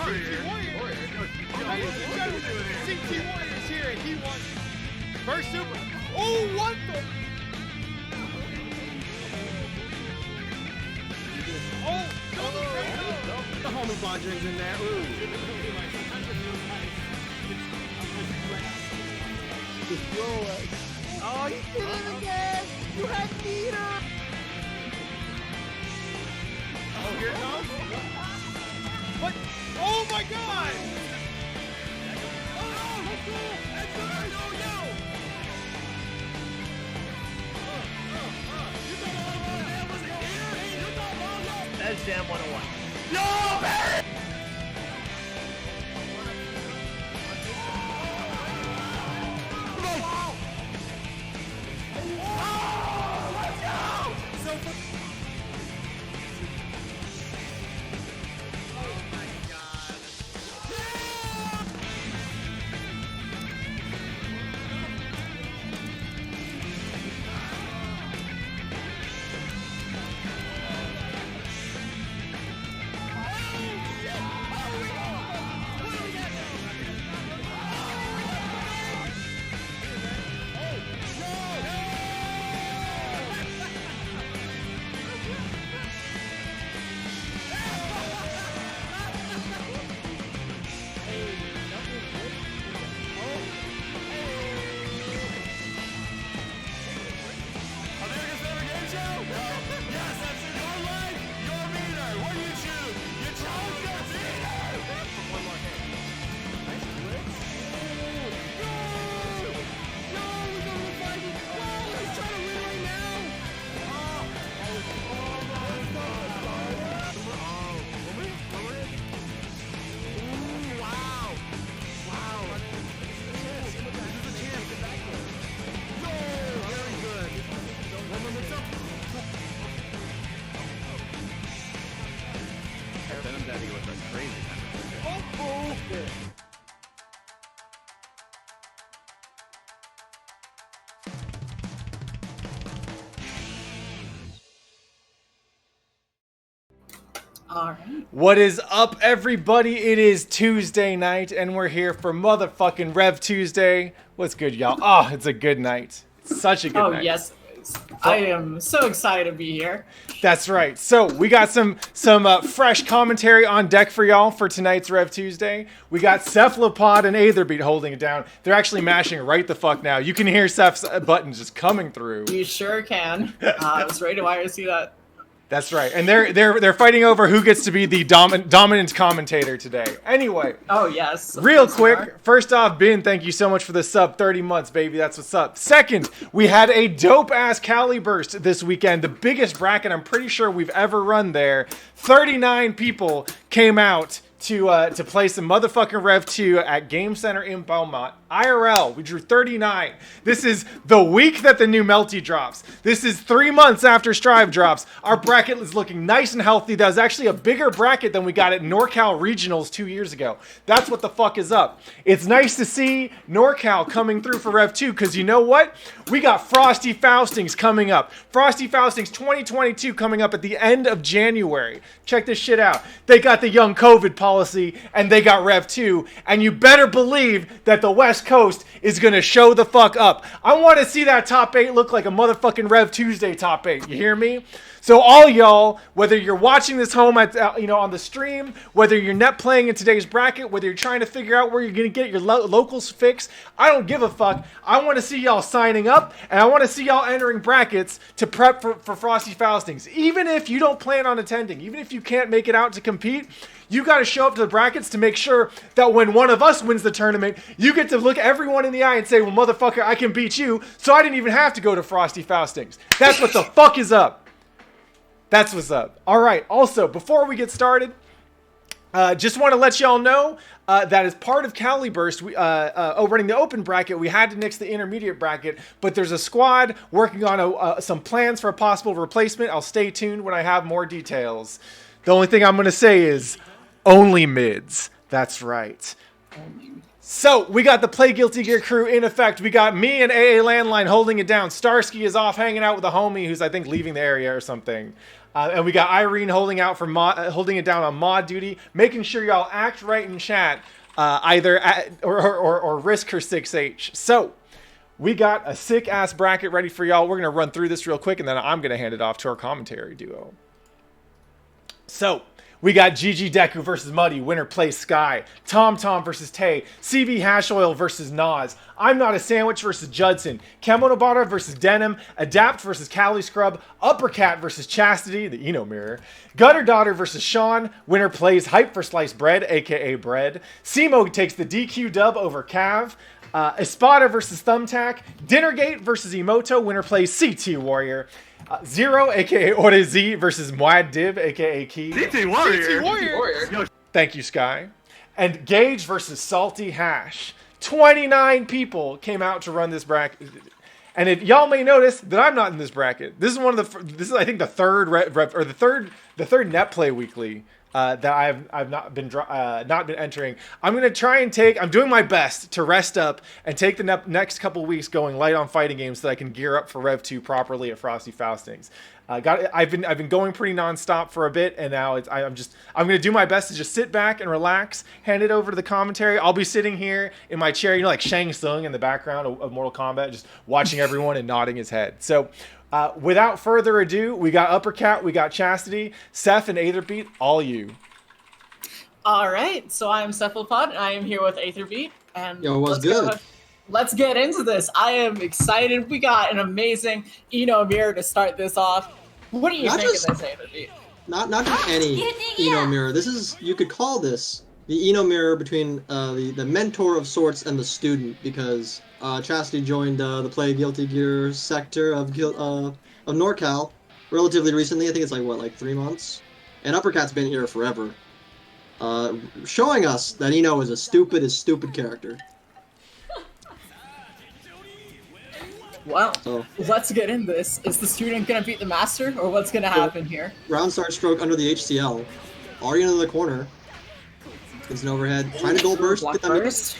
Ladies and gentlemen, CT Warrior is here, and he wants first super. Oh, what the? Oh, the homie Bondrin's in there. Ooh. Oh, you did it again! You had meter! Oh, here it comes. What? Oh my God! That's damn 101. No, man! All right. What is up, everybody? It is Tuesday night, and we're here for motherfucking Rev Tuesday. What's good, y'all? Oh, it's a good night. It's such a good night. Oh, yes. I am so excited to be here. That's right. So we got some fresh commentary on deck for y'all for tonight's Rev Tuesday. We got Cephalopod and Aetherbeat holding it down. They're actually mashing right the fuck now. You can hear Ceph's buttons just coming through. You sure can. I was ready to see that. That's right, and they're fighting over who gets to be the dominant commentator today. Anyway. Oh yes. Real quick, first off, Ben, thank you so much for the sub. 30 months, baby. That's what's up. Second, we had a dope ass Cali burst this weekend, the biggest bracket I'm pretty sure we've ever run there. 39 people came out to play some motherfucking Rev 2 at Game Center in Belmont. IRL, we drew 39. This is the week that the new Melty drops. This is 3 months after Strive drops. Our bracket is looking nice and healthy. That was actually a bigger bracket than we got at NorCal Regionals 2 years ago. That's what the fuck is up. It's nice to see NorCal coming through for Rev 2 because you know what? We got Frosty Faustings coming up. Frosty Faustings 2022 coming up at the end of January. Check this shit out. They got the young COVID policy and they got Rev 2, and you better believe that the West Coast is going to show the fuck up. I want to see that top 8 look like a motherfucking Rev Tuesday top 8. You hear me? So all y'all, whether you're watching this home at on the stream, whether you're net playing in today's bracket, whether you're trying to figure out where you're going to get your locals fix, I don't give a fuck. I want to see y'all signing up, and I want to see y'all entering brackets to prep for Frosty Faustings. Even if you don't plan on attending, even if you can't make it out to compete, you got to show up to the brackets to make sure that when one of us wins the tournament, you get to look everyone in the eye and say, well, motherfucker, I can beat you, so I didn't even have to go to Frosty Faustings. That's what the fuck is up. That's what's up. All right. Also, before we get started, just want to let y'all know that as part of Cali Burst, running the open bracket, we had to nix the intermediate bracket, but there's a squad working on some plans for a possible replacement. I'll stay tuned when I have more details. The only thing I'm going to say is only mids. That's right. So, we got the Play Guilty Gear crew in effect. We got me and AA Landline holding it down. Starsky is off hanging out with a homie who's, I think, leaving the area or something. And we got Irene holding out for holding it down on mod duty, making sure y'all act right in chat, either or risk her 6H. So we got a sick ass bracket ready for y'all. We're gonna run through this real quick, and then I'm gonna hand it off to our commentary duo. So we got Gigi Deku versus Muddy, winner plays Sky. Tom Tom versus Tay. CB Hash Oil versus Nas. I'm Not a Sandwich versus Judson. Kemonobara versus Denim. Adapt versus Cali Scrub. Uppercat versus Chastity, the Eno Mirror. Gutter Daughter versus Sean. Winner plays Hype for Sliced Bread, aka Bread. Simo takes the DQ dub over Cav. Espada versus Thumbtack. Dinnergate versus Emoto. Winner plays CT Warrior. Zero, aka Orezi versus Muad Dib, aka Key. CT Warrior. Warrior. Thank you, Sky. And Gage versus Salty Hash. 29 people came out to run this bracket. And y'all may notice that I'm not in this bracket. This is I think the third the third net play weekly that I've not been entering. I'm gonna try and I'm doing my best to rest up and take the next couple weeks going light on fighting games so that I can gear up for Rev2 properly at Frosty Faustings. I've been going pretty nonstop for a bit, and now I'm gonna do my best to just sit back and relax, hand it over to the commentary. I'll be sitting here in my chair, like Shang Tsung in the background of Mortal Kombat, just watching everyone and nodding his head. So without further ado, we got Uppercat, we got Chastity, Seth, and Aetherbeat, all you. All right, so I am Cephalopod, and I am here with Aetherbeat. And Yo, what's good? Let's get into this. I am excited. We got an amazing Eno Mirror to start this off. What do you think of this, Aetherbeat? Not just any Eno Mirror. This is, you could call this the Eno Mirror between the mentor of sorts and the student, because Chastity joined the Play Guilty Gear sector of NorCal relatively recently. I think it's like 3 months. And Uppercat's been here forever. Showing us that Eno is a stupid character. Well, let's get in this. Is the student going to beat the master, or what's going to happen here? Round start stroke under the HCL. Already into the corner. It's an overhead. Trying to goal burst. Block burst.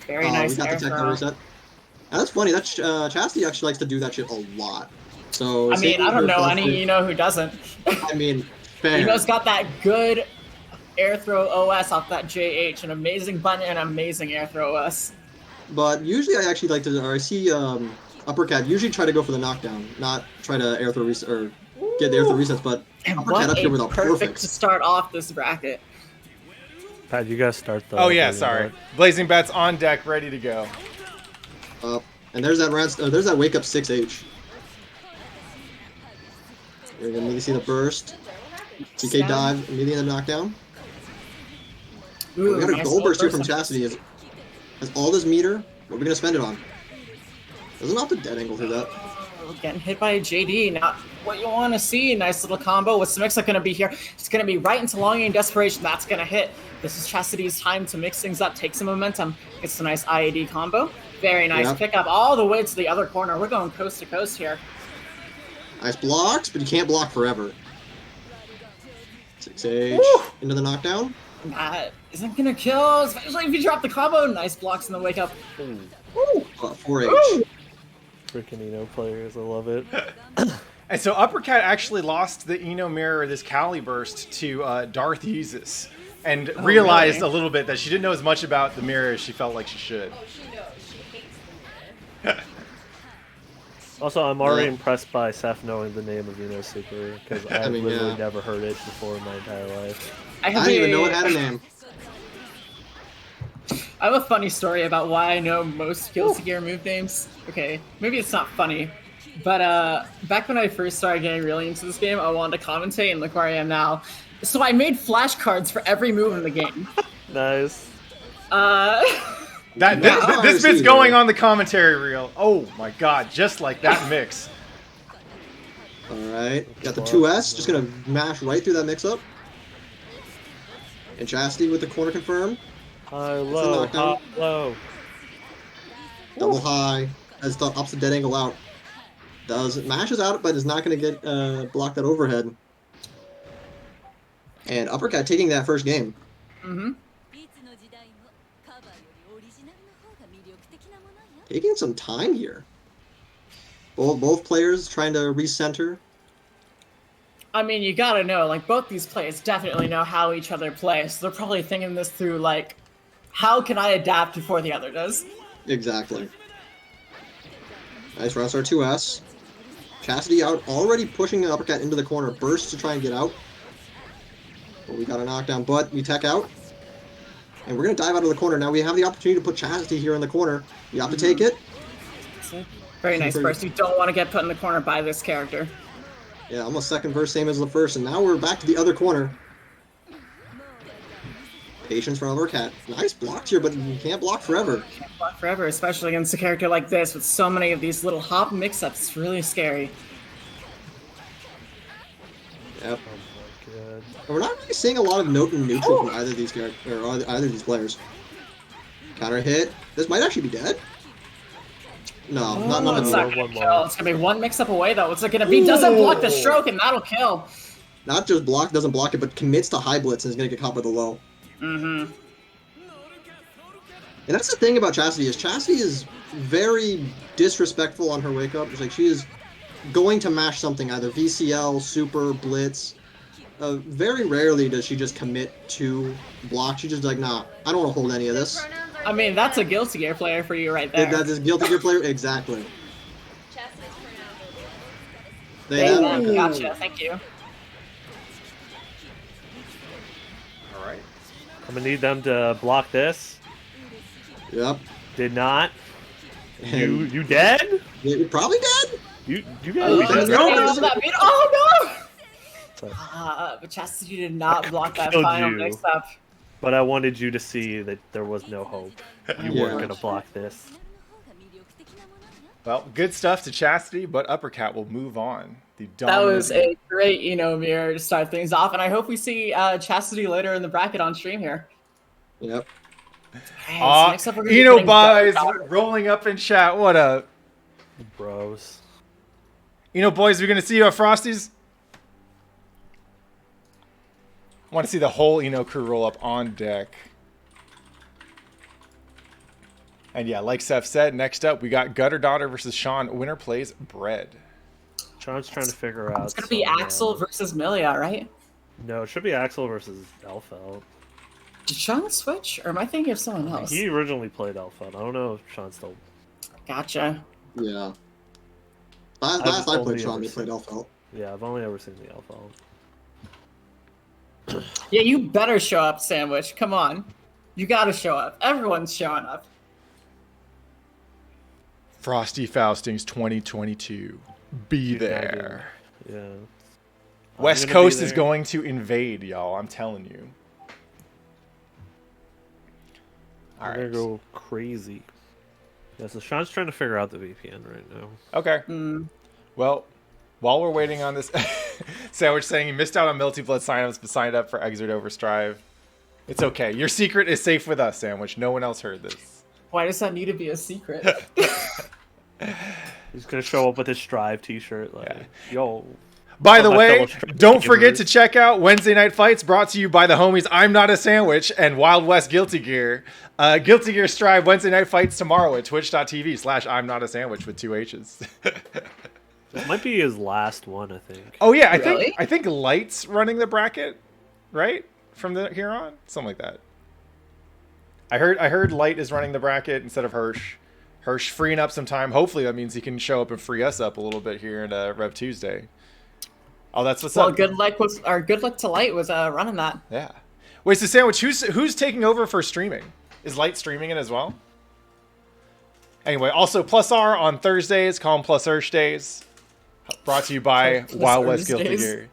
Very nice. We got the techno reset. And that's funny. That's Chastity actually likes to do that shit a lot. So I mean, I don't know any Eno who doesn't. I mean, fair. Eno's got that good air throw OS off that JH, an amazing button and amazing air throw OS. But usually I actually like to, or I see Uppercat usually try to go for the knockdown, not try to air throw reset or get the air throw resets. But And Uppercat up here with a perfect to start off this bracket. Pat, you gotta start the. Oh yeah, sorry. Blazing Bats on deck, ready to go. And there's that wake up 6H. You're gonna need to see the burst. TK dive, immediately the knockdown. Ooh, We got a nice goal burst here from burst. Chastity. Has all this meter. What are we gonna spend it on? Doesn't have the dead angle through that. Getting hit by JD, not what you want to see. Nice little combo. What's the mix-up going to be here? It's going to be right into long game desperation. That's going to hit. This is Chastity's time to mix things up, take some momentum. It's a nice IAD combo. Very nice pickup all the way to the other corner. We're going coast to coast here. Nice blocks, but you can't block forever. 6H into the knockdown. That isn't going to kill, especially if you drop the combo. Nice blocks in the wake up. Ooh. 4H. Ooh. Freaking Eno players, I love it. And so Uppercat actually lost the Eno Mirror, this Cali Burst, to Darth Yeezus, and realized a little bit that she didn't know as much about the mirror as she felt like she should. Also, I'm already impressed by Seth knowing the name of Eno Super, because I've literally never heard it before in my entire life. I didn't even know it had a name. I have a funny story about why I know most Guilty Gear move names. Okay, maybe it's not funny, but back when I first started getting really into this game, I wanted to commentate, and look where I am now. So I made flashcards for every move in the game. Nice. This bit's going on the commentary reel. Oh my god, just like that mix. Alright, got the 2S, just gonna mash right through that mix-up. And Chastity with the corner confirm. High, low, high, low. Double high, as the opposite dead angle out. Mashes out, but is not going to get block that overhead. And Uppercat taking that first game. Taking some time here. Both players trying to recenter. I mean, you gotta know, like, both these players definitely know how each other play, so they're probably thinking this through, like, how can I adapt before the other does? Exactly. Nice rush R2S. Chastity out, already pushing an uppercut into the corner. Burst to try and get out. But we got a knockdown, but we tech out. And we're going to dive out of the corner. Now we have the opportunity to put Chastity here in the corner. You have to take it. Very nice burst. You don't want to get put in the corner by this character. Yeah, almost second verse, same as the first. And now we're back to the other corner. Patience from Overcat. Nice blocks here, but you can't block forever. Can't block forever, especially against a character like this with so many of these little hop mix-ups. It's really scary. Yep. And we're not really seeing a lot of note and neutral from either of these characters or either of these players. Counter hit. This might actually be dead. No, not it's anymore. not gonna kill. It's gonna be one mix-up away though. What's it gonna be? Doesn't block the stroke, and that'll kill. Not just doesn't block it, but commits to high blitz and is gonna get caught by the low. Mm-hmm. And that's the thing about Chastity is very disrespectful on her wake up. It's like she is going to mash something, either VCL, super, blitz. Very rarely does she just commit to block. She's just like, nah, I don't want to hold any of this. I mean, that's a Guilty Gear player for you right there. That is Guilty Gear player, exactly. Gotcha, thank you. Alright. I'm gonna need them to block this. Yep. Did not. You dead? You're probably dead? You gotta be dead. Oh no! But Chastity did not block that final mix-up. But I wanted you to see that there was no hope. You weren't gonna block this. Well, good stuff to Chastity, but Uppercat will move on. That was a great mirror to start things off, and I hope we see Chastity later in the bracket on stream here. Yep. Boys rolling up in chat. What up? Bros. Boys, we're going to see you at Frosty's. I want to see the whole crew roll up on deck. And yeah, like Seth said, next up we got Gutter Daughter versus Sean. Winner plays Bread. Sean's trying to figure out. It's going to be Axel versus Milia, right? No, it should be Axel versus Elfeld. Did Sean switch, or am I thinking of someone else? He originally played Elfeld. I don't know if Sean still... Gotcha. Yeah. Last I played Sean, he played Elfeld. Yeah, I've only ever seen the Elfeld. Yeah, you better show up, Sandwich. Come on. You gotta show up. Everyone's showing up. Frosty Faustings 2022. Be there. Yeah. West Coast is going to invade, y'all. I'm telling you. I'm gonna go crazy. Yeah, so Sean's trying to figure out the VPN right now. Okay. Well, while we're waiting on this, Sandwich saying he missed out on Multi-Blood signups but signed up for Exert over Strive. It's okay. Your secret is safe with us, Sandwich. No one else heard this. Why does that need to be a secret? He's gonna show up with his Strive t-shirt like, yo. By the way, don't forget to check out Wednesday Night Fights, brought to you by the homies I'm Not a Sandwich and Wild West Guilty Gear. Guilty Gear Strive Wednesday Night Fights tomorrow at twitch.tv/I'm Not a Sandwich with 2 H's. This might be his last one, I think. Oh yeah, I think Light's running the bracket, right? From here on, something like that. I heard Light is running the bracket instead of Hirsch. Hirsch freeing up some time. Hopefully that means he can show up and free us up a little bit here in REV2SDAY. Oh, that's what's up. Well, good luck to Light was running that. Yeah. Wait, so Sandwich, who's taking over for streaming? Is Light streaming it as well? Anyway, also Plus R on Thursdays. Call him Plus Ursh Days. Brought to you by Wild West Guilty Gear.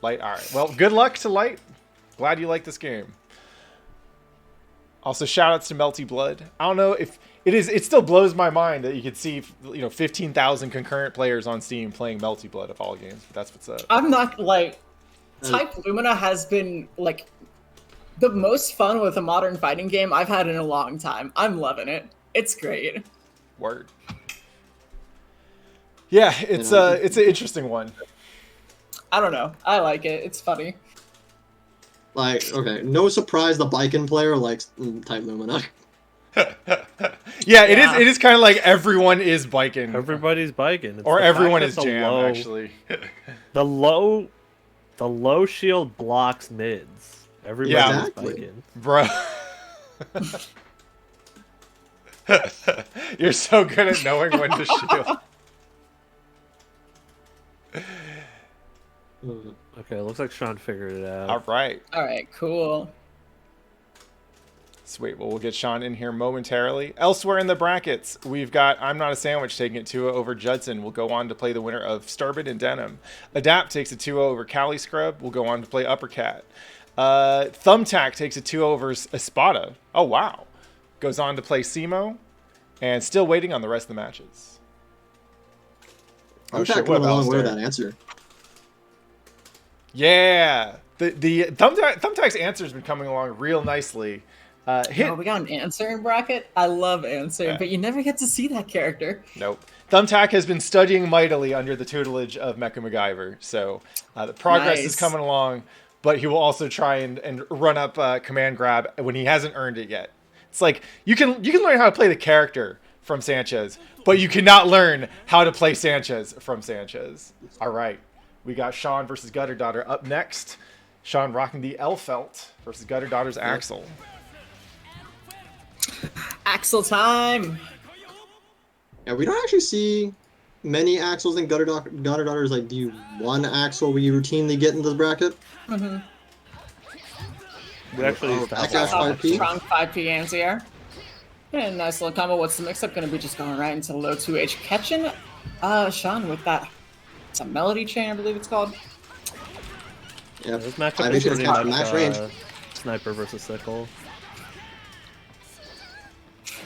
Light, all right. Well, good luck to Light. Glad you like this game. Also, shout outs to Melty Blood. I don't know if it still blows my mind that you could see 15,000 concurrent players on Steam playing Melty Blood of all games. But that's what's up. I'm not Type Lumina has been the most fun with a modern fighting game I've had in a long time. I'm loving it. It's great. Word. Yeah, it's an interesting one. I don't know. I like it. It's funny. Okay, no surprise the Biken player likes Type Lumina. Yeah, it is kind of like everyone is biking. Everybody's biking. Or everyone is jam, actually. The low The low shield blocks mids. Everybody's Yeah. Exactly. spiking. Bro. You're so good at knowing when to shield. Okay, looks like Sean figured it out. All right. All right, cool. Sweet. Well, we'll get Sean in here momentarily. Elsewhere in the brackets, we've got I'm Not a Sandwich taking it 2-0 over Judson. Will go on to play the winner of Starbit and Denim. Adapt takes a 2-0 over Cali Scrub. Will go on to play Uppercat. Thumbtack takes a 2-0 over Espada. Oh, wow. Goes on to play Simo. And still waiting on the rest of the matches. I'm shit, coming what a long way with Alistair? that answer. Yeah. The Thumbtack's answer has been coming along real nicely. Oh, we got an answer in bracket. I love answer, but you never get to see that character. Nope. Thumbtack has been studying mightily under the tutelage of Mecha MacGyver, so the progress is Nice. coming along, but he will also try and run up command grab when he hasn't earned it yet. It's like you can learn how to play the character from Sanchez, but you cannot learn how to play Sanchez from Sanchez. All right. We got Sean versus Gutter Daughter up next. Sean rocking the L-Felt versus Gutter Daughter's Axel. Axel time. Yeah, we don't actually see many Axels and Gutter Daughters. Like, do you one Axel we routinely get into the bracket? Mm-hmm. We actually used to have Backdash a lot. 5P. Strong 5P anti-air. And nice little combo. What's the mix-up going to be? Just going right into the low 2H. Catching Sean with that. It's a melody chain, I believe it's called. Yeah, This matchup 5H is is pretty catch much max range. Sniper versus Sickle.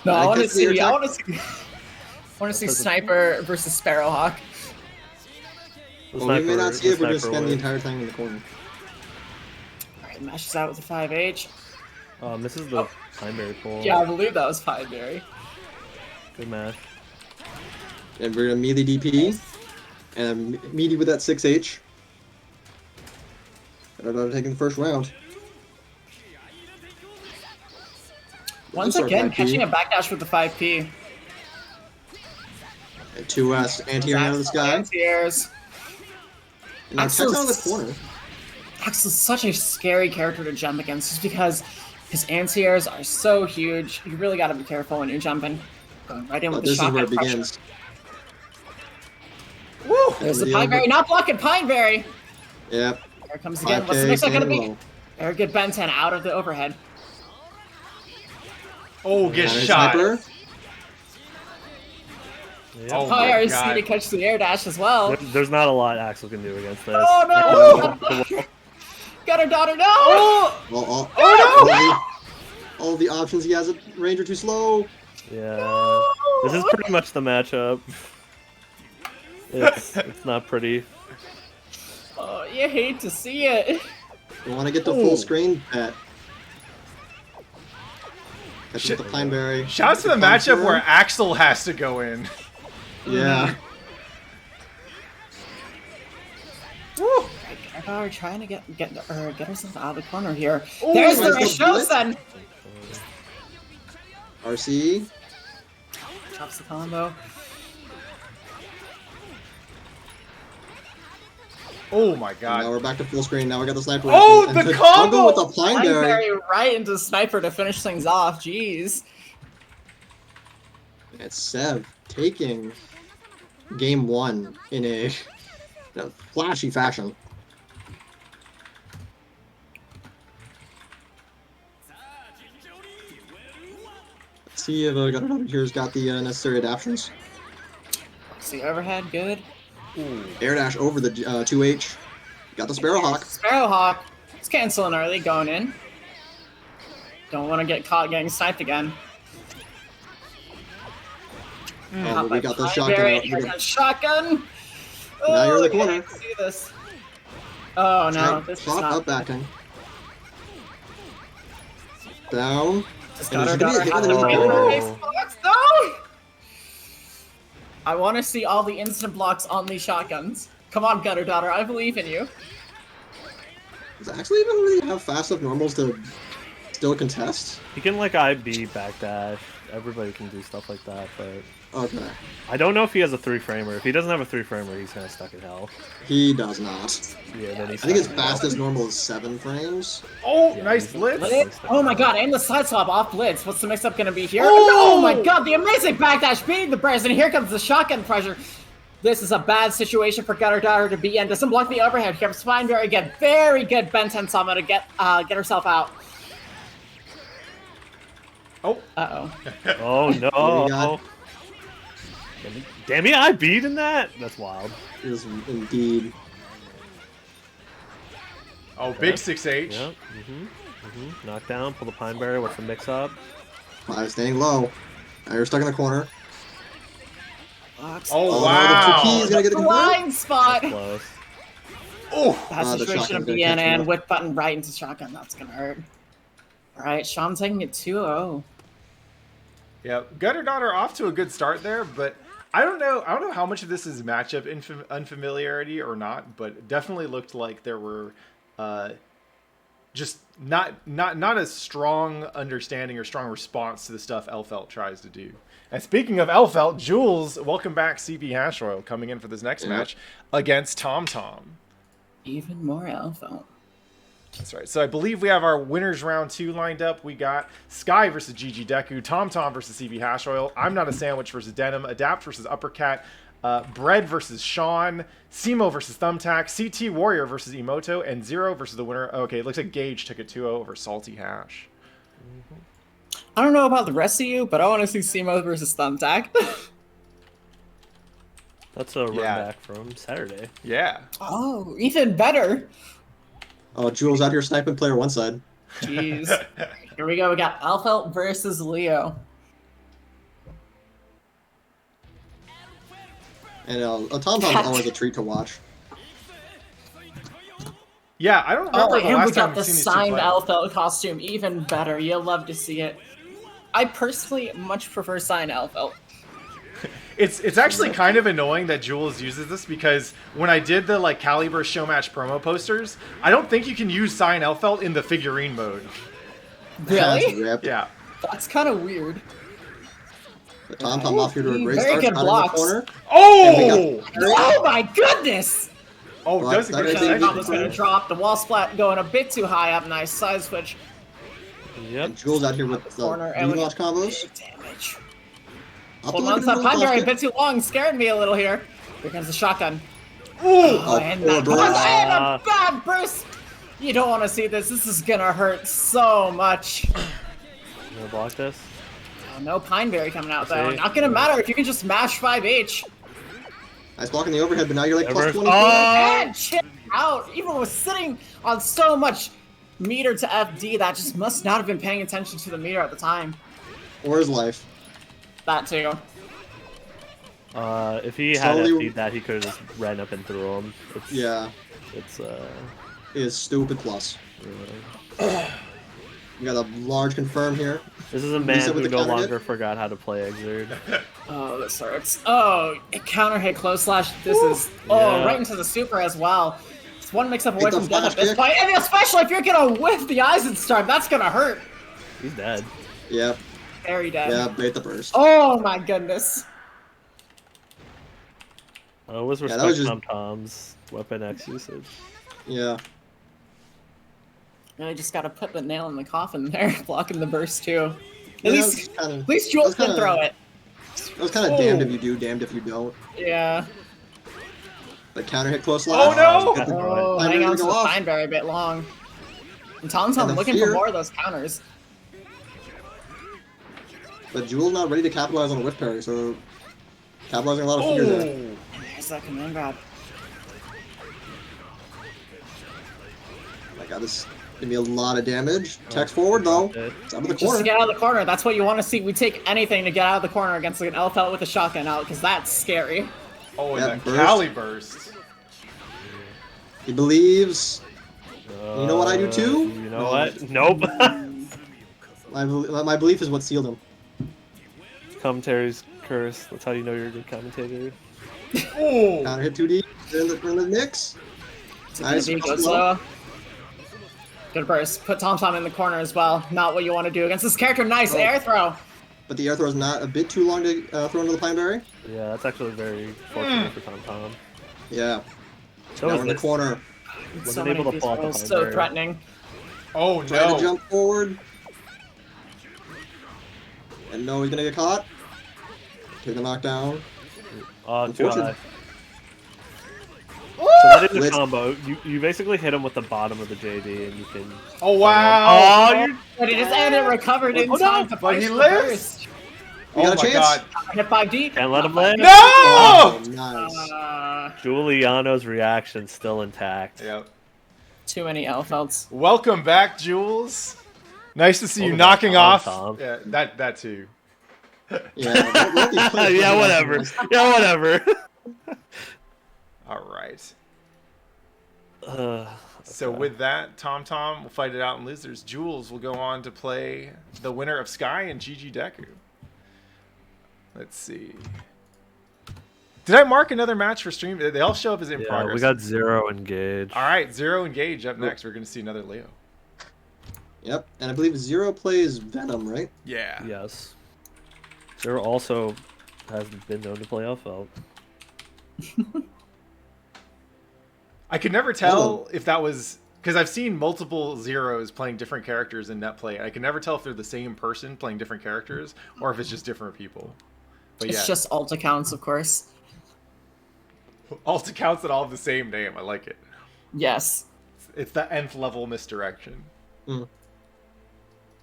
No, I want to guess the see. I attack- want to see. I want to see Sniper versus Sparrowhawk. The Well, we may sniper- not see it, the but just sniper spend the wins. entire time in the corner. Alright, mashes out with the 5H. Misses the primary pull. Yeah, I believe that was Fireberry. Good match. And we're gonna melee DP. And melee with that 6H. Gutter taking the first round. Once Start again, 5P. catching a backdash with the 5P. And 2S anti-air out of the sky. Anti-airs. And now Axel's- Tech's out of the corner. Axel's such a scary character to jump against just because his anti-airs are so huge. You really gotta be careful when you're jumping. Going right in with But the this is where shotgun it pressure. begins. Woo! There's the the Pineberry, over- not blocking Pineberry! Yep. Here it comes again. What's the 5K mix not gonna staying be? low. Very good Ben 10 out of the overhead. Oh, get And a shot. sniper. Yeah. Oh Fire my is god. to catch the air dash as well. There's not a lot Axel can do against this. Oh no! Got her daughter, no! Well, Oh, all the options he has at range are too slow. Yeah. This is pretty much the matchup. It's not pretty. Oh, you hate to see it. You want to get the full screen bet. Catch with the Pineberry. Shouts to the matchup where Axel has to go in. Yeah. Woo. Our trying to get herself out of the corner here. Ooh, There's the nice little blitz. Rashosen! RC. Chops the combo. Oh my Now god. we're back to full screen. Now we got the sniper. Oh, and the to combo! with the Pineberry. Pineberry right into Sniper to finish things off. Jeez. It's Sev taking game one in a flashy fashion. Let's see if Gutter here's got the necessary adaptations. See overhead, good. Air dash over the 2H. Got the Sparrowhawk. Sparrowhawk. It's canceling early, going in. Don't want to get caught getting sniped again. Oh, but we got the Pineberry, shotgun out. here's that shotgun. Now you're in the yeah, corner. I can see this. Oh no, this is Shot not. up backing. Down. Just And got there's her gonna be a daughter hit in the has middle. to box. No! I want to see all the instant blocks on these shotguns. Come on, Gutter Daughter, I believe in you. Does it actually even really have fast enough normals to still contest? He can like IB backdash. Everybody can do stuff like that, but Okay. I don't know if he has a 3-framer. If he doesn't have a 3-framer, he's kind of stuck in hell. He does not. Yeah, then he's I think his stuck in hell. fastest normal is 7 frames. Oh, Yeah, nice he's- blitz. Blitz? Oh my god, and the side swap off Blitz. What's the mix-up gonna be here? Oh! Oh my god, the amazing backdash beating the burst, and here comes the shotgun pressure. This is a bad situation for Gutter Daughter to be in. Doesn't block the overhead. Here comes Spineberry again. Very good Ben 10 Sama to get herself out. Oh. Uh-oh. Oh What do you no! got? Damn it, I beat in that? That's wild. It is indeed. Oh, big 6H. Yep. Knock down, pull the pine barrier. What's the mix up? 5 staying low. Now you're stuck in the corner. Oh, The wow. Tuki is gonna get the confirm. Blind spot. Close. Oh. Bad the situation shotgun's to gonna be in, catch him and up. with button right into shotgun, that's gonna hurt. Alright, Sean taking it 2-0. Yeah, Gutter Daughter off to a good start there, but I don't know how much of this is matchup unfamiliarity or not, but it definitely looked like there were just not a strong understanding or strong response to the stuff Elfelt tries to do. And speaking of Elfelt, Jules, welcome back, CP Hash Oil, coming in for this next match against Tom Tom. Even more Alpha. That's right. So I believe we have our winners round 2 lined up. We got Sky versus GG Deku, Tom Tom versus CB Hash Oil, I'm Not a Sandwich versus Denim, Adapt versus Uppercat, Bread versus Sean, Simo versus Thumbtack, CT Warrior versus Emoto, and Zero versus the winner. Okay, it looks like Gage took it 2-0 over Salty Hash. I don't know about the rest of you, but I want to see Simo versus Thumbtack. That's a run Yeah. back from Saturday. Yeah. Oh, even better. Oh, Jules out here sniping player one side. Jeez. Here we go. We got Alfelt versus Leo. And Tom Tom's always a treat to watch. Yeah, I don't remember Oh, the and we last time got we've the seen these two signed play. Alfelt costume. Even better. You'll love to see it. I personally much prefer signed Alfelt. It's actually kind of annoying that Jules uses this because when I did the like Caliber show match promo posters, I don't think you can use Sign Elfelt in the figurine mode. That's Really? ripped. Yeah. That's kind of weird. But Tom off here to a great Very start. good Out in the blocks. corner. Oh! Oh my goodness! Oh, Well, does that it is good a The big save? combo's gonna drop. The wall splat going a bit too high up. Nice side switch. Yep. And Jules out here with the Corner, and we relaunch got combos. big damage. Up Hold the on wicket, to that Jules pine berry a lost bit too long. Scared me a little here. Here comes the shotgun. Ooh! Oh, and poor that Bruce. and a bad burst. You don't want to see this. This is gonna hurt so much. You gonna block this? Oh, no pine berry coming out though. See? Not gonna matter if you can just mash 5H. Nice blocking the overhead, but now you're like plus Reverse- 24. And chip out. Even with sitting on so much meter to FD, that just must not have been paying attention to the meter at the time. Or his life. That too. If he had Slowly- FD'd that, he could have just ran up and threw him. It's, Yeah. It's It is stupid plus. really- You got a large confirm here. This is a Reset man with who the no counter longer hit. forgot how to play Exerd. Oh, this hurts. Oh, it counter hit close slash. This is Yeah. right into the super as well. It's one mix up away Hit the from death at flash this kick. point, and especially if you're gonna whiff the Eisenstorm, that's gonna hurt. He's dead. Yep. Very dead. Yeah, bait the burst. Oh my goodness. I always that respect was just- Tom Tom's Weapon X usage. Yeah. Really just gotta put the nail in the coffin there, blocking the burst too. Yeah, At that least, was kinda- at least Jules that was can kinda- throw it. That was kind of damned if you do, damned if you don't. Yeah. The counter hit close Oh, slash. no! Get the- Oh, Pine hang Berry on to to go the off. pine berry a bit long. And Tom's And the looking fear. for more of those counters. But Jules not ready to capitalize on a whiff parry, so capitalizing a lot of fear there. Oh! There's that command grab. My god, this gonna be a lot of damage. Text forward though. It's out of the Just to corner. get out of the corner. That's what you want to see. We take anything to get out of the corner against an Elfelt with a shotgun out, because that's scary. Oh, and That that burst. Cali burst. He believes. You know what I do too? You know what? Nope. My belief is what sealed him. Commentary's curse. That's how you know you're a good commentator. Oh! Counter hit 2D. In the mix. It's Nice. gonna be go slow. Good burst. Put Tom Tom in the corner as well. Not what you want to do against this character. Nice air throw. But the air throw is not a bit too long to throw into the Pine Berry. Yeah, that's actually very fortunate for Tom Tom. Yeah. So Now we're in the corner. So Wasn't able many to pull out the throws, Pine so Berry. threatening. Oh Trying to no! jump forward. And no, he's gonna get caught. Take a knockdown. Oh, too Unfortunate. high. So that is a Blitz. combo. You basically hit him with the bottom of the JD and you can... Oh wow! Oh, you... But he just ended recovered in Oh, no, time to but he place the lives. burst. We Oh got a my chance. god! Hit 5D. Can't let him live. No! Oh, nice. Giuliano's reaction still intact. Yep. Too many L-felds. Welcome back, Jules. Nice to see you Welcome back, knocking Tom, off. Tom. Yeah, that too. Yeah. let me play Yeah, whatever. Yeah, whatever. All right. Uh, So with that, Tom Tom will fight it out in losers. Jules will go on to play the winner of Sky and Gigi Deku. Let's see. Did I mark another match for stream? They all show up as in yeah, progress. we got 0 engage. All right, Zero Engage up next. We're going to see another Leo. Yep. And I believe Zero plays Venom, right? Yeah. Yes. 0 also has been known to play L-Felt. I could never tell if that was... Because I've seen multiple Zeros playing different characters in net play. I can never tell if they're the same person playing different characters or if it's just different people. But yeah, It's just alt accounts, of course. alt accounts that all have the same name. I like it. Yes. It's the nth level misdirection. Mm.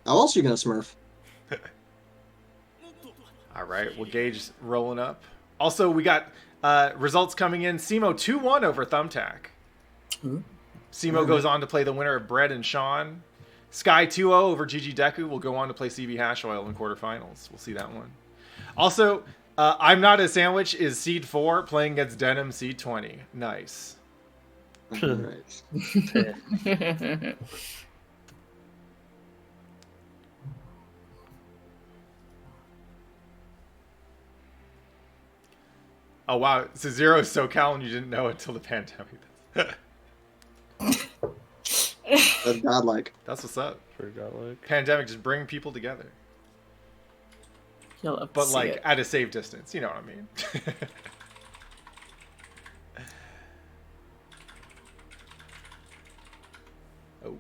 How else are you gonna smurf? All right, well, Gage rolling up. Also, we got results coming in. Simo 2-1 over Thumbtack. Simo goes on to play the winner of Bread and Sean. Sky 2-0 over Gigi Deku will go on to play CB Hash Oil in quarterfinals. We'll see that one. Also, I'm Not a Sandwich is Seed 4 playing against Denim Seed 20. Nice. Right. Oh, wow. So Zero is SoCal and you didn't know until the pandemic. That's godlike. That's what's up. Pretty godlike. Pandemic just bring people together. You'll love to But see like it. at a safe distance, you know what I mean? Oh.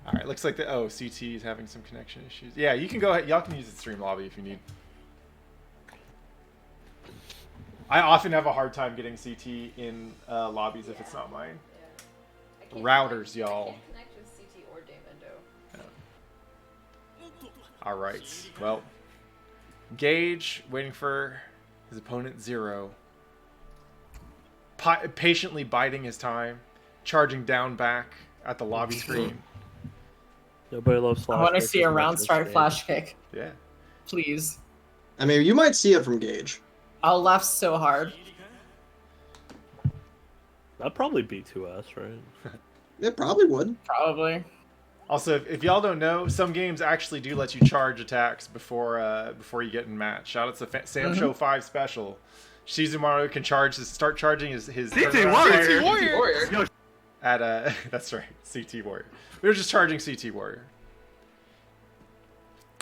All right, looks like the CT is having some connection issues. Yeah, you can go ahead. Y'all can use the stream lobby if you need. I often have a hard time getting CT in lobbies if it's not mine. Routers, y'all. I can't connect with CT or Davindo. All right. Well, Gage waiting for his opponent Zero. Patiently biding his time, charging down back at the lobby screen. Nobody loves flash I want to kicks see as a much round as start Gage. flash kick. Yeah. Please. I mean, you might see it from Gage. I'll laugh so hard. That'd probably be 2S, right? It probably would. Probably. Also, if y'all don't know, some games actually do let you charge attacks before you get in match. Shout out to Sam Show 5 special. Shizumaru can start charging his CT Warrior. Warrior. at that's right, CT Warrior. We were just charging CT Warrior.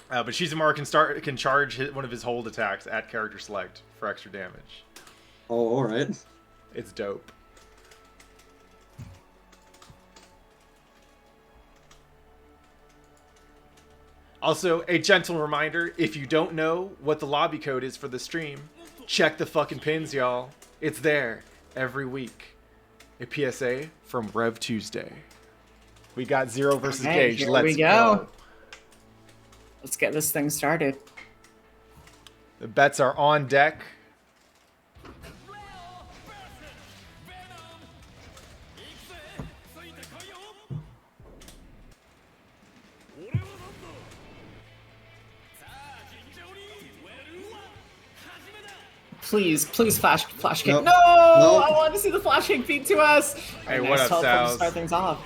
But Shizumaru can charge one of his hold attacks at character select for extra damage. Oh, all right. It's dope. Also, a gentle reminder, if you don't know what the lobby code is for the stream, check the fucking pins, y'all. It's there every week. A PSA from REV2SDAY. We got Zero versus Okay, Gage. here Let's we go. Let's get this thing started. The bets are on deck. Please flash kick. Nope. No! Nope. I want to see the flash kick beat to us. Hey, Nice what up, teleport to Sals? start things off.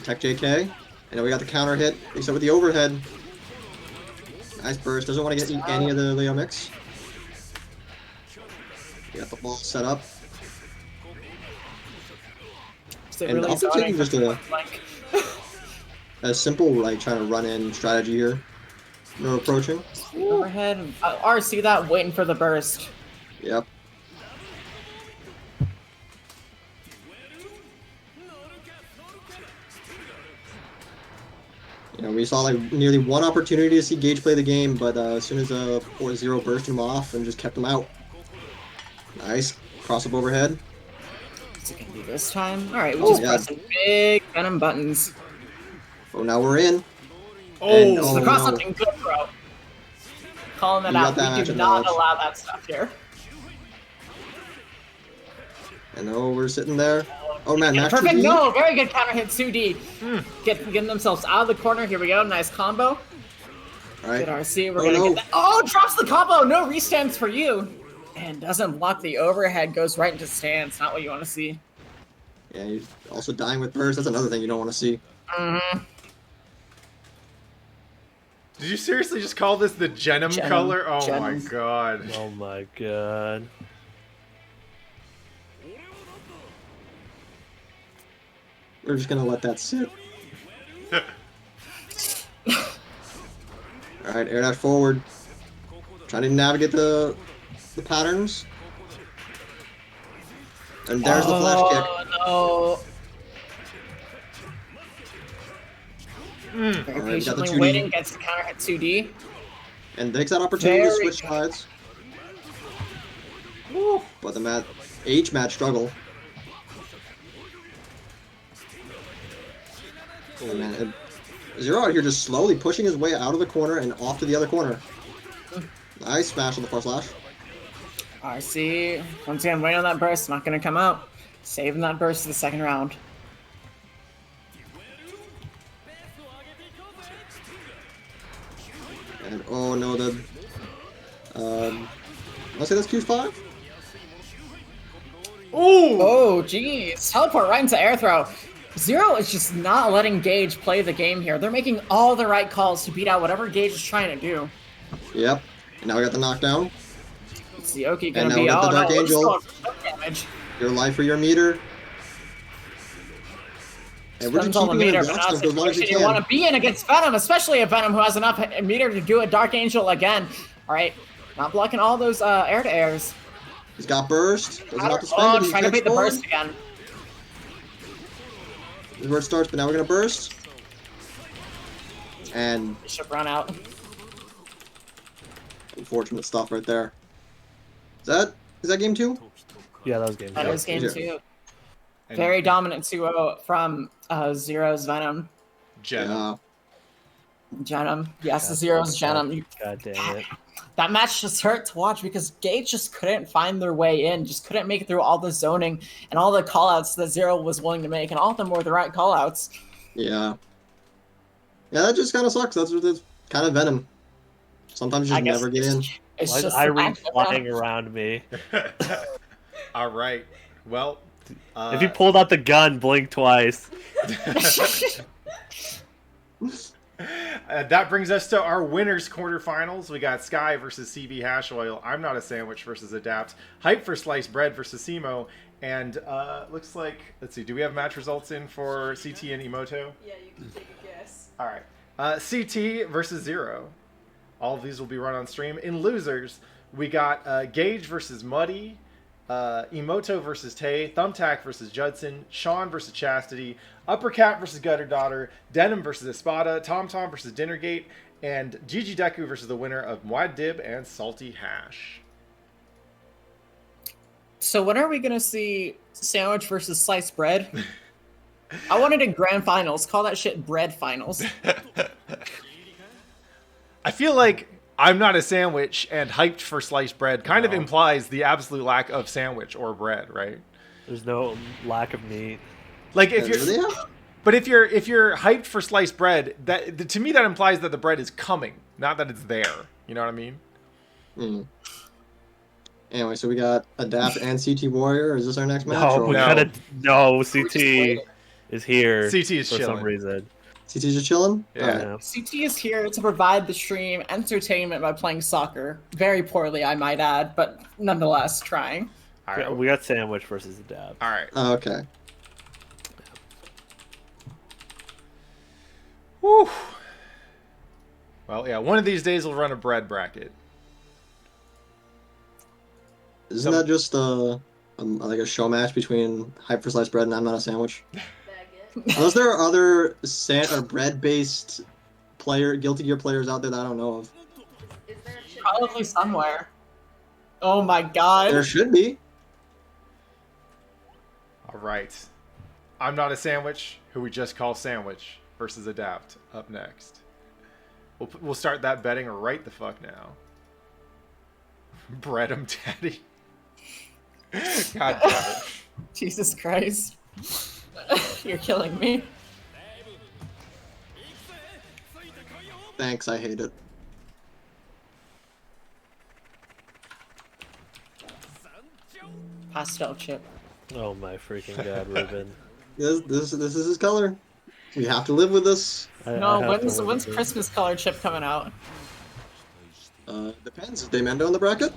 Tech JK. And we got the counter hit, except with the overhead. Nice burst. Doesn't want to get any of the Leo mix. Got the ball set up. They're And really also zoning taking just for like. a simple, like, trying to run in strategy here. No approaching. Overhead. RC that, waiting for the burst. Yep. You know, we saw like nearly one opportunity to see Gage play the game, but as soon as 4-0 burst him off and just kept him out. Nice. Cross up overhead. What's it gonna be this time? Alright, we just pressing big venom buttons. Oh, now we're in. Oh, This is across something good, bro. Calling that out. We do not allow that stuff here. And oh, we're sitting there. Oh man, match perfect. 2D. No, very good counter hit 2D. Getting themselves out of the corner. Here we go. Nice combo. All right. Good RC. We're gonna get that. Oh, drops the combo. No restands for you. And doesn't block the overhead. Goes right into stance. Not what you want to see. Yeah, you're also dying with burst. That's another thing you don't want to see. Did you seriously just call this the Genom color? Oh my god. Oh my god. We're just gonna let that sit. Alright, air dash forward. Trying to navigate the patterns. And there's the flash kick. Oh, no. Very patiently waiting, gets the counter hit 2D. And takes that opportunity to switch sides. But the H-match struggle. Oh man, Zero out here just slowly pushing his way out of the corner and off to the other corner. Nice smash on the force slash. RC, once again, waiting on that burst, not gonna come out. Saving that burst to the second round. And oh no, let's say that's Q5. Oh, geez. Teleport right into air throw. Zero is just not letting Gage play the game here. They're making all the right calls to beat out whatever Gage is trying to do. Yep. And now we got the knockdown. It's the Oki And gonna now be we got the Dark Angel. Damage. Your life for your meter. And we're just Spends all the keeping meter, it but not a as long as we situation you want can. to be in against Venom, especially a Venom who has enough meter to do a Dark Angel again. Alright, not blocking all those air-to-airs. He's got burst. Doesn't have to spend it. Trying to beat the burst again. This is where it starts, but now we're gonna burst. And Bishop run out. unfortunate stuff right there. Is that game 2? Yeah, that was game 2. That is game 2. Very dominant 2-0 from Zero's Venom. Genom. Genom. Yes, Zero's Genom. God damn it. That match just hurt to watch because Gage just couldn't find their way in, just couldn't make it through all the zoning and all the callouts that Zero was willing to make, and all of them were the right callouts. Yeah. Yeah, that just kind of sucks. That's kind of Venom. Sometimes you just never get in. It's Why is just Irene flying around me? All right. Well, if you pulled out the gun, blink twice. That brings us to our winners quarterfinals. We got Sky versus CB Hash Oil. I'm Not a Sandwich versus Adapt. Hype for Sliced Bread versus Simo. And looks like, let's see, do we have match results in for CT and Emoto? Yeah, you can take a guess. All right. CT versus Zero. All of these will be run on stream. In losers, we got Gage versus Muddy, Emoto versus Tay, Thumbtack versus Judson, Sean versus Chastity, Uppercat versus Gutter Daughter, Denim versus Espada, Tom Tom versus Dinnergate, and Gigi Deku versus the winner of Mwad Dib and Salty Hash. So when are we going to see Sandwich versus Sliced Bread? I wanted in grand finals. Call that shit bread finals. I feel like I'm Not a Sandwich and Hyped for Sliced Bread kind of implies the absolute lack of sandwich or bread, right? There's no lack of meat. Like if you're, but if you're hyped for sliced bread, that to me that implies that the bread is coming, not that it's there. You know what I mean? Mm. Anyway, so we got Adapt and CT Warrior. Is this our next match? No, CT is here. CT is for chilling. some reason. CT's just chilling? Yeah. Right. CT is here to provide the stream entertainment by playing soccer. Very poorly, I might add, but nonetheless, trying. All right. We got Sandwich versus Adapt. All right. Okay. Whew. Well, yeah, one of these days we'll run a bread bracket. Isn't that just like a show match between hyper sliced bread and I'm not a sandwich? Baguette. Unless there are other or bread-based Guilty Gear players out there that I don't know of. Is there a chip Probably baguette? somewhere. Oh my god. There should be. All right. I'm not a sandwich, who we just call Sandwich, versus Adapt up next. We'll start that betting right the fuck now. Bread 'em, daddy. God damn it. Jesus Christ. You're killing me. Thanks, I hate it. Pastel chip. Oh my freaking god, Ruben. This is his color. We have to live with this. No, I have to when's live with Christmas color chip coming out? Depends. Is Daymendo in the bracket? it.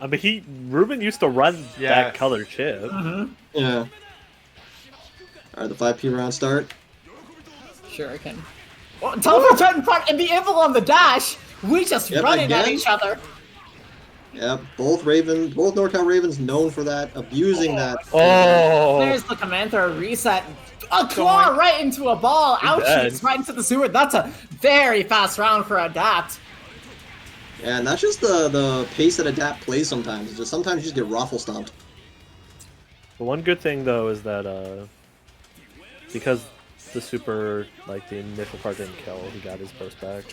I mean, Ruben used to run Yeah. that color chip. Yeah. Alright, the 5P round start. Sure, I can. Oh, teleport right in front and the Evil on the dash! We just Yep, running at again? each other. Yeah, both NorCal Ravens known for that, abusing that. Oh! There's the Commander reset. A claw right into a ball. dead. Ouchies right into the sewer. That's a very fast round for Adapt. Yeah, and that's just the pace that Adapt plays sometimes. It's just sometimes you just get raffle stomped. The one good thing though is that because the super, like the initial part didn't kill, he got his burst back.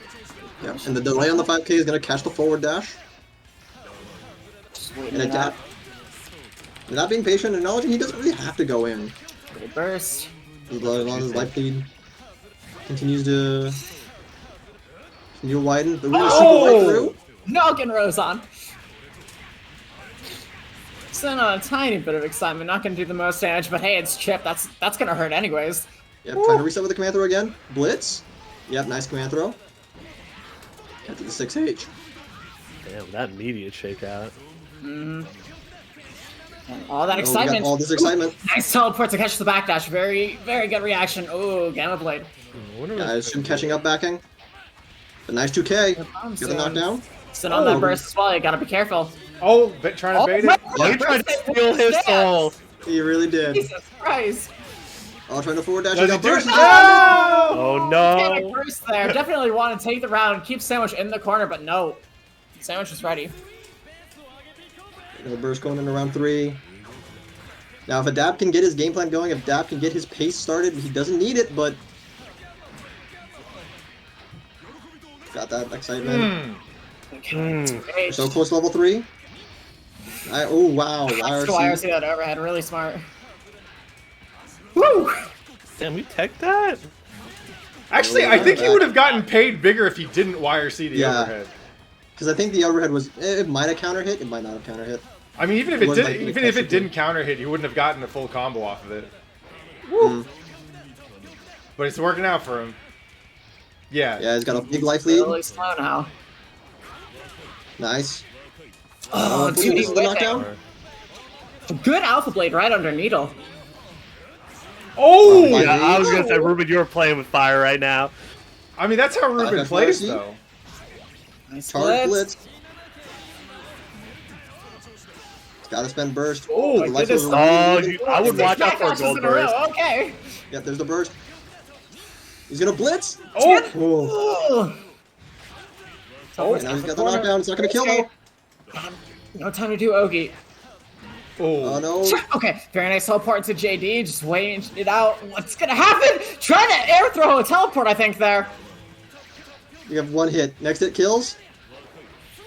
Yeah, and the delay on the 5K is gonna catch the forward dash. Just waiting And it out. Adapt, not being patient, acknowledging he doesn't really have to go in. Little burst. As long as his life lead continues to widen, but really super light through. Noggin Rose on. Sitting on a tiny bit of excitement. Not gonna do the most damage, but hey, it's Chip. That's gonna hurt anyways. Yep, trying to reset with the command throw again. Blitz. Yep, nice command throw. Get to the 6H. Damn, that immediate shakeout. And all that Oh, we excitement. got all this excitement. Nice teleport to catch the backdash. Very, very good reaction. Oh, Gamma Blade. I wonder Yeah, I assume catching up backing. A nice 2K. Get the knockdown. Sit on Oh. that burst as well. You gotta be careful. Oh, trying to bait it? Oh, he tried to steal his soul! He really did. Jesus Christ. Oh, trying to forward dash. Does He he got do it? burst. No! Oh Panic no! burst there. Definitely want to take the round. Keep Sandwich in the corner, but no. Sandwich is ready. The burst going into round 3. Now, if Adapt can get his game plan going, if Adapt can get his pace started, he doesn't need it, but got that excitement. We're so close to level 3. Oh wow, That's YRC. that overhead. Really smart. Woo! Damn, you tech that? Actually, I think he would have gotten paid bigger if he didn't YRC the Yeah. overhead. Because I think the overhead was, it might have counter hit, it might not have counter hit. I mean, even if It it wasn't did, like even the if it catch didn't counter hit, he wouldn't have gotten a full combo off of it. But it's working out for him. Yeah. Yeah, he's got a big life lead. Really slow now. Nice. Oh, This 2D is the whipping. knockdown. Good Alpha Blade right under Needle. Oh! Yeah. Yeah, I was gonna say, Ruben, you're playing with fire right now. I mean, that's how Ruben got plays, YRC. though. Nice Charge blitz. blitz. Gotta spend burst. Oh, The life goodness. was Oh, really- I would watch out for a Backdashes gold in a row, burst. Okay. Yep, there's the burst. He's gonna blitz. Oh! Oh, Oh, now he's got the knockdown. It's not gonna kill though. No time to do Ogi. Oh no. Okay, very nice teleport to JD. Just waiting it out. What's gonna happen? Trying to air throw a teleport, I think, there. You have one hit. Next hit kills.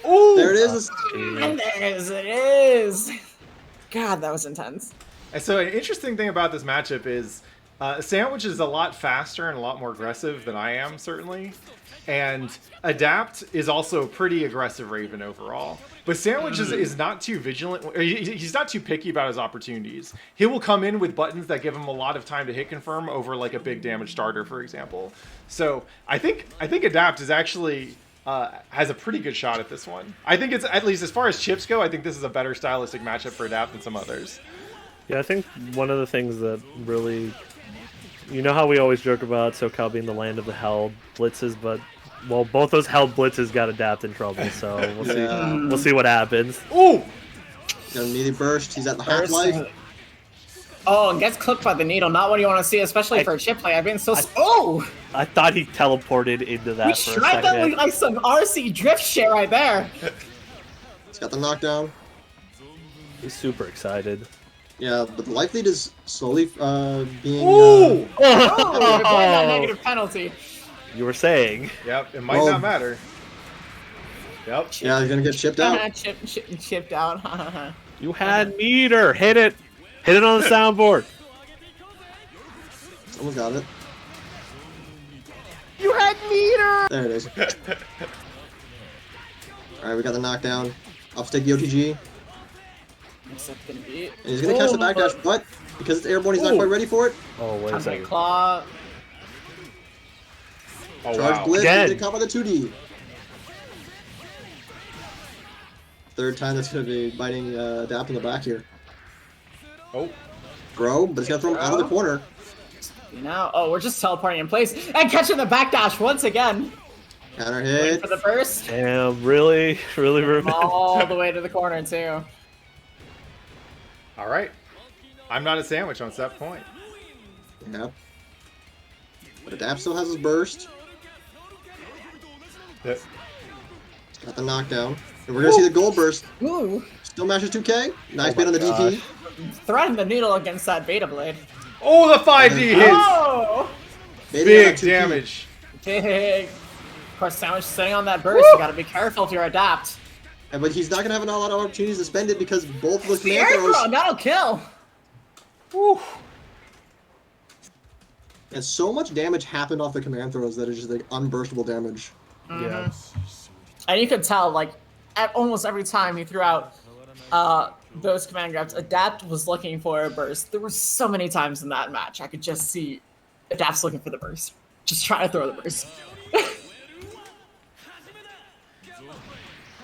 Oh! There it is. And it is. God, that was intense. And so an interesting thing about this matchup is Sandwich is a lot faster and a lot more aggressive than I am, certainly. And Adapt is also a pretty aggressive Raven overall. But Sandwich is not too vigilant. He's not too picky about his opportunities. He will come in with buttons that give him a lot of time to hit confirm over like a big damage starter, for example. So I think Adapt is actually has a pretty good shot at this one. I think it's, at least as far as chips go, I think this is a better stylistic matchup for Adapt than some others. Yeah, I think one of the things that really You know how we always joke about SoCal being the land of the held blitzes, but well, both those held blitzes got adapt in trouble, so we'll see. Yeah. We'll see what happens. Ooh! Got an immediate burst. He's at the half-life. Oh, and gets clipped by the needle. Not what you want to see, especially for a chip play. I've been so. Oh! I thought he teleported into that We for a tried that second. with like some RC drift shit right there. He's got the knockdown. He's super excited. Yeah, but the life lead is slowly being. Ooh! Oh, avoid that negative penalty. You were saying. Yep, it might Oh. not matter. Yep. Yeah, he's gonna get chipped out. Chipped out. You had meter. Hit it. Hit it on the soundboard. Someone's got it. You had meter! There it is. Alright, we got the knockdown. Up stick the OTG. What's that gonna be? And he's gonna catch the backdash, but because it's airborne, he's not quite ready for it. Oh, wait a Contact second. claw. Oh, Charge wow. blitz, Again. and get caught by the 2D. Third time that's gonna be biting Adapt in the back here. Oh. Bro, but he's gonna throw him out of the corner. Now, oh, we're just teleporting in place and catching the backdash once again. Counter Waiting hit. for the burst. Damn, really? Really, Ruben? All the way to the corner, too. All right. I'm not a sandwich on that point. Yep. But Adapt still has his burst. The- Got the knockdown. And we're gonna see the gold burst. Ooh, Still mashes 2K. Nice Oh bait on the my DP. threading the needle against that beta blade. Oh, the 5D hits! Oh! Baiting on that Big 2P. damage. Big. Of course, Sandwich sitting on that burst. You gotta be careful if you're adapt. But he's not gonna have a lot of opportunities to spend it because both of those The command air throw, throws. that'll kill. Woo. And so much damage happened off the command throws that is just like unburstable damage. Yeah. And you could tell, like, at almost every time he threw out those command grabs, Adapt was looking for a burst. There were so many times in that match I could just see Adapt's looking for the burst. Just try to throw the burst.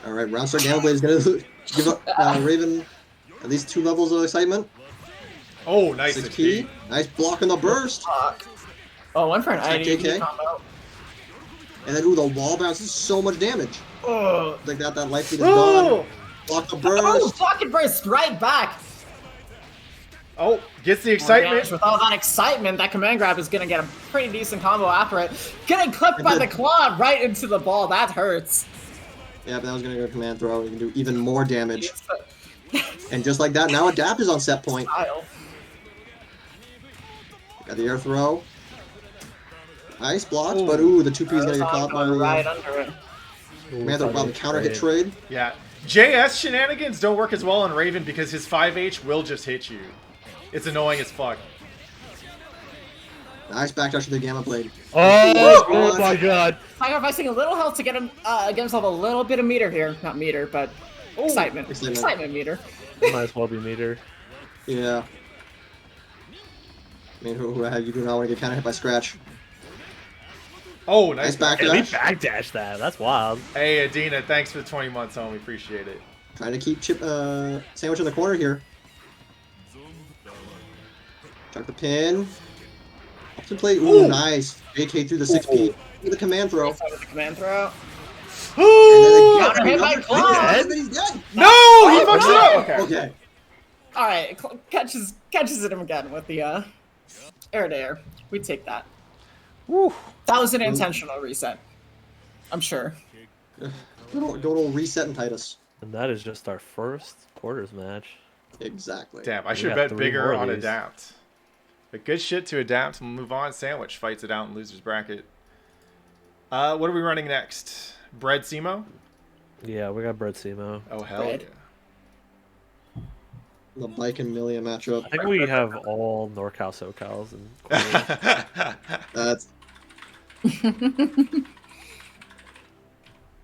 Alright, Roundstar Gamma Blade is gonna give up Raven at least 2 levels of excitement. Oh, nice 6 HP. key. Nice block on the burst. Fuck. Oh, one for an Check IDP JK. combo. And then, ooh, the wall bounce is so much damage. Oh, Like that life feed is Oh! gone. Block the oh, burst. fucking burst right back. Oh, gets the Damage. excitement. With all that excitement, that command grab is gonna get a pretty decent combo after it. Getting clipped by the claw right into the ball. That hurts. Yeah, but that was gonna go command throw. You can do even more damage. And just like that, now Adapt is on set point. Style. Got the air throw. Nice blocks, but ooh, the 2P is gonna get caught by the right under it. command throw while the counter hit trade. Yeah. JS shenanigans don't work as well on Raven because his 5H will just hit you. It's annoying as fuck. Nice backdash with the Gamma Blade. Oh my god. Sacrificing a little health to get him get himself a little bit of meter here. Not meter, but excitement. excitement. Excitement meter. Might as well be meter. Yeah. I mean, who have you do not want to get counter hit by Scratch? Oh, nice Nice Hey, we backdash. backdash that. That's wild. Hey, Adina, thanks for the 20 months, homie. Appreciate it. Trying to keep Sandwich in the corner here. Chuck the pin. Up to play. Ooh, nice. JK through the 6P. With the command throw. With the command throw. Ooh! Counter hit by claw. And then he's dead. No! He fucks it up! Okay. Okay. All right, catches at him again with the air to air. We take that. Woo. That was an intentional reset. I'm sure. Good old reset and Titus. And that is just our first quarters match. Exactly. Damn, I We should got bet 3 bigger more on of these. Adapt. But good shit to Adapt. We'll move on. Sandwich fights it out in loser's bracket. What are we running next? Bread Simo? Yeah, we got Bread Simo. Oh, hell Bread. yeah. The Bike and Milia matchup. I think we have all NorCal SoCals and That's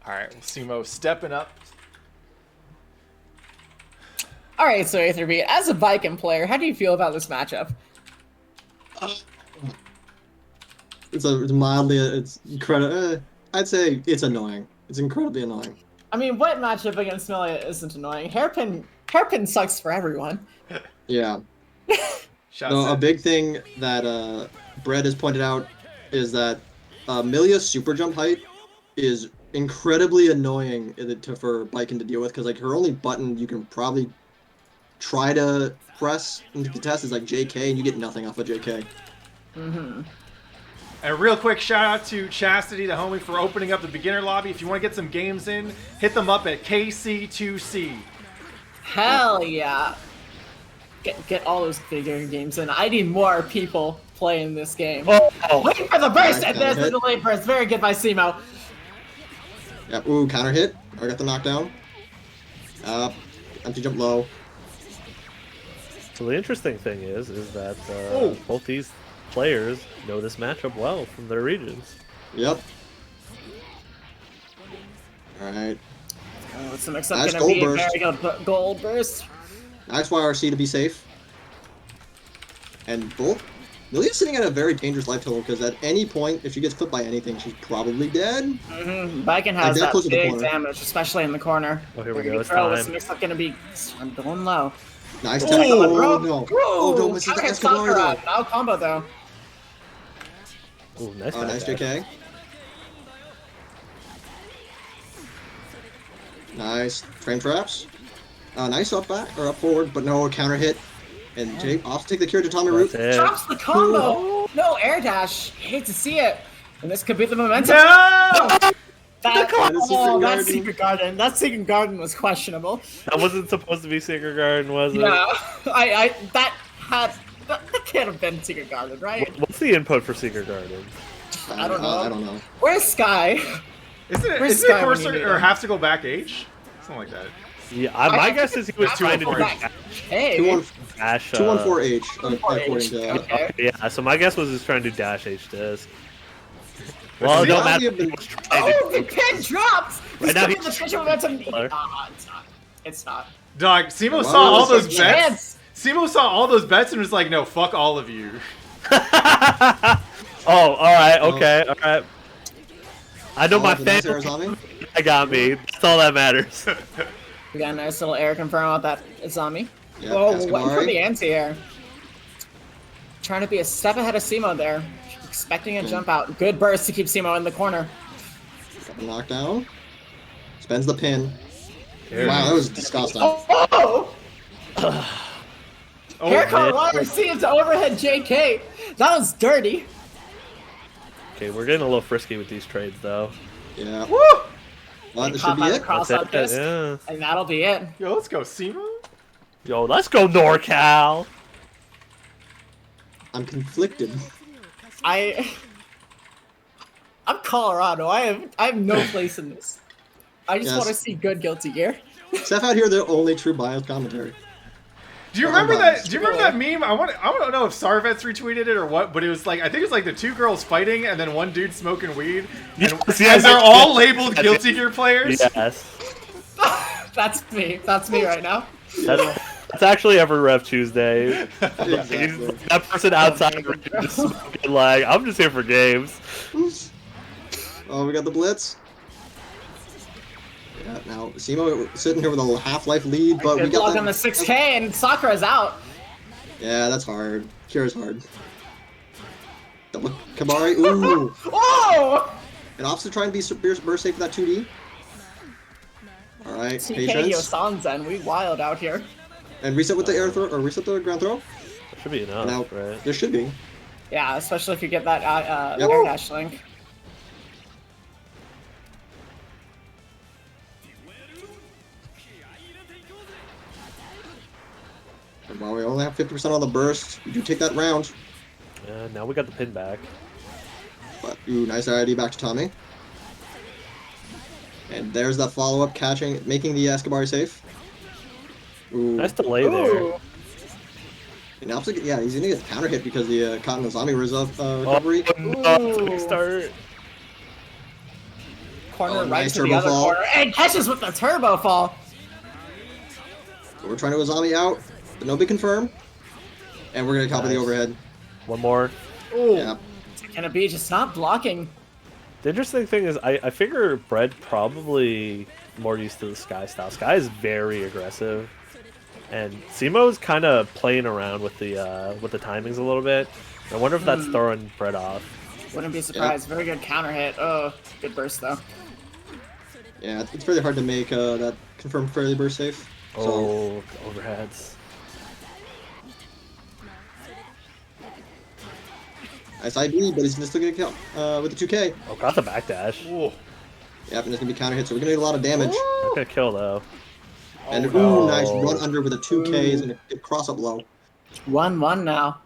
All right, well, Simo stepping up. All right, so A3B, as a Viking player, how do you feel about this matchup? it's mildly it's incredible. I'd say it's annoying. It's incredibly annoying. I mean, what matchup against Melia isn't annoying? Hairpin sucks for everyone. Yeah. Shots No, a in. big thing that Brett has pointed out is that Milia's super jump height is incredibly annoying for Baiken to deal with, because like her only button you can probably try to press into the test is like JK, and you get nothing off of JK. Mm-hmm. And a real quick shout out to Chastity, the homie, for opening up the beginner lobby. If you want to get some games in, hit them up at KC2C. Hell yeah. Get all those bigger games in. I need more people playing this game. Oh, Wait for the burst, Nice and there's counter hit. the delayed burst. Very good by Simo. Yep. Ooh, counter hit. I got the knockdown. Empty jump low. so the interesting thing is that both these players know this matchup well from their regions. Yep. All right. What's the mix up Nice gonna be? gold burst. Very good gold burst. Nice YRC to be safe. And both. Milia's sitting at a very dangerous life total, because at any point, if she gets clipped by anything, she's probably dead. Mm-hmm. Baiken has Like that that close to the big corner. damage, especially in the corner. Oh, here we go. It's What's the time. mix up gonna be? I'm going low. Nice Ooh, tech. bro. Oh, no. Oh, don't miss the Okay, Escobar, Sakura. though. No combo though. Ooh, nice. Oh, nice back. JK. Nice frame traps. Nice up back or up forward, but no counter hit. And Jake off to take the cure to Tommy Root. That's it. Drops the combo. No air dash. Hate to see it. And this could be the momentum. No! That Secret Garden. That Secret Garden was questionable. That wasn't supposed to be Secret Garden, was it? Yeah, that can't have been Secret Garden, right? What's the input for Secret Garden? I don't know. I don't know. Where's Sky? Isn't Where's it Sky a when course you need or him? have to go back H? Something like that. Yeah, my guess is he was trying to do Hey. dash. 214H, according 214H, to. okay. Yeah, so my guess was he was trying to do dash H disc. Well, See, no now matter. we have been- He was trying Oh, the to pin drops! Right now He's he's- the special momentum. Color. It's not. It's not. Dog, Simo Wow, saw all that's those like- bets. Simo saw all those bets and was like, no, fuck all of you. Oh, alright, okay, alright. I know my the nice fan Arizami. got me. That's all that matters. We got a nice little air confirm with that Izami. Yeah, Whoa, waiting for Escobar. the anti-air. Trying to be a step ahead of Simo there. Expecting a jump out. Good burst to keep Simo in the corner. Got the knockdown. Spends the pin. Here. Wow, that was disgusting. Oh! Oh, Here comes man. receives overhead JK. That was dirty. Okay, we're getting a little frisky with these trades, though. Yeah. Woo! Well, this Caught should be by the it. cross That's up it, disc. yeah. And that'll be it. Yo, let's go, Simo. Yo, let's go NorCal! I'm conflicted. I'm Colorado. I have no place in this. I just Yes. want to see good Guilty Gear. Steph out here, the only true biased commentary. Do you Oh, remember my that? Do you remember that meme? I don't know if Sarvets retweeted it or what, but it was like I think it was like the two girls fighting and then one dude smoking weed, and, Yes, and they're yes, all yes. labeled Guilty Gear players. Yes. That's me. That's me right now. That's actually every REV2SDAY. Exactly. That person outside the ring is smoking like, I'm just here for games. Oh, we got the blitz. Yeah, now Simo sitting here with a half-life lead, but we Good got luck that. on the 6K, and Sakura's out. Yeah, that's hard. Cure's hard. Double Kabari. Ooh. Oh! And opposite trying to be burst safe for that 2D. All right, TK patience. Yosanzen, we wild out here. And reset with the air throw, or reset the ground throw. That should be enough, Now, right? there should be. Yeah, especially if you get that Yep. air dash link. And while we only have 50% on the burst, we do take that round. Now we got the pin back. But, ooh, nice ID back to Tommy. And there's that follow-up catching, making the Escobar safe. Ooh. Nice delay there. Ooh. And opposite, yeah, he's gonna get counter hit because the Cotton Ozami recovery. Oh, quick start. Corner Oh, right nice to the turbo other fall. corner. And catches with the turbo fall. We're trying to Ozami out, but no big confirm. And we're gonna copy the Nice. overhead. One more. Oh, Yeah. Can it be just not blocking? The interesting thing is, I figure Bread probably more used to the Sky style. Sky is very aggressive, and Simo's kind of playing around with the timings a little bit. I wonder if that's throwing Brett off. Wouldn't be surprised. Very good counter hit. Oh, good burst though. Yeah, it's really hard to make that confirmed fairly burst safe. So, Oh, overheads. nice ID, but he's gonna still get a kill with the 2K. Oh, got the backdash. Ooh. Yep, and it's gonna be counter hit, so we're gonna need a lot of damage. Not gonna kill though. And no. ooh, nice run under with a 2K. He's gonna get cross up low. 1-1 now.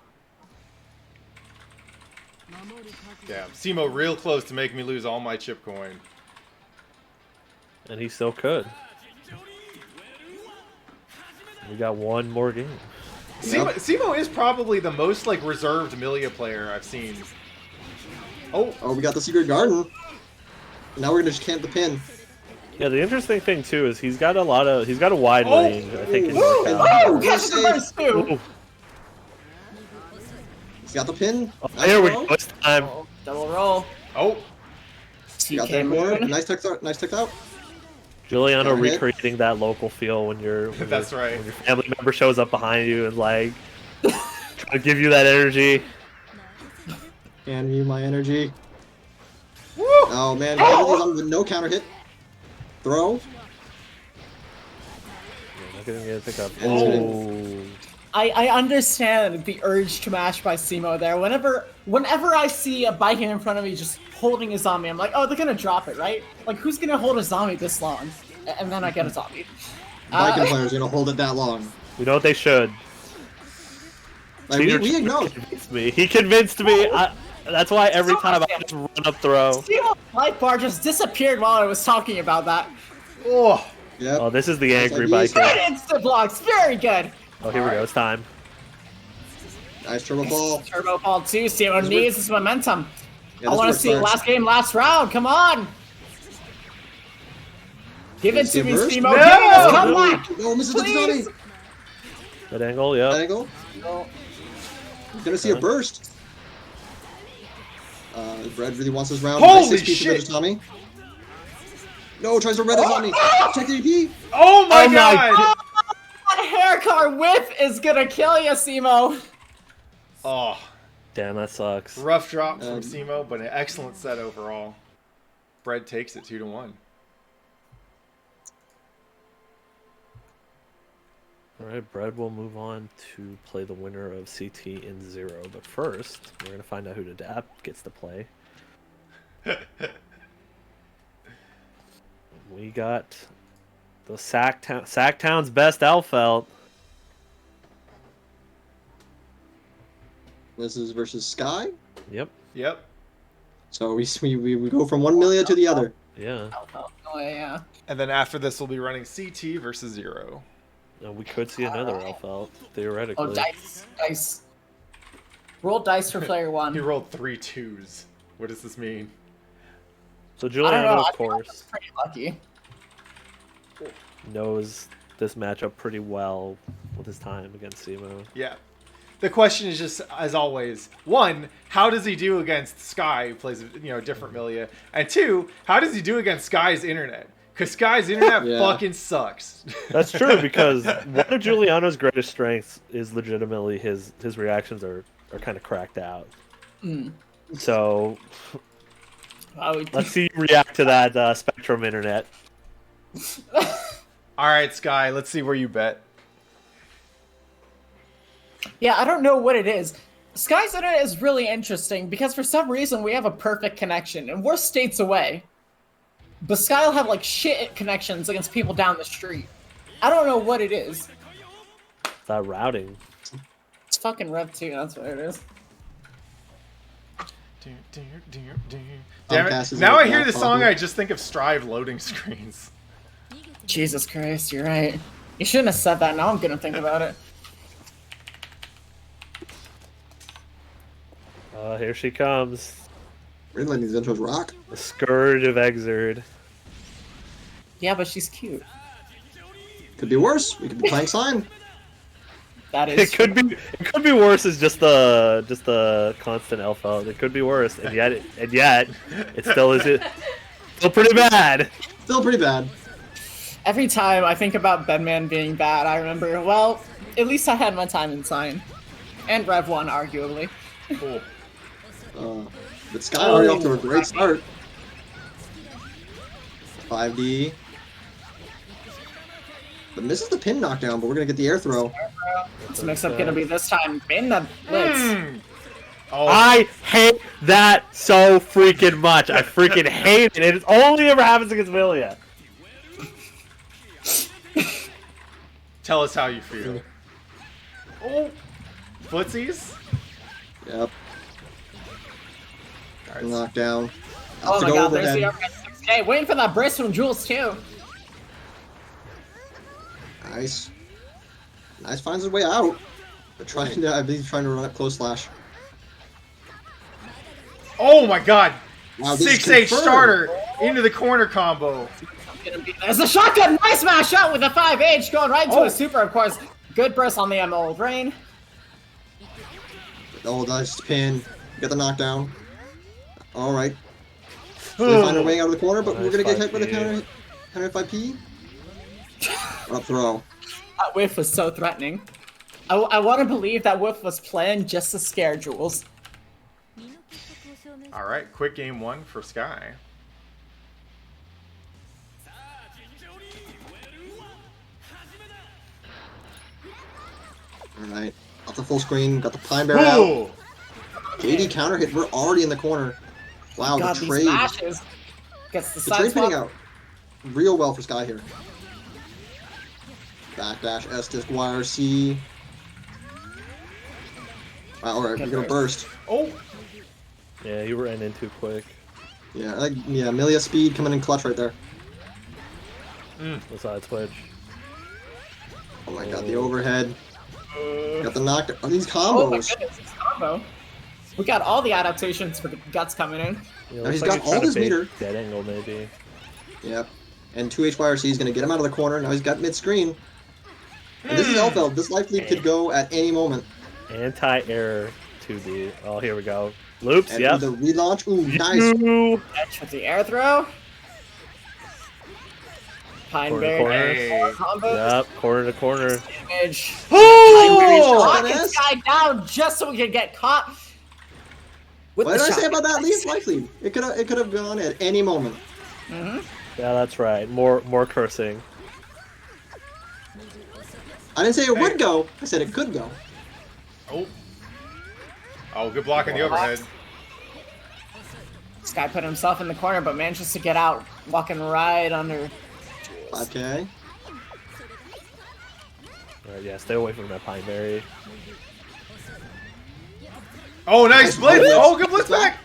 Damn. Simo real close to making me lose all my chip coin. And he still could. We got one more game. Simo is probably the most like reserved Milia player I've seen. Oh, Oh, we got the secret garden. Now we're gonna just camp the pin. Yeah, the interesting thing too is he's got a wide Oh! range. I think. Oh, Ooh, catch the burst too. Ooh. He's got the pin. Oh, Nice there we throw. go. It's time. Oh, double roll. oh. Got TK that board. moon. Nice text out. Nice text out. Giuliano Counter hit. recreating that local feel when That's right. when your family member shows up behind you and like trying to give you that energy. Hand me my energy. Woo! Oh man, no counter hit. Throw. Yeah, not gonna get a pickup. Oh. Oh. I understand the urge to mash by Simo there. Whenever I see a Viking in front of me just holding a zombie, I'm like, oh, they're gonna drop it, right? Like, who's gonna hold a zombie this long? And then I get a zombie. Viking players gonna hold it that long. You know what they should. Like we know. Convinced me. He convinced me. That's why every time I just run up throw. Simo's life bar just disappeared while I was talking about that. Oh. Yep. Oh, this is the angry Nice biker. Good instant blocks, very good. Oh, here we go. It's time. Nice turbo ball. Turbo ball 2, Simo needs this momentum. Yeah, I this want to works see it hard. last game, last round. Come on. Give it See to a me, burst? Simo. No! Give me this comeback. No, misses the Please. Tsunami. That angle, yeah. That angle. Gonna see a burst. Brad really wants this round. Holy Nice 6 pieces shit. of Tsunami. No, tries to red his on me. Check the EP. Oh my Oh my god! That hair car whip is gonna kill you, Simo. Oh, Damn, that sucks. rough drop from Um, Simo, but an excellent set overall. Bread takes it 2-1. Alright, Brad will move on to play the winner of CT in 0. But first, we're going to find out who the DAP gets to play. We got the Sacktown's best Elfelt. This is versus Sky. Yep. Yep. So we go from 1 million to the other. Yeah. Oh, yeah. And then after this, we'll be running CT versus 0. And we could see another Elfelt, theoretically. Oh, dice. Roll dice for player He 1. rolled 3 2s. What does this mean? So I don't Giuliano, know. of I think I was course, pretty lucky. knows this matchup pretty well with his time against Simo. Yeah. The question is just, as always, 1, how does he do against Sky, who plays a different Milia? And 2, how does he do against Sky's internet? Because Sky's internet Yeah. fucking sucks. That's true, because one of Giuliano's greatest strengths is legitimately his reactions are kind of cracked out. So let's see you react to that Spectrum internet. All right, Sky, let's see where you bet. Yeah, I don't know what it is. Sky's internet is really interesting because for some reason we have a perfect connection and we're states away. But Sky will have like shit connections against people down the street. I don't know what it is. That routing. It's fucking REV2, that's what it is. Damn Comcast it. is Now like I hear that this song, problem. I just think of Strive loading screens. Jesus Christ, you're right. You shouldn't have said that, now I'm gonna think about it. Here she comes. We're letting these intros rock. The Scourge of Exerd. Yeah, but she's cute. Could be worse. We could be playing Slime. That is It could be worse as just the constant Elfelt. It could be worse, and yet it still is still pretty bad. Still pretty bad. Every time I think about Bedman being bad, I remember, well, at least I had my time in Sign. And Rev 1, arguably. Cool. But Sky already off to a great start. 5D. But misses the pin knockdown, but we're gonna get the air throw. What's the mix-up gonna be this time? In the blitz. Oh, I hate that so freaking much. I freaking hate it. It only ever happens against Milia. tell us how you feel. Oh, footsies. Yep. Alright. Knockdown. Oh my go god, over there's the then. overhead 6K. Waiting for that burst from Jules too. Nice. Nice finds his way out. But trying to, I believe he's trying to run up close slash. Oh my god! Wow, this is 6H confirmed. starter into the corner combo. There's a shotgun. Nice smash out with a 5H going right into Oh. a super, of course. Good burst on the Emerald Rain. Oh, nice pin. Get the knockdown. Alright. So they find their way out of the corner, but we're gonna get hit by the counter 5P. Up throw. That whiff was so threatening. I want to believe that whiff was planned just to scare Jules. Alright, quick game 1 for Sky. Alright. Off the full screen, got the Pine Bear out. Ooh! JD counter hit, we're already in the corner. Wow, God, the these trade. smashes. Gets the The side trade swap. pinning out real well for Sky here. Backdash, S disc wire, C. Wow, alright, we're gonna burst. Oh! Yeah, you ran in too quick. Yeah, Milia speed coming in clutch right there. The side switch. Oh my god, the overhead. Got the knockdown. Oh, these combos. Oh my goodness, this combo. We got all the adaptations for Guts coming in. You know, Now he's looks got like all trying to his bait meter. Dead angle, maybe. Yep. And 2HYRC is going to get him out of the corner. Now he's got mid-screen. And this is Elfeld. This life lead could go at any moment. Anti-air 2D. Oh, here we go. Loops, And yep. the relaunch. Ooh, nice. Ooh. Edge with the air throw. Pine Corner to Bear corner. Hey. combos. Yep, corner to corner. Damage. Oh! Lock this guy down just so we can get caught. With What the did I say shotgun. about that life lead? It could have gone at any moment. Yeah, that's right. More cursing. I didn't say it would go. I said it could go. Oh. Oh, good block on the overhead. This guy put himself in the corner, but manages to get out, walking right under. 5K. Alright, yeah, stay away from that Pine Berry. Oh, nice blitz! blitz. Oh, good blitz back!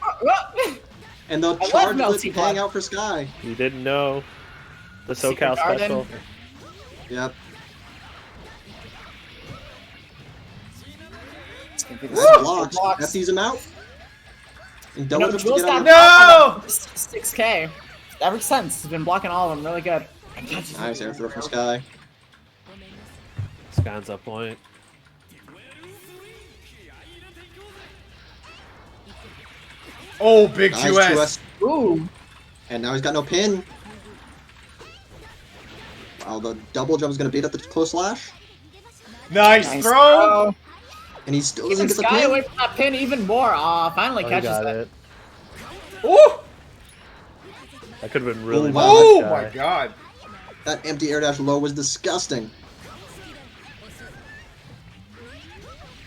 And the love charge Melty blitz Block. paying out for Sky. You didn't know. The Secret SoCal Garden. special. Yep. It's gonna be the Nice second blocks. blocks. That sees him out. And You double know, jumps to Jules get out. got No! 6K. Ever since, he's been blocking all of them really good. Nice air throw from Sky. Scan's up point. Oh, big Nice 2S. 2S. Ooh. And now he's got no pin. Wow, the double jump is going to beat up the close slash. Nice, Nice throw! And he still doesn't Even get the Sky pin. away from that pin even more. Aw, finally Oh, you catches got it. it. Ooh! That could have been really Oh, bad. Oh Sky. my god. That empty air dash low was disgusting.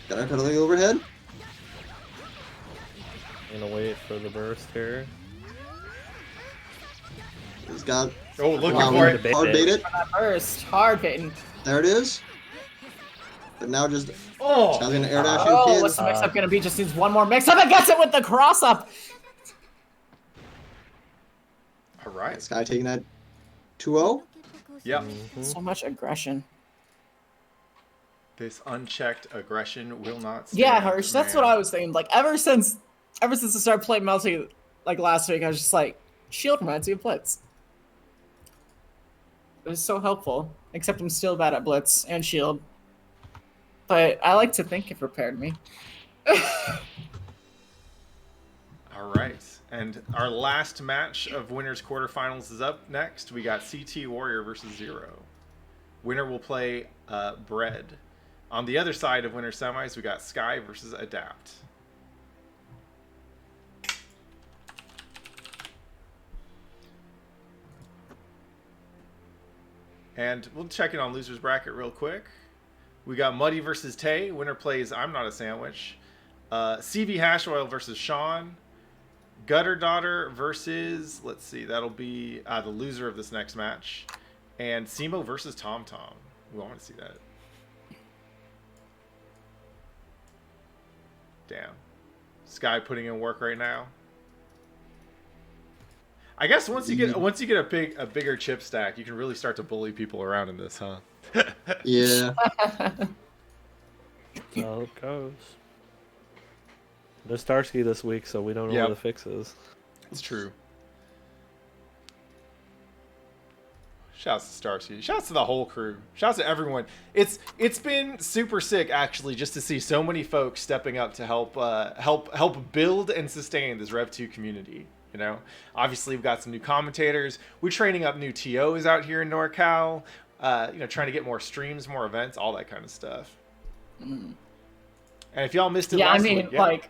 Gotta cut the overhead. Gonna wait for the burst here. He's got. Oh, looking Wow, for we it. bait hard it. bait it. That burst, hard hitting. There it is. But now just. Oh! Sky's gonna air dash Oh, you a what's the pin. mix-up gonna be? Just needs one more mix-up and gets it with the cross-up. Alright. Sky taking that 2-0. Yep. So much aggression. This unchecked aggression will not stand. Yeah, Hirsch, that's man. what I was thinking. Like, ever since I started playing Melty, like, last week, I was just like, Shield reminds me of Blitz. It was so helpful. Except I'm still bad at Blitz and Shield. But I like to think it prepared me. Alright. And our last match of winners quarterfinals is up next. We got CT Warrior versus Zero. Winner will play Bread. On the other side of winner semis, we got Sky versus Adapt. And we'll check in on loser's bracket real quick. We got Muddy versus Tay. Winner plays I'm Not a Sandwich. CV Hash Oil versus Sean. Gutter Daughter versus, let's see, that'll be the loser of this next match. And Simo versus Tom Tom. We want to see that. Damn. Sky putting in work right now. I guess once you get a bigger chip stack, you can really start to bully people around in this, huh? Yeah. How it goes. No Starsky this week, so we don't know Yep. what the fix is. It's true. Shouts to Starsky. Shouts to the whole crew. Shouts to everyone. It's been super sick actually just to see so many folks stepping up to help build and sustain this Rev2 community. You know, obviously we've got some new commentators. We're training up new TOs out here in NorCal. You know, trying to get more streams, more events, all that kind of stuff. And if y'all missed it, Yeah, I last mean, week, like,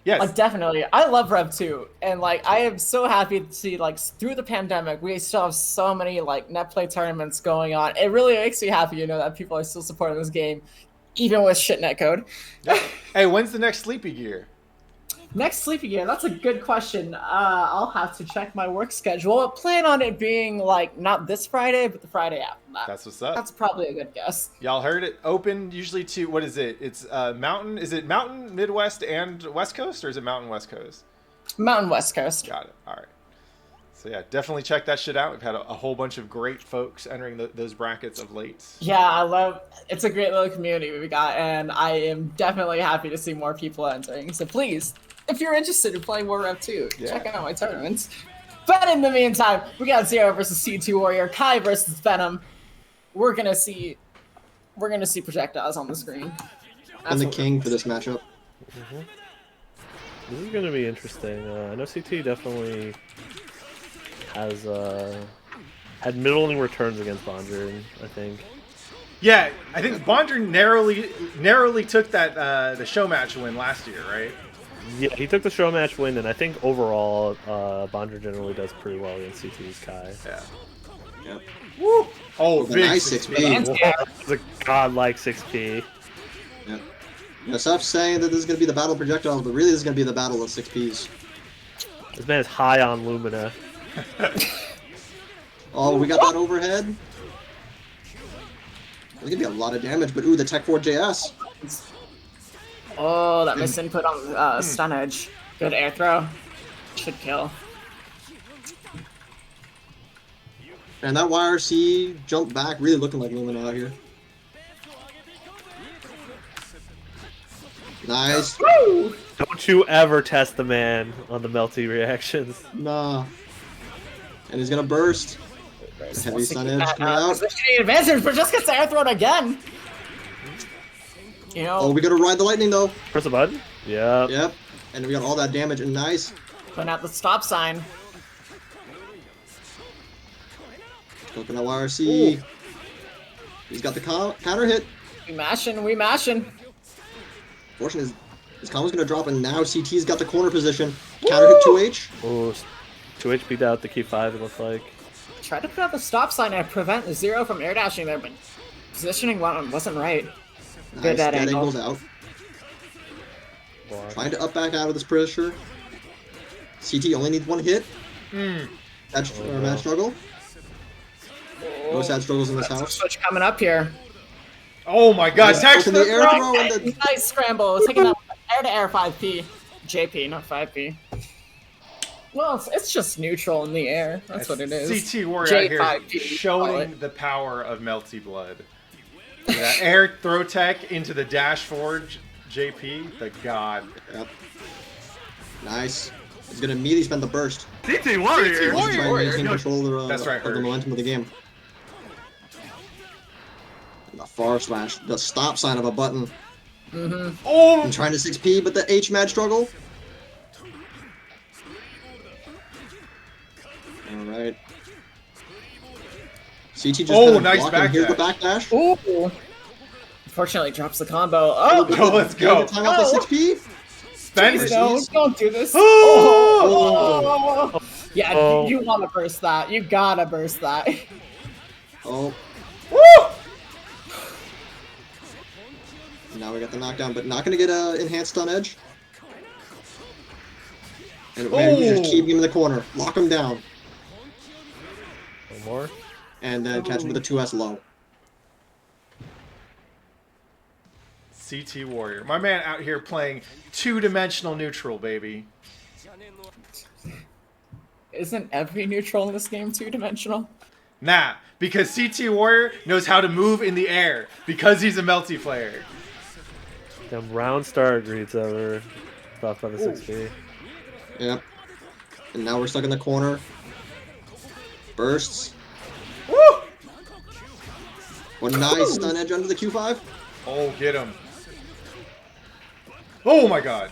yes, definitely. I love Rev2, and like, I am so happy to see, like, through the pandemic, we still have so many like net play tournaments going on. It really makes me happy, you know, that people are still supporting this game, even with shit netcode. Hey, when's the next Sleepy Gear? Next Sleepy Gear, that's a good question. I'll have to check my work schedule. I plan on it being like not this Friday, but the Friday after that. That's what's up. That's probably a good guess. Y'all heard it. Open usually to, what is it? It's Mountain. Is it Mountain, Midwest, and West Coast, or is it Mountain, West Coast? Mountain West Coast. Got it. All right. So yeah, definitely check that shit out. We've had a whole bunch of great folks entering those brackets of late. Yeah, I love. It's a great little community we got, and I am definitely happy to see more people entering. So please, if you're interested in playing more Rev2, check out my tournaments. But in the meantime, we got Zero versus C2 Warrior, Kai versus Venom. We're gonna see projectiles on the screen. And the king for this matchup. This is going to be interesting. I know CT definitely has had middling returns against Bondrin, I think. Yeah, I think Bondra narrowly took that the show match win last year, right? Yeah, he took the show match win, and I think overall, Bondra generally does pretty well against CT's Kai. Yeah. Yep. Woo! Oh, With a big nice 6P. It's a godlike 6P. Yep. You know, Steph's saying that this is going to be the battle of projectiles, but really this is going to be the battle of 6Ps. This man is high on Lumina. Oh, we got that overhead. There's going to be a lot of damage, but ooh, the Tech 4 JS. Oh, that misinput on stun edge. Good air throw. Should kill. And that YRC jumped back, really looking like Lumina out here. Nice. Don't you ever test the man on the melty reactions. Nah. And he's gonna burst. Heavy stun edge coming out. Positioning advantage, but just gets air thrown again. You know. Oh, we gotta ride the lightning though. Press a button? Yeah. Yep. And we got all that damage and nice. Putting out the stop sign. Looking at YRC. Ooh. He's got the counter hit. We mashing. Fortunately, his combo's gonna drop, and now CT's got the corner position. Counter hit 2H. Oh, 2H beat out the key 5, it looks like. Tried to put out the stop sign and prevent the Zero from air dashing there, but positioning wasn't right. Nice, Good dead angle. angles out. Trying to up back out of this pressure. CT only needs one hit. Mad struggle. No sad struggles in this house. Switch coming up here. Oh my god, text in the air throw and the... Nice scramble. Taking out air to air 5P. JP, not 5P. Well, it's just neutral in the air. That's what it is. CT Warrior out here J5P, showing the power of Melty Blood. Yeah, air throw tech into the dash forward JP, the god. Yep. Nice. He's gonna immediately spend the burst. CT Warrior! He's trying to maintain control That's right, of the momentum of the game. And the far slash, the stop sign of a button. Oh! I'm trying to 6P, but the H mad struggle. Alright. CT just nice back Here's the dash. backdash. Ooh. Unfortunately, drops the combo. Oh, Let's go. Time off the 6P. Spend please it. don't do this. Yeah, you want to burst that. You gotta burst that. Oh, Woo! Now we got the knockdown, but not going to get enhanced stun edge. And man, we just keep him in the corner. Lock him down. One more. And then catch him with a 2S low. CT Warrior. My man out here playing two-dimensional neutral, baby. Isn't every neutral in this game two-dimensional? Nah, because CT Warrior knows how to move in the air because he's a melty player. Damn, round start reads over. Stopped by the 6B. Yep. And now we're stuck in the corner. Bursts. Woo! One nice stun edge under the Q5. Oh, get him. Oh my god.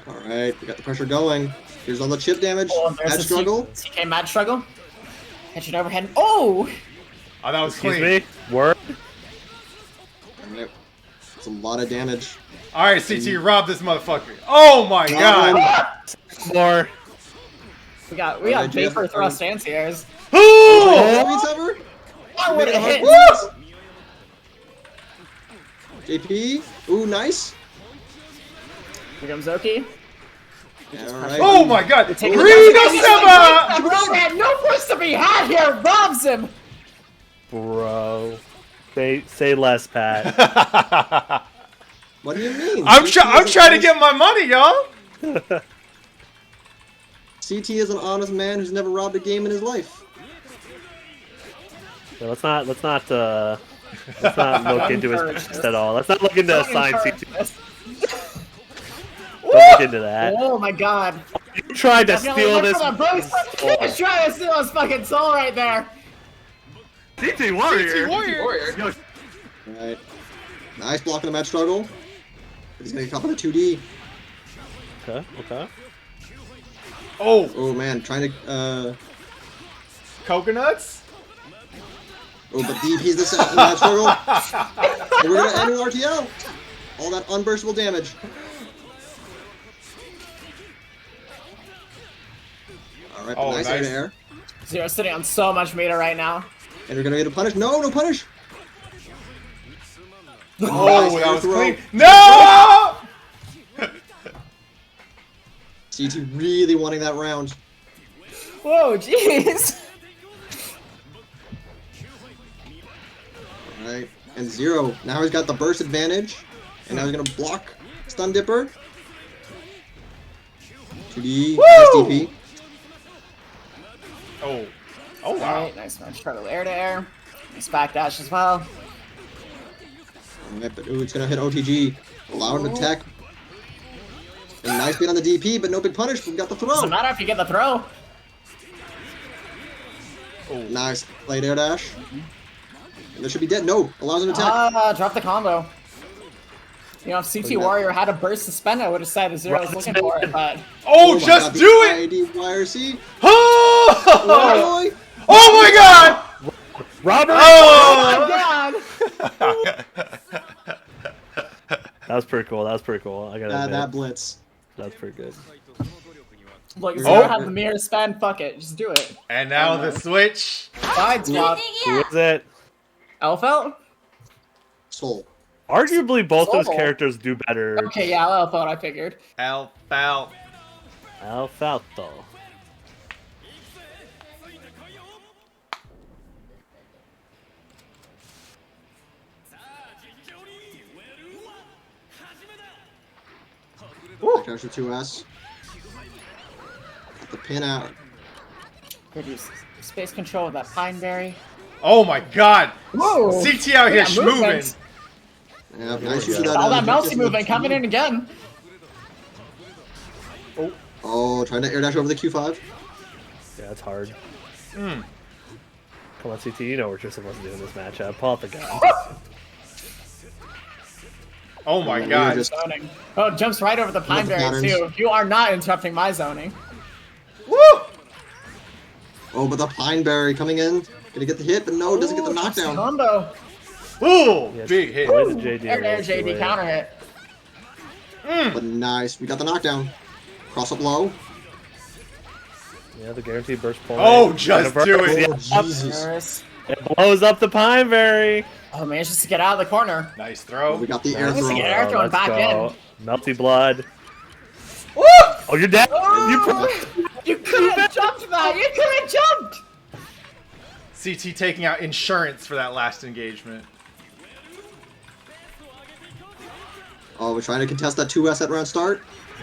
Alright, we got the pressure going. Here's all the chip damage. Oh, Mad struggle. TK mad struggle. Catch it overhead. Oh! Oh, that was Excuse clean. me? Word? Alright. It's a lot of damage. Alright, CT, rob this motherfucker. Oh my god. More. We got Alright, vapor JF, thrust anti-airs. Ooh! Oh! That would have hit. Woo! JP. Ooh, nice. Here comes Oki. Alright. Oh my god. Read Taking the the Seba! Bro, man, no force to be had here. Robs him. Bro. Say less, Pat. What do you mean? I'm trying to get my money, y'all. CT is an honest man who's never robbed a game in his life. Yeah, let's not look into his past at all. Let's not look into assign CT. Don't look into that. Oh my god. You tried to steal this. He's trying to steal his fucking soul right there. CT Warrior. Warrior. Alright. Nice block in the mad struggle. He's gonna get caught by the 2D. Okay. Oh, Oh man, trying to coconuts? oh, but DP's the second mad struggle. And we're gonna end with RTL. All that unburstable damage. Alright, Oh, nice air to nice. air. Zero sitting on so much meter right now. And we're gonna get a punish. No, no punish! Oh, that was throw. clean. No! CT really wanting that round. Whoa, jeez. Alright, and Zero. Now he's got the burst advantage. And now he's gonna block Stun Dipper. 2D, nice DP. Oh. Oh, wow. Alright, nice match. Struggle air to air. Nice backdash as well. Alright, but ooh, it's gonna hit OTG. Allow him to tech. And nice beat on the DP, but no big punish. We got the throw. Doesn't matter if you get the throw. Nice. Late air dash. And this should be dead. No. Allows him to attack. Drop the combo. You know, if CT Warrior had a burst suspend, I would have said Zero was looking for it, but... Oh, my just God, the do it! IDYRC. Oh! Oh, boy. Oh my god! Robert! Oh! God! That was pretty cool. I gotta admit. That blitz. That's pretty good. Look, Oh. Zero had the mirror spend, fuck it, just do it. And now the switch. Side swap. Who is it? Elfelt? Soul. Arguably, both those Soul. characters do better. Okay, yeah, Elfelt, I figured. Alfal. Alfalto. Dash with 2S. Got the pin out. Good use. Space control with that Pineberry. Oh my god. Whoa! CT out here Yeah, schmoving. movement. Yeah, nice use of that. All that melty just movement the- coming in again. Oh, trying to air dash over the Q5. Yeah, it's hard. Come on, CT, you know what you're supposed to do in this matchup. Pull out the gun. Oh my And god. we were just- Zoning. Oh, it jumps right over the Pineberry patterns. too. You are not interrupting my zoning. Woo! Oh, but the Pineberry coming in. Gonna get the hit, but no, doesn't get the knockdown. Combo. Ooh, Yes. big hit. Play the JD Air to air rolls to JD it. counter hit. But nice. We got the knockdown. Cross up low. Yeah, the guaranteed burst point. Oh, just do it. Yeah. Oh, Jesus. It blows up the Pineberry. Oh, manages to get out of the corner. Nice throw. We got the air Nice. throw. Yeah. Air throwing Let's back go. in. Melty blood. Woo! Oh, you're dead. You could have jumped that. You could have jumped. CT taking out insurance for that last engagement. Oh, we're trying to contest that 2S at round start.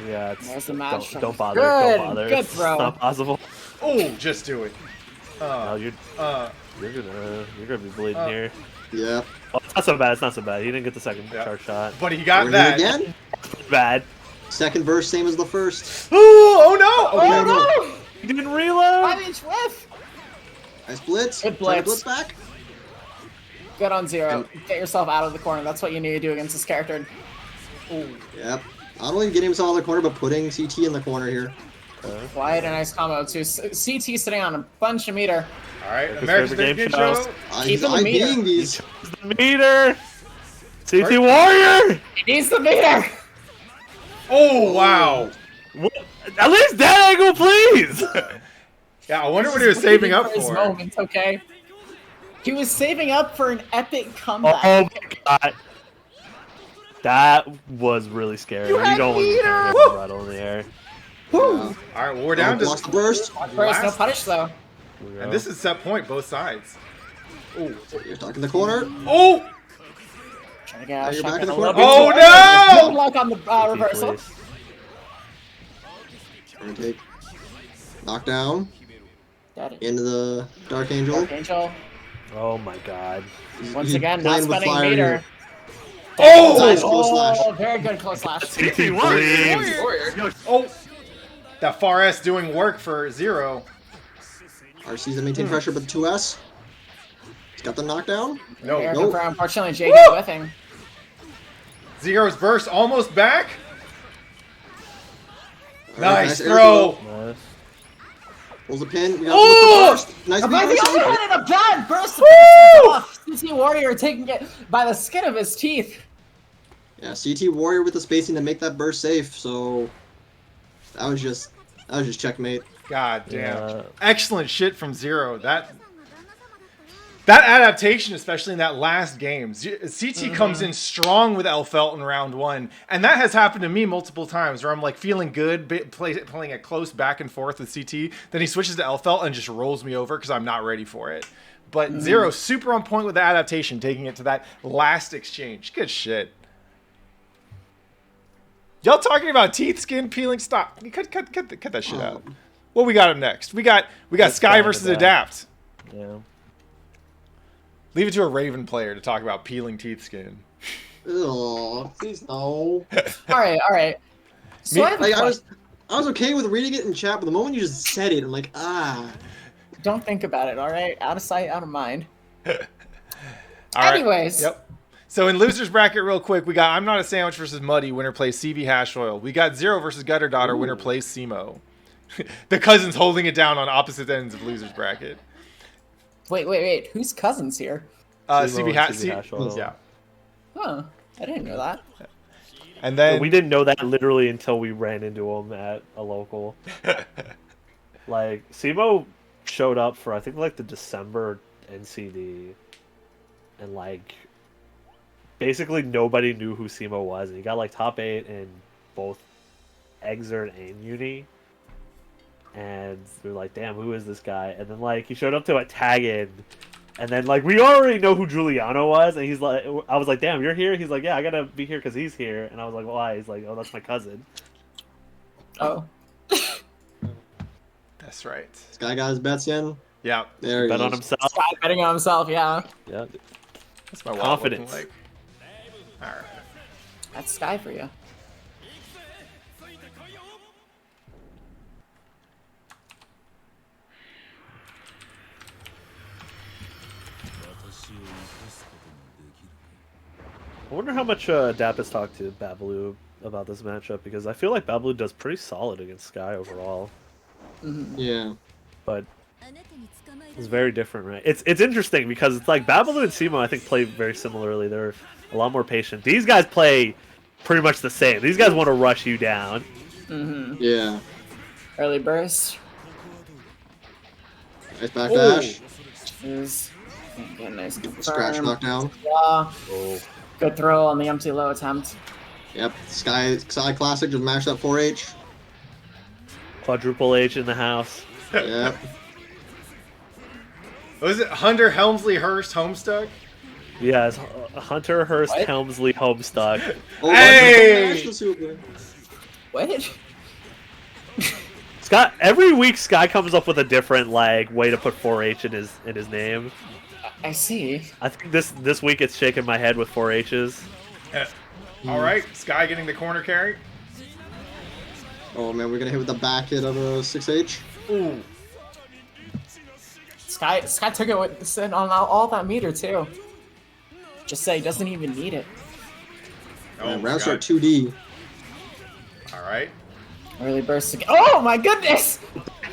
Yeah, it's, There's the match. don't bother. Good. Don't bother. Good It's throw. not possible. Oh, just do it. No, you're gonna be bleeding here. Yep. Oh, it's not so bad. It's not so bad. He didn't get the second Yeah. charge shot. But he got We're that. here again. Bad. Second burst, same as the first. Ooh, oh no! Okay. Oh no! He didn't reload. 5-inch whiff. Nice blitz. Good Try to blitz. back. Good on Zero. Get yourself out of the corner. That's what you need to do against this character. Yep. Not only getting himself out of the corner, but putting CT in the corner here. Quite a nice combo too. CT sitting on a bunch of meter. All right, His America's favorite Game game Show. show. Keep in the meter. IBing these. The meter. CT Warrior. He needs the meter. Oh, wow. What? At least that angle, please. Yeah, I wonder what he was saving up his for. moment, okay? He was saving up for an epic comeback. Oh my god. That was really scary. You had don't want to meter! have a rattle in the air. All right, well, we're down to... Lost the burst. First, no last- punish though. And this is set point, both sides. Oh. You're stuck in the corner. Oh! Trying to get out of You're back shotgun in the a little corner. bit. Oh, no! Good luck on the reversal. Please. Trying to take knockdown Got it. into the Dark Angel. Dark Angel. Oh my god. Once He's again, not playing with spending fire meter. here. Oh! Nice close slash. Oh, very good close slash. CT Warrior. Oh! That far S doing work for Zero. RC's to maintain pressure, but the 2S. He's got the knockdown. No. Air Nope. confirm. Unfortunately, JD Woo! whiffing. Zero's burst almost back. All right, Nice air throw. Nice. Pulls the pin. We got Oh! the burst. Nice By the beat other RC. one in a bad burst of off. CT Warrior taking it by the skin of his teeth. Yeah, CT Warrior with the spacing to make that burst safe. So that was just checkmate. God damn. Yeah. Excellent shit from Zero. That adaptation, especially in that last game, CT comes in strong with Elfelt in round one, and that has happened to me multiple times where I'm like feeling good, playing a close back and forth with CT, then he switches to Elfelt and just rolls me over because I'm not ready for it. But Zero, super on point with the adaptation, taking it to that last exchange. Good shit. Y'all talking about teeth, skin, peeling? Stop. Cut that shit out. What we got up next? We got Sky fine versus with Adapt. Yeah. Leave it to a Raven player to talk about peeling teeth skin. Oh, please no. All right. So I have a Like, question. I was okay with reading it in chat, but the moment you just said it, I'm like, Don't think about it, all right? Out of sight, out of mind. All right. Anyways. Yep. So in losers bracket, real quick, we got I'm Not a Sandwich versus Muddy. Winner plays CV Hash Oil. We got Zero versus Gutter Daughter. Winner plays Simo. The cousins holding it down on opposite ends of losers bracket. Wait. Who's cousins here? CV and Hash. CV Hash Oil. Yeah. Huh. I didn't know that. And then We didn't know that literally until we ran into him at a local. Like, Simo showed up for, I think, like, the December NCD. And, like, basically nobody knew who Simo was. And he got, like, top 8 in both Exert and Uni. And we were like, damn, who is this guy? And then, like, he showed up to a tag-in. And then, like, we already know who Giuliano was. And he's like, I was like, damn, you're here? He's like, yeah, I gotta be here because he's here. And I was like, why? He's like, oh, that's my cousin. Oh. that's right. this guy got his bets in. Yeah. There he Bet is. on himself. Sky betting on himself, yeah. Yeah. That's my wallet Confidence. looking like. All right. That's Sky for you. I wonder how much Dap has talked to Babalu about this matchup, because I feel like Babalu does pretty solid against Sky overall. Yeah. But it's very different, right? It's interesting because it's like Babalu and Simo, I think, play very similarly. They're a lot more patient. These guys play pretty much the same. These guys want to rush you down. Yeah. Early burst. Nice backdash. Is a nice Scratch confirm. knockdown. Yeah. Good throw on the empty low attempt. Yep. Sky Classic just mashed up 4H. Quadruple H in the house. Yep. Was it Hunter Helmsley Hurst Homestuck? Yes, Hunter Hurst What? Helmsley Homestuck. Oh, Hey! the super. What? Scott, every week Sky comes up with a different way to put 4H in his name. I see. I think this week it's shaking my head with 4Hs. All right, Sky getting the corner carry. Oh man, we're gonna hit with the back hit of a 6H. Ooh. Sky took it with sitting on all that meter too. Just say he doesn't even need it. Oh, Man, my round start God. 2D. All right. Early burst again. Oh my goodness!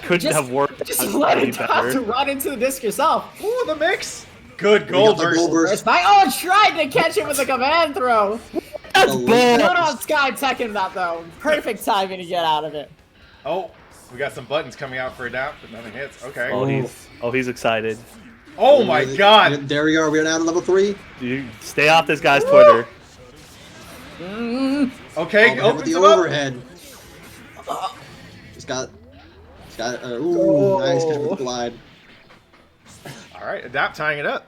Couldn't have worked Just out let any it have to better. run into the disc yourself. Ooh, the mix. Good We gold got the burst. gold burst. Burst back. Oh, tried to catch it with a command throw. That's The Good bull. on Sky teching that though. Perfect timing to get out of it. Oh, we got some buttons coming out for adapt, but nothing hits. Okay. He's excited. Oh my God. There we are. We're now at level 3. You stay off this guy's Twitter. Okay, Oh, with the opens him up. overhead. He's got ooh, nice catch with the glide. All right, adapt tying it up.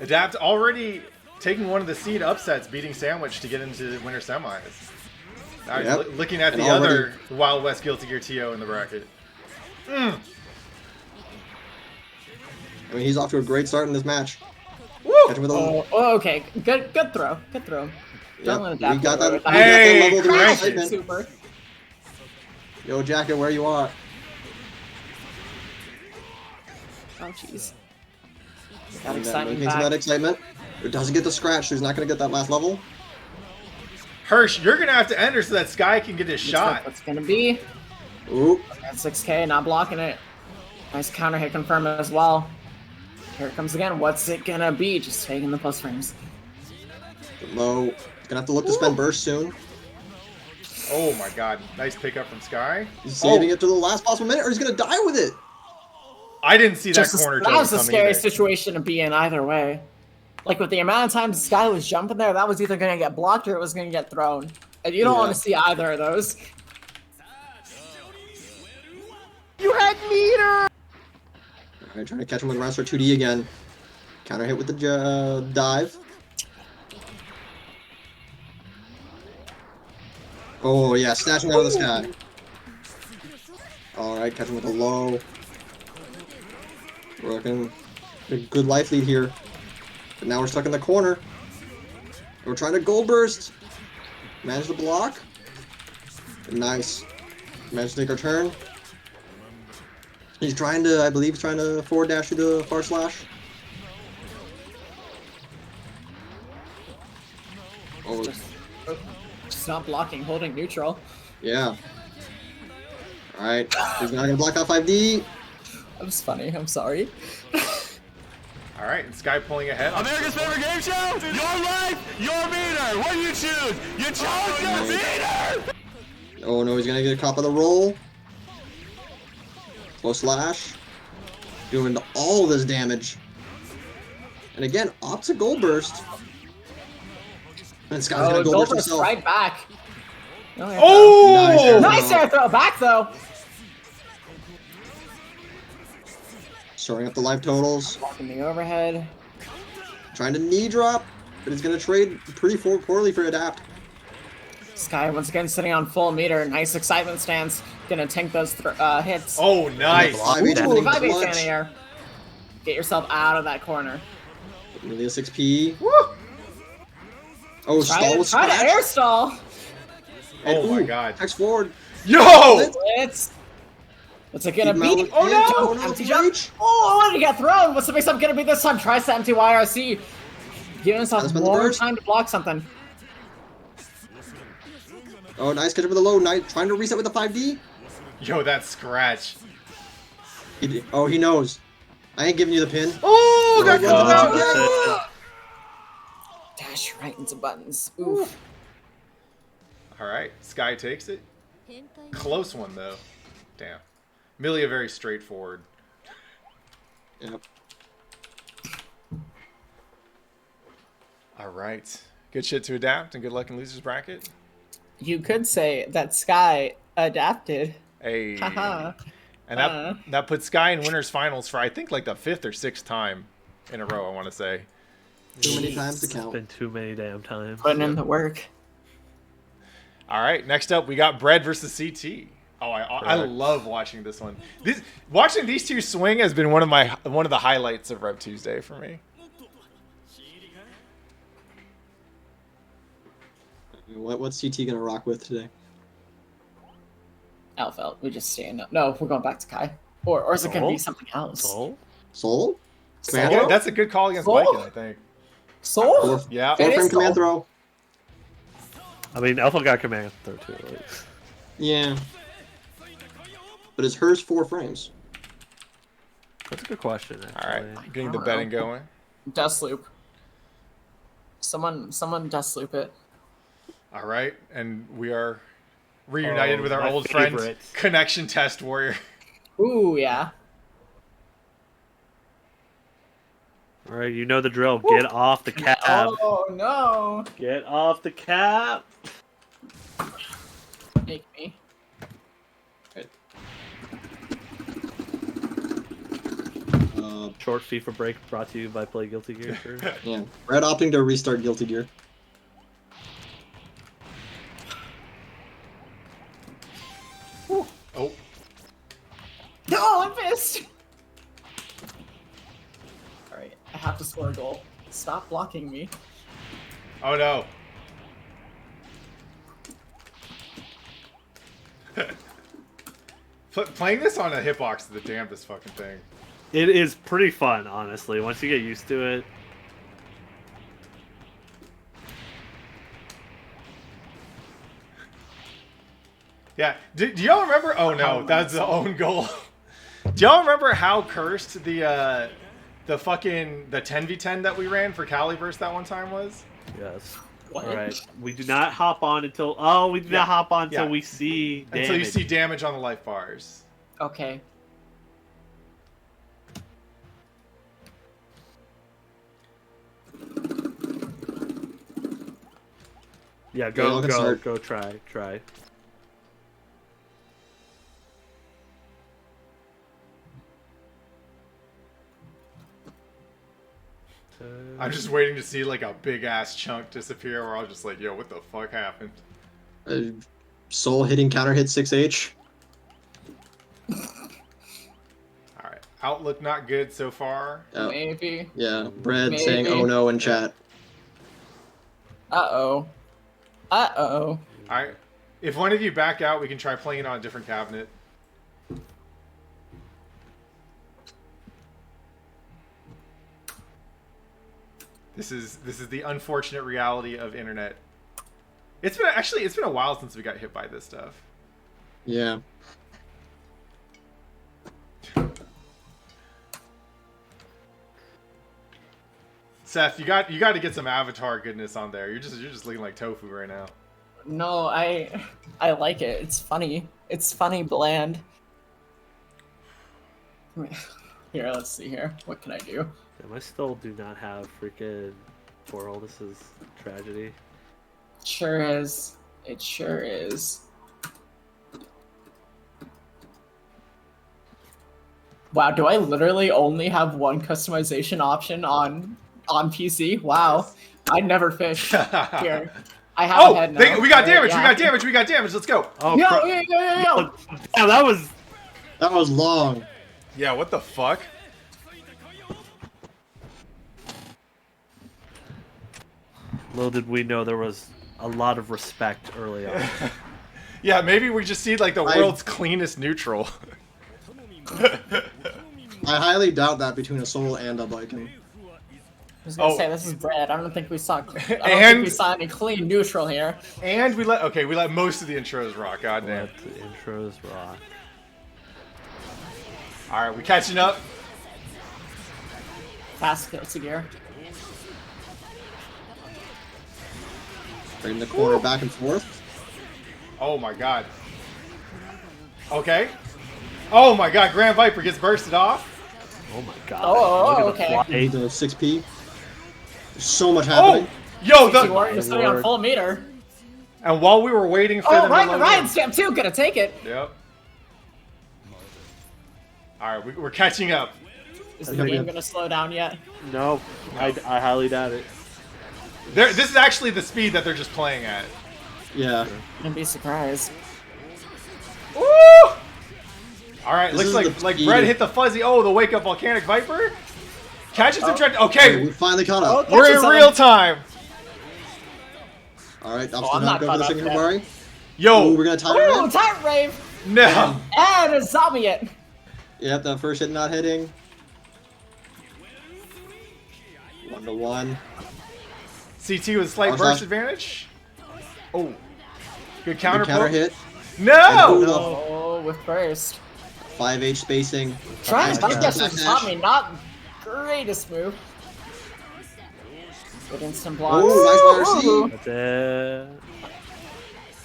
Adapt already taking one of the seed upsets, beating Sandwich to get into winter semis. Now he's Yep. looking at And the already- other Wild West Guilty Gear TO in the bracket. I mean, he's off to a great start in this match. Woo! Catch him with a Oh, okay. Good throw. Good throw. Don't let we Adapt got throw that. it. We Hey, got that level of crash it. excitement. Super. Yo, Jacket, where you at? Oh, jeez. Got And excitement making some of that back. excitement. It doesn't get the scratch, so he's not going to get that last level. Hirsch, you're gonna have to enter so that Sky can get his shot. What's gonna be? Ooh, At 6K, not blocking it. Nice counter hit confirm as well. Here it comes again. What's it gonna be? Just taking the plus frames. low. He's going to have to look to spend burst soon. Oh my God, nice pickup from Sky. He's saving it to the last possible minute, or he's going to die with it. I didn't see that Just corner that jump was a coming scary either. situation to be in either way. Like with the amount of times Sky was jumping there, that was either gonna get blocked or it was gonna get thrown. And you don't Yeah. want to see either of those. You had meter! Alright, trying to catch him with round start 2D again. Counter hit with the dive. Oh yeah, snatching out of the sky. Alright, catch him with a low. We're looking a good life lead here. But now we're stuck in the corner. We're trying to gold burst. Manage the block. Nice. Managed to take our turn. He's trying to, I believe, he's trying to forward dash to the far slash. Oh, Just not blocking, holding neutral. yeah. Alright, he's not gonna block out 5D. That was funny, I'm sorry. All right, and Sky pulling ahead. America's favorite game show? Your life, your meter. What do you choose? You chose your meter. Oh no, he's gonna get a cop of the roll. Close slash. Doing all this damage. And again, opts a gold burst. And Sky's gonna gold burst Goldberg's himself. right back. No air Oh! throw. Nice air throw back though. Storing up the life totals. Blocking the overhead. Trying to knee drop, but he's gonna trade pretty poorly for adapt. Sky once again sitting on full meter. Nice excitement stance. Gonna tank those hits. Oh, nice. Ooh, 25 clutch. in the air. Get yourself out of that corner. Nearly a 6P. Woo! Oh, stall with Try to scratch. air stall. And, Oh my ooh, God. Text forward. Yo! It's. What's it gonna Keep him out be? of- Oh yeah, no! oh no, Empty the jump. reach. Oh, what did he get thrown? What's the mix up gonna be this time? Tries to empty YRC. Giving himself That's been the more burst. time to block something. Oh, nice catch up with the low. Nice. Trying to reset with the 5D. Yo, that scratch. Oh, he knows. I ain't giving you the pin. Oh, got Oh, cut God. out. Dash right into buttons. Oof. All right, Sky takes it. Close one though. Damn. Milia very straightforward. Yep. All right. Good shit to adapt, and good luck in losers bracket. You could say that Sky adapted. Hey. Haha. And that puts Sky in winners finals for I think like the 5th or 6th time in a row, I want to say. Too many times to It's count. been too many damn times. Putting in the work. All right, next up we got Bread versus CT. Oh, I love watching this one. Watching these two swing has been one of the highlights of REV2SDAY for me. What's CT gonna rock with today? Alpha. We just staying up. No, we're going back to Kai. Or is it going to be something else? Soul? Soul? Soul? Yeah, that's a good call against Soul? Viking, I think. Soul? Yeah. It Four is frame command Soul. throw. I mean, Alpha got command throw too. Like. Yeah. But is hers 4 frames? That's a good question, actually. All right, getting the betting going. Dust loop. Someone dust loop it. All right, and we are reunited with our my old favorite. friend, Connection Test Warrior. Ooh, yeah. All right, you know the drill. Get off the cab. Oh, no. Get off the cab. Make me. Short FIFA break brought to you by Play Guilty Gear. Sure. Yeah. Red opting to restart Guilty Gear. Oh, No, I missed. All right, I have to score a goal. Stop blocking me. oh no. Playing this on a hitbox is the damnedest fucking thing. It is pretty fun, honestly. Once you get used to it. Yeah. Do y'all remember? Oh no, that's the own goal. Do y'all remember how cursed the 10v10 that we ran for Caliburst that one time was? Yes. What? All right. We do not hop on until. Oh, we do not hop on until Yeah. we see damage. Until you see damage on the life bars. Okay. Yeah, Yeah, I'll get started. go. Try. I'm just waiting to see like a big ass chunk disappear where I was just like, yo, what the fuck happened? Soul hitting counter hit 6H. Alright. Outlook not good so far. Maybe. Yeah. Bread Maybe. saying oh no in chat. Uh-oh. Uh-oh. Alright. If one of you back out, we can try playing it on a different cabinet. This is the unfortunate reality of internet. It's been a while since we got hit by this stuff. Yeah. Seth, you got to get some Avatar goodness on there. You're just looking like tofu right now. No, I like it. It's funny. It's funny bland. Here, let's see here. What can I do? Damn, I still do not have freaking Coral. This is tragedy. Sure is. It sure is. Wow, do I literally only have one customization option on PC? Wow. I never fished. Here. I have a head now. We got damage. Yeah. We got damage. We got damage. Let's go. Oh, Yo, crap. yo. Damn, that was. That was long. Yeah, what the fuck? Little did we know there was a lot of respect early on. Yeah, maybe we just see like the world's cleanest neutral. I highly doubt that between a Soul and a Viking. I was gonna Oh. say this is bread. I don't think we saw. I don't think And- we saw any clean neutral here. And we let most of the intros rock. Goddamn. Let the intros rock. All right, we catching up. Fast kill to gear. Right in the corner, back and forth. Oh my god. Okay. Oh my god, Grand Viper gets bursted off. Oh my god. Oh, Look at okay. the fly. The 6P. There's so much happening. Yo, CT the Warrior sitting on full meter. and while we were waiting for Oh, them right, to load Ryan in- Stamp 2, gonna take it. Yep. Alright, we're catching up. Is the game gonna slow down yet? No, I highly doubt it. This is actually the speed that they're just playing at. Yeah. I'd be surprised. Woo! Alright, This looks is the like speed. Brett hit the fuzzy. Oh, the wake up volcanic viper. Catches the trend. Okay, Okay, we finally caught up. Okay. we're in Catches real him. time. Alright, I'm I'm still not not going for caught the up single yet. Mari. Yo, Ooh, we're gonna time Ooh, it. Tyrant Rave! no. And a zombie it! Yep, that first hit not hitting. 1-1. CT with slight Oh, burst sorry. advantage. Oh, good Good counter counter poke. hit. No. And Oh, with burst. 5H spacing. Trying to Nice backdash back from dash. Tommy, not greatest move. Good instant blocks. Oh, nice Ooh. YRC. That's it.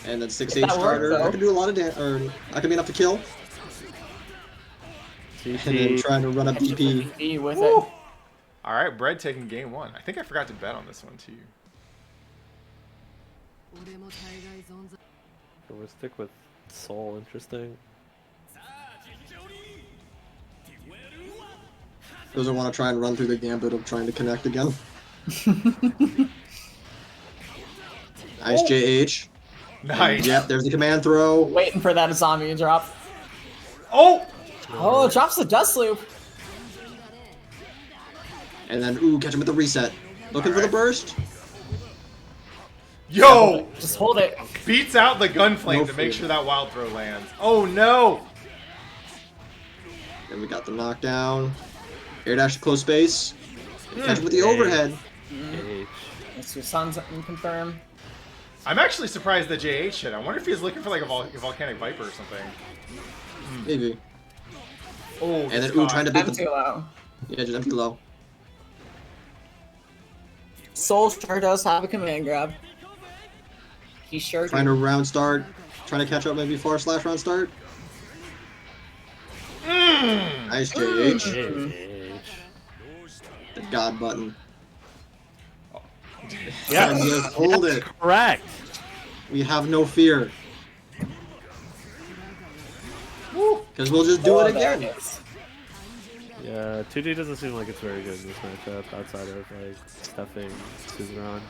And then 6H That worked, starter. though. I can do a lot of damage, or I can be enough to kill. And then CT. trying to run up DP. DP with Woo. it. All right, Bread taking game one. I think I forgot to bet on this one too. We'll stick with Soul. Interesting. Doesn't want to try and run through the gambit of trying to connect again. Nice JH. Nice. Yep, there's the command throw. Waiting for that zombie to drop. Oh, Oh, it drops the dust loop. And then, ooh, catch him with the reset. Looking for the burst. yo, Just hold it. beats out the gun flame No to make fear. sure that wild throw lands. Oh no. Then we got the knockdown. Air dash to close space. Catch him with the overhead. H. It's your son's confirm. I'm actually surprised that JH hit. I wonder if he's looking for like a volcanic viper or something. Maybe. Oh, And then, this ooh, guy. trying to beat I'm too the... low. Yeah, just empty low. Soul sure does have a command grab. He sure Trying to does. round start. Trying to catch up maybe // round start. Nice JH. H. The God button. Yeah. And just hold it. Correct. We have no fear. Because we'll just do it There again. it is. Yeah, 2D doesn't seem like it's very good in this matchup outside of like stuffing Suzerain.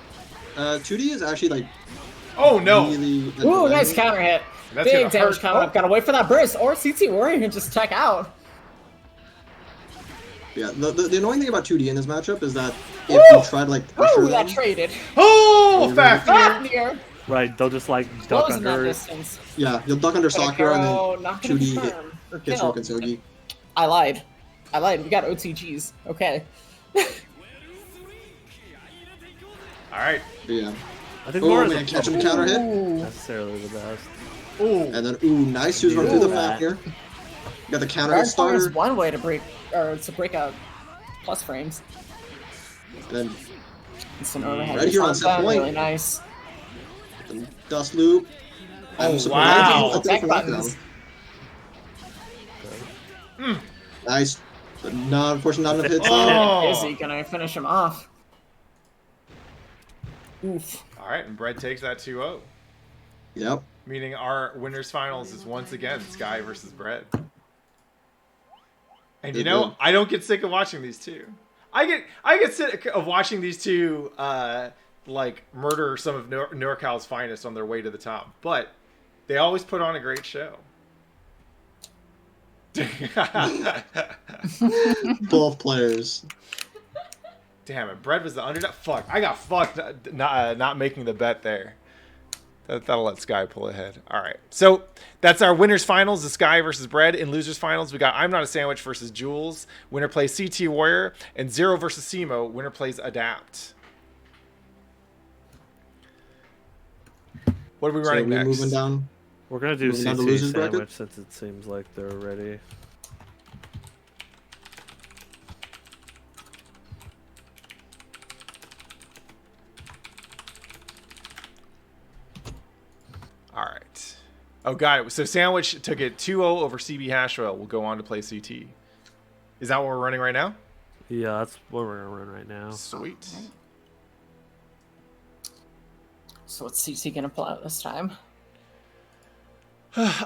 2D is actually like Oh no. really. Ooh, nice counter hit. That's Big gonna damage hurt. coming Oh. up. Gotta wait for that burst. Or CT Warrior can just check out. Yeah, the annoying thing about 2D in this matchup is that if Woo! you try to like pressure Ooh, that them, traded. Oh, Fafnir. Fafnir! Right, they'll just like duck Closing that under. distance. yeah, you'll duck under But Sakura and Akiro then not gonna 2D confirm or hits kill. Rokensogi. I lied. We got OTGs. Okay. All right. But yeah. I think Oh Laura's man, catch him counter hit. Ooh. necessarily the best. Ooh. And then, ooh, nice shoes run through the Ooh. Fafnir. Got the counter hit Guard fire is starter. one way to break out plus frames. And then It's an overhead. Right here on response set down, point. Really nice. the dust loop. Oh, I'm surprised wow. he left it for Back knockdown. buttons. Nice. But not, unfortunately, not enough hits. Oh. Is he gonna finish him off? Oof. All right, and Bread takes that 2-0. Yep. Meaning our winners finals is once again Sky versus Bread. And you It know, did. I don't get sick of watching these two. I get sick of watching these two like murder some of NorCal's finest on their way to the top. But they always put on a great show. Both players. Damn it, Bread was the underdog. Fuck, I got fucked not making the bet there. That'll let Sky pull ahead. All right, so that's our winners finals: the Sky versus Bread. In losers finals, we got I'm Not a Sandwich versus Jules. Winner plays CT Warrior, and Zero versus Simo. Winner plays Adapt. What are we So running we next? moving down. We're gonna do Moving down to CT losers sandwich bracket? since it seems like they're ready. All right. Oh, got it. So Sandwich took it 2-0 over CB Hashwell. We'll go on to play CT. Is that what we're running right now? Yeah, that's what we're gonna run right now. Sweet. So what's CT gonna pull out this time?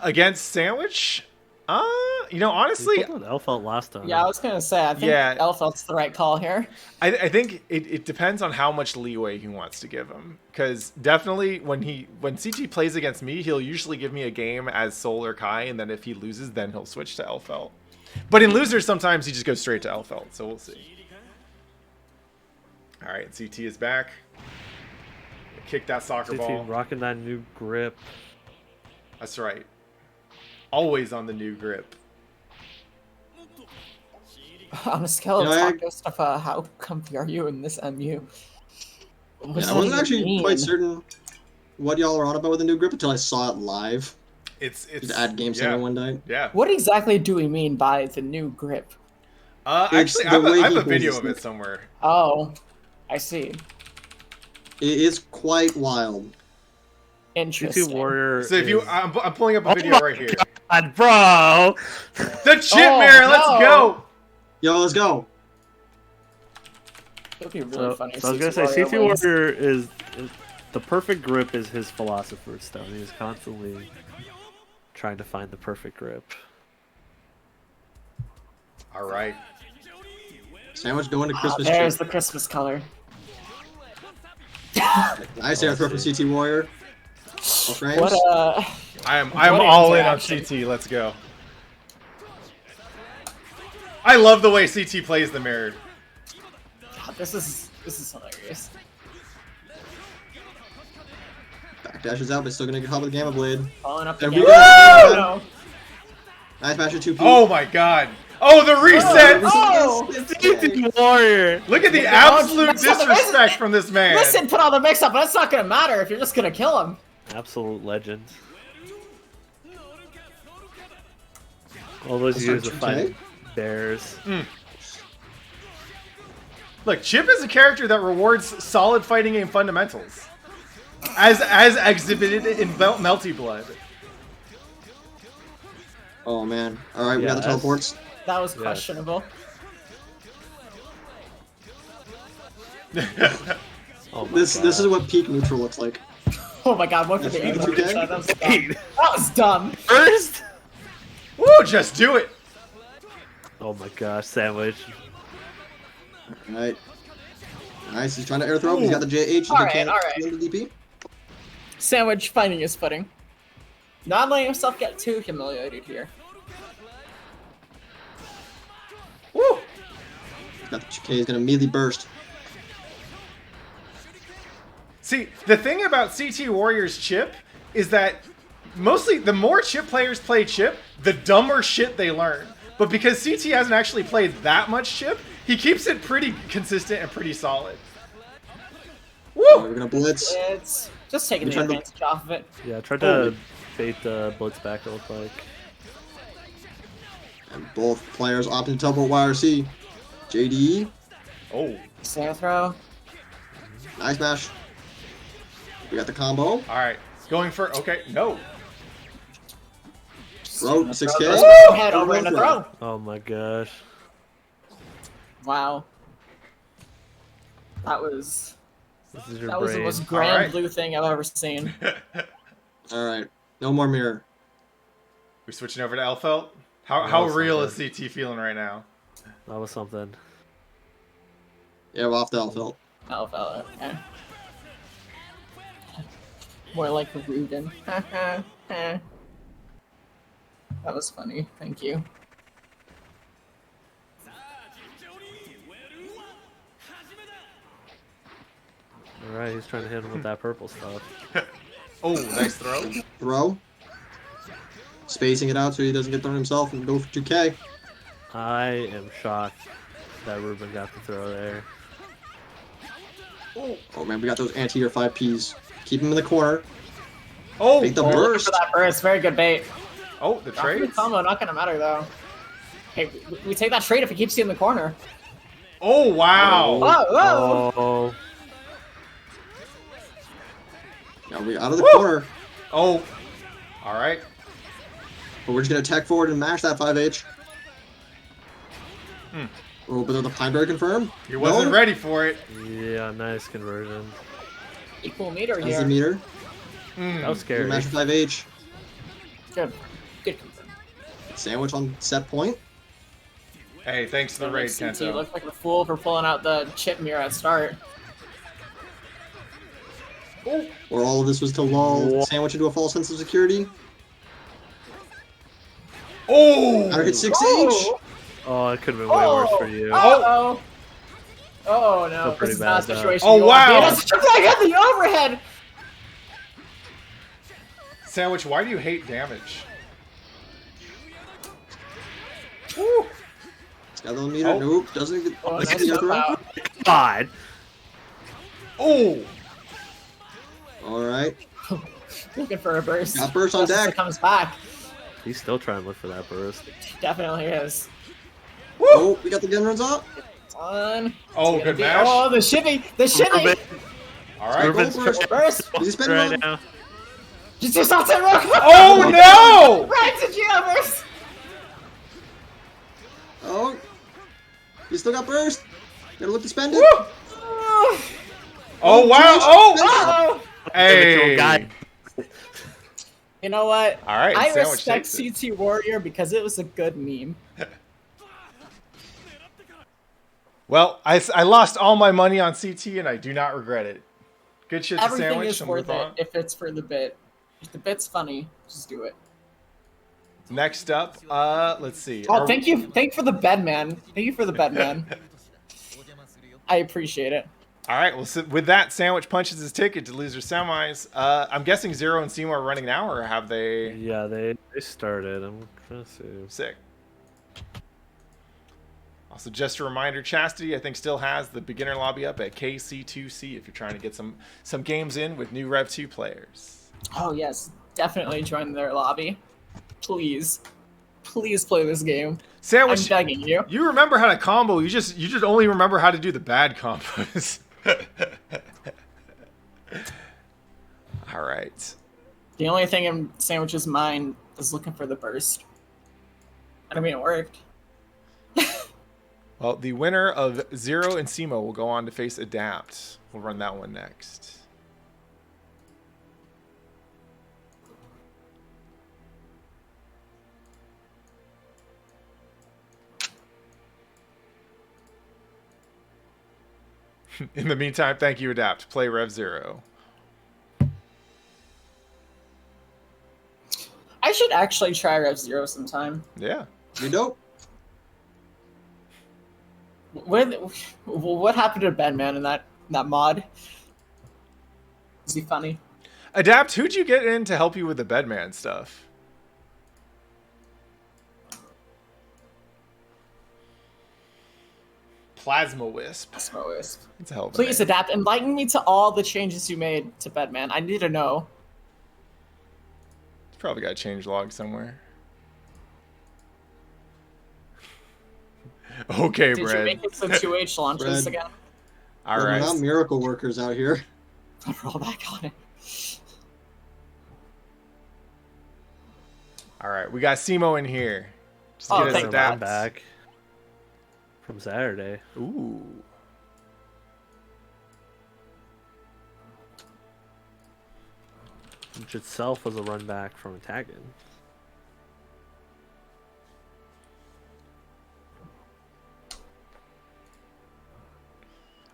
Against Sandwich? Honestly, He pulled out Elfelt last time. Yeah, I was gonna say, I think Yeah. Elfelt's the right call here. I think it depends on how much leeway he wants to give him. Because definitely when CT plays against me, he'll usually give me a game as Sol or Kai, and then if he loses, then he'll switch to Elfelt. But in losers, sometimes he just goes straight to Elfelt, so we'll see. Alright, CT is back. Kick that soccer ball. Rocking that new grip. That's right. Always on the new grip. On a scale of You know, taco stuff, how comfy are you in this MU? What's I that wasn't even actually mean? quite certain what y'all were on about with the new grip until I saw it live. It's Just at Game Center one night. Yeah. What exactly do we mean by the new grip? Actually, the I way have he a video holds of his it stick. somewhere. Oh, I see. It is quite wild. Interesting. CT Warrior. So if you, is- I'm pulling up a video right here. God, bro. The chip Oh, mirror, let's no. go. Yo, let's go. It would be really So, funny. if so I was gonna say, CT wins. Warrior is the perfect grip is his philosopher's stone. He's constantly trying to find the perfect grip. All right. Sandwich going to Christmas There's tree. the Christmas color. Nice air throw from CT Warrior. All frames. What I'm What all in on interaction. CT. Let's go. I love the way CT plays the mirror. God, this is hilarious. Backdashes out, but still gonna get caught with the Gamma Blade. Following up There again. we go. Oh, no. Nice masher 2P. Oh my god. Oh, the reset. Oh! CT Warrior. Look at the Yeah, absolute that's not the disrespect from this man. Listen, put all the mix up, but that's not gonna matter if you're just gonna kill him. Absolute legend. All those That's years not of fighting 2K? bears. Look, Chip is a character that rewards solid fighting game fundamentals. As exhibited in Melty Blood. Oh man. Alright, we Yeah, got the that's- teleports. That was Yes. questionable. Oh my This is God. what peak neutral looks like. Oh my god, what for That's the right, aim? okay. That was dumb. That was dumb. First. Woo, just do it. Oh my gosh, sandwich. Alright. Nice, he's trying to air throw. He's got the JH. Alright, can't alright. steal the DP. Sandwich finding his footing. Not letting himself get too humiliated here. Woo. He's got the K, he's gonna immediately burst. See, the thing about CT Warrior's Chip is that mostly the more Chip players play Chip, the dumber shit they learn. But because CT hasn't actually played that much Chip, he keeps it pretty consistent and pretty solid. Alright, Woo! we're gonna blitz. It's just taking We the tried to- advantage off of it. Yeah, I tried Oh. to bait the blitz back. It looked like. And both players opting to teleport YRC. JD. Oh, Snare throw. Nice mash. We got the combo. all right. Going for okay. No. Throw, 6K. Throw. Head over and a throw. Oh my gosh. Wow. That was This is your that was the brain. most grand Alright. blue thing I've ever seen. Alright. No more mirror. We're switching over to Elfelt. How was real is something. CT feeling right now? That was something. Yeah, we're off the Elfelt. Oh, fella. Okay. More like Rudin. That was funny. Thank you. All right, he's trying to hit him with that purple stuff. Oh, nice throw. Throw. Spacing it out so he doesn't get thrown himself and go for 2K. I am shocked that Ruben got the throw there. Oh man, we got those anti-air 5Ps. Keep him in the corner. Oh, Bait the Looking burst. for that burst. Very good bait. oh, the Not good trade. combo. Not gonna matter though. Hey, we take that trade if he keeps you in the corner. Oh, wow. Whoa, whoa. Oh, Now we out of the Woo! corner. Oh, All right. But we're just gonna tech forward and mash that 5H. Oh, but the pine barrier confirmed. He wasn't ready for it. Yeah, nice conversion. Equal meter That's here. the meter. That was scary. Mash the 5H. Good. Good. Sandwich on set point. Hey, thanks to the raid, CT Kento. looked like a fool for pulling out the chip mirror at start. Or all of this was to lull Sandwich into a false sense of security. Oh! Counter hit 6H. Oh! Oh, it could have been way worse for you. Uh-oh. Oh no, Feel pretty this is not a bad, though. situation Oh, you want to be in. wow. That's just like at the overhead! Sandwich, why do you hate damage? It's got the meter. Oh. Nope. Doesn't get Oh, doesn't nice get jump through. out. God. Oh! Alright. Looking for a burst. Got burst on Justice deck. comes back. He's still trying to look for that burst. Definitely is. Oh, we got the gun runs up. On. Oh, good match. Oh, the shimmy! The shimmy! All right. Urban's Go first. Burst! Is he spending right on? now. Just not that rock! Oh, no! Right to Geoverse! Oh. You still got burst. Gotta look to spend it. Woo! Oh, wow. Oh! Oh! Hey! Guy. You know what? All right, I Sandwich respect takes it. CT Warrior because it was a good meme. Well, I lost all my money on CT, and I do not regret it. Good shit to Everything Sandwich. is and worth move it on. if it's for the bit. If the bit's funny, just do it. Next up, let's see. Oh, thank you for the bed, man. Thank you for the bed, man. I appreciate it. All right, well, so with that, Sandwich punches his ticket to loser semis. I'm guessing Zero and Seymour are running now, or have they? Yeah, they started. I'm trying to see. Sick. Also, just a reminder, Chastity, I think, still has the beginner lobby up at KC2C if you're trying to get some games in with new Rev2 players. Oh yes, definitely join their lobby. Please. Please play this game. Sandwich, I'm begging you. you remember how to combo. You just only remember how to do the bad combos. All right. The only thing in Sandwich's mind is looking for the burst. I mean, it worked. Well, the winner of Zero and Simo will go on to face Adapt. We'll run that one next. In the meantime, thank you, Adapt. Play Rev Zero. I should actually try Rev Zero sometime. Yeah. You dope. What happened to Bedman in that mod? Is he funny? Adapt, who'd you get in to help you with the Bedman stuff? Plasma Wisp. Slowest. It's a hell of a Please name. adapt. Enlighten me to all the changes you made to Bedman. I need to know. It's probably got a change log somewhere. Okay, Did you Brad. make it to 2H launches Brad. again? All We're right. not miracle workers out here. Roll back on it. All right. We got Simo in here. Just Oh, get his thank I'm adapt. back from Saturday. Ooh. Which itself was a run back from Taggin.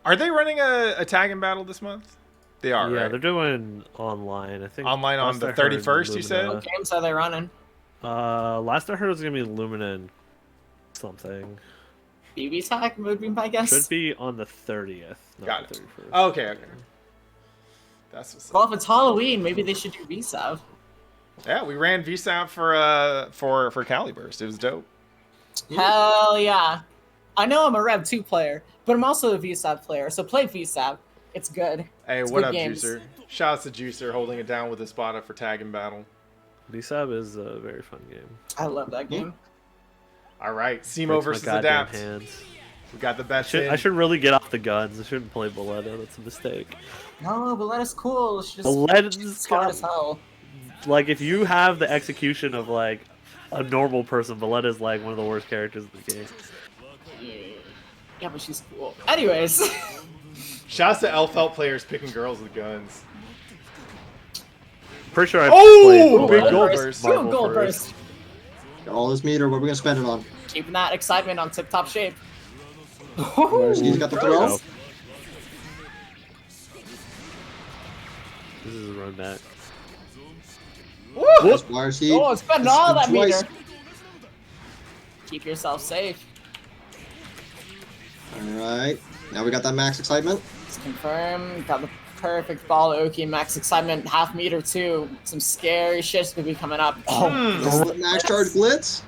Are they running a tag and battle this month? They are, Yeah, right? they're doing online. I think Online on last the I heard, 31st, you said? Lumina. What games are they running? Last I heard it was gonna be Lumina and something. BB tag would be my guess. Should be on the 30th, not Got the it. 31st. Okay, okay. That's what's Well, up. if it's Halloween, maybe they should do VSAV. Yeah, we ran VSAP for Cali Burst. It was dope. Hell yeah. I know I'm a Rev2 player, but I'm also a VSAV player, so play VSAV. It's good. Hey, It's what good up, games. Juicer? Shouts to Juicer holding it down with a spot up for tag and battle. VSAB is a very fun game. I love that game. All right, Simo Breaks my versus goddamn Adapt. hands. We got the best. I should really get off the guns. I shouldn't play Boletta. That's a mistake. No, but that is cool. It's just Boletta's it's hard as hell. like if you have the execution of like a normal person, Valletta's like one of the worst characters in the game. Yeah, but she's cool. Anyways. Shouts to Elfelt players picking girls with guns. Pretty sure I Oh, played big gold burst. burst. Two Marvel gold first. burst. Got all this meter. What are we gonna spend it on? Keeping that excitement on tip-top shape. He's got the throw. This is a run back. That's YRC. Oh, spend all that twice. meter. Keep yourself safe. Alright. Now we got that max excitement. Let's confirm. Got the perfect ball, Oki. Max excitement, half meter too. Some scary shit's gonna be coming up. This is the max charge blitz.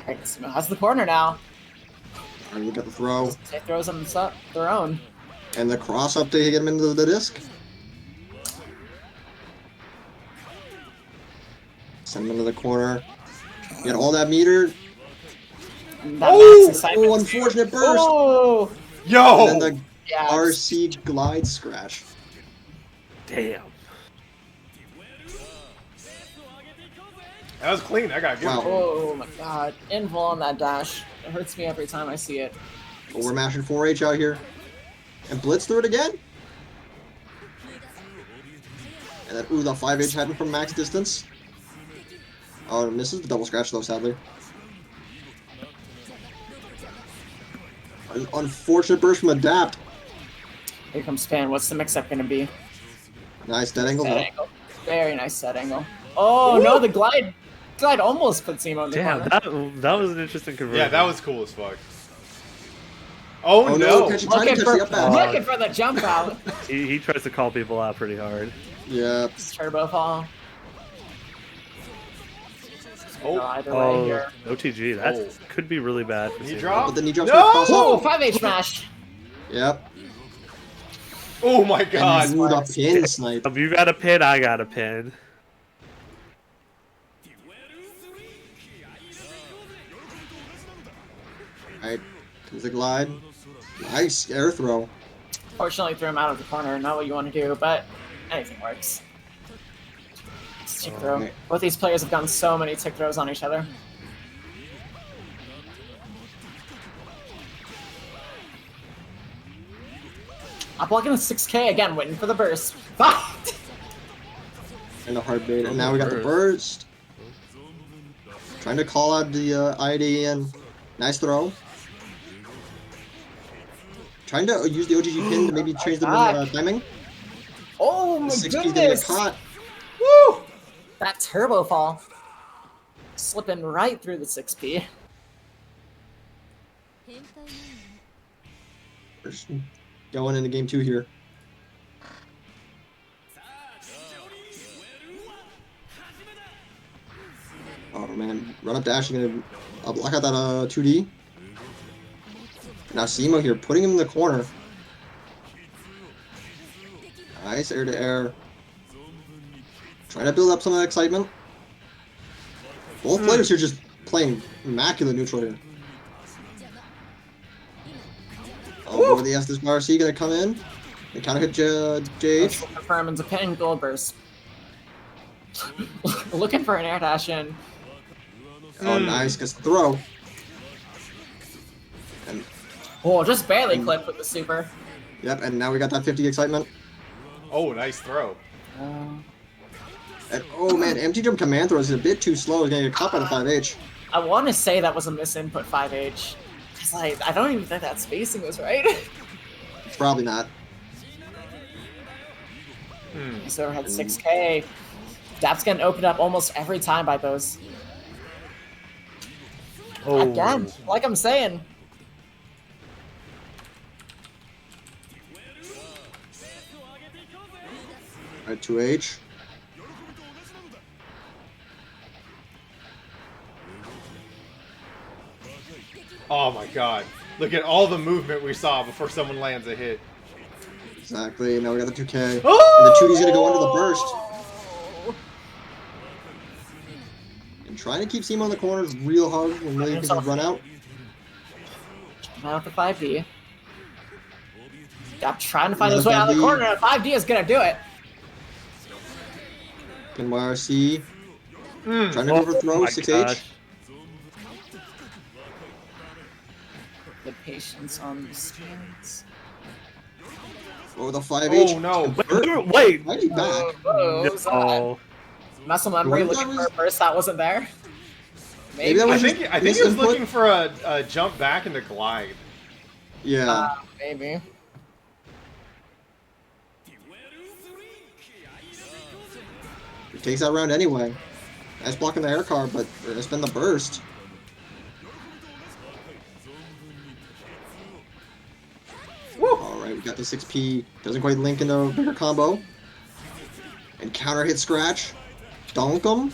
Alright, Sumo has the corner now. Alright, we got the throw. They throws them their own. And the cross up to get him into the disc. Send him into the corner. Get all that meter. That Oh! max excitement Oh, unfortunate burst. Oh! Yo! And then the Yeah. RC glide scratch. Damn. That was clean. I got good. Wow. Oh my god. Invul on that dash. It hurts me every time I see it. But we're mashing 4H out here. And blitz through it again. And then, ooh, the 5H heading from max distance. Oh, it misses the double scratch though, sadly. An unfortunate burst from Adapt. Here comes Span. What's the mix-up gonna be? Nice dead angle Set though. angle. Very nice set angle. Oh no, the glide almost puts Zemo in the Damn, corner. that was an interesting conversion. Yeah, that was cool as fuck. Oh, Oh no! no, trying to catch the up back. Looking for the jump out. He tries to call people out pretty hard. Yeah. It's turbo fall. Oh, Either way Oh, here. OTG, that Oh. could be really bad. For He Zemo. dropped? But then he jumps No! to the Oh, cross up. 5H smash. Yep. Oh my And god! ooh, the pin snipe. If you got a pin, I got a pin. Alright. Comes the glide. Nice air throw. Fortunately, threw him out of the corner. Not what you want to do, but anything works. Tick throw. Alright. Both these players have gotten so many tick throws on each other. I'm blocking a 6K again, waiting for the burst. And a hard bait. And now we got the burst. Trying to call out the IDN. Nice throw. Trying to use the OGG pin to maybe change the timing. Oh my 60's getting a goodness! caught. Woo! That turbo fall. Slipping right through the 6P. Going into game 2 here. Oh man, run up dash, gonna block out that 2D. Now Simo here, putting him in the corner. Nice air to air. Trying to build up some of that excitement. Both players here just playing immaculate neutral here. Oh, boy, the Estes RC gonna come in and counter hit JH. Confirm into pin gold burst. Looking for an air dash in. Oh, nice, gets the throw. And Oh, just barely clipped with the super. yep, and now we got that 50 excitement. Oh, nice throw. And oh man, empty jump command throw is a bit too slow. He's gonna get caught by the 5H. I want to say that was a misinput 5H. Cause like, I don't even think that spacing was right. Probably not. So had 6K. Dap's getting opened up almost every time by those. Oh, Again, like I'm saying. Alright, 2H. Oh my god. Look at all the movement we saw before someone lands a hit. Exactly. Now we got the 2K. Oh! And the 2D's gonna go under the burst. And trying to keep Simo in the corners real hard when really people run out. Out the 5D. Dap trying to find his way out of the corner. 5D is gonna do it. NYRC trying to Oh overthrow my 6H. gosh. The patience on the stands. Oh, the 5H. Oh, no. Wait. Why'd he back? Whoa, what was that? No. Muscle memory What if that looking for was- a burst that wasn't there. Maybe that I was think just he was misinput. looking for a jump back into glide. Yeah. Maybe. He takes that round anyway. Nice blocking the air card, but it's been the burst. Alright, we got the 6P. Doesn't quite link into a bigger combo. And counter hit scratch. Donk him.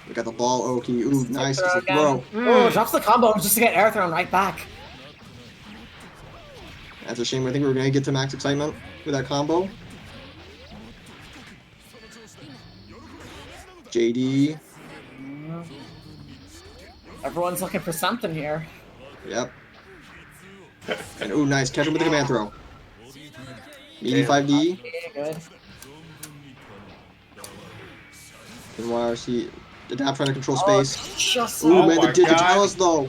We got the ball, Oki. Ooh, nice. Throw It's a again. throw. Oh, drops the combo just to get air thrown right back. That's a shame. I think we were going to get to max excitement with that combo. JD. Everyone's looking for something here. Yep. And ooh, nice. Catch him with the command throw. Meaty 5D. Okay, good. NYRC. Adapt trying to control Oh, space. just Ooh, Oh man, the my Digitalis though.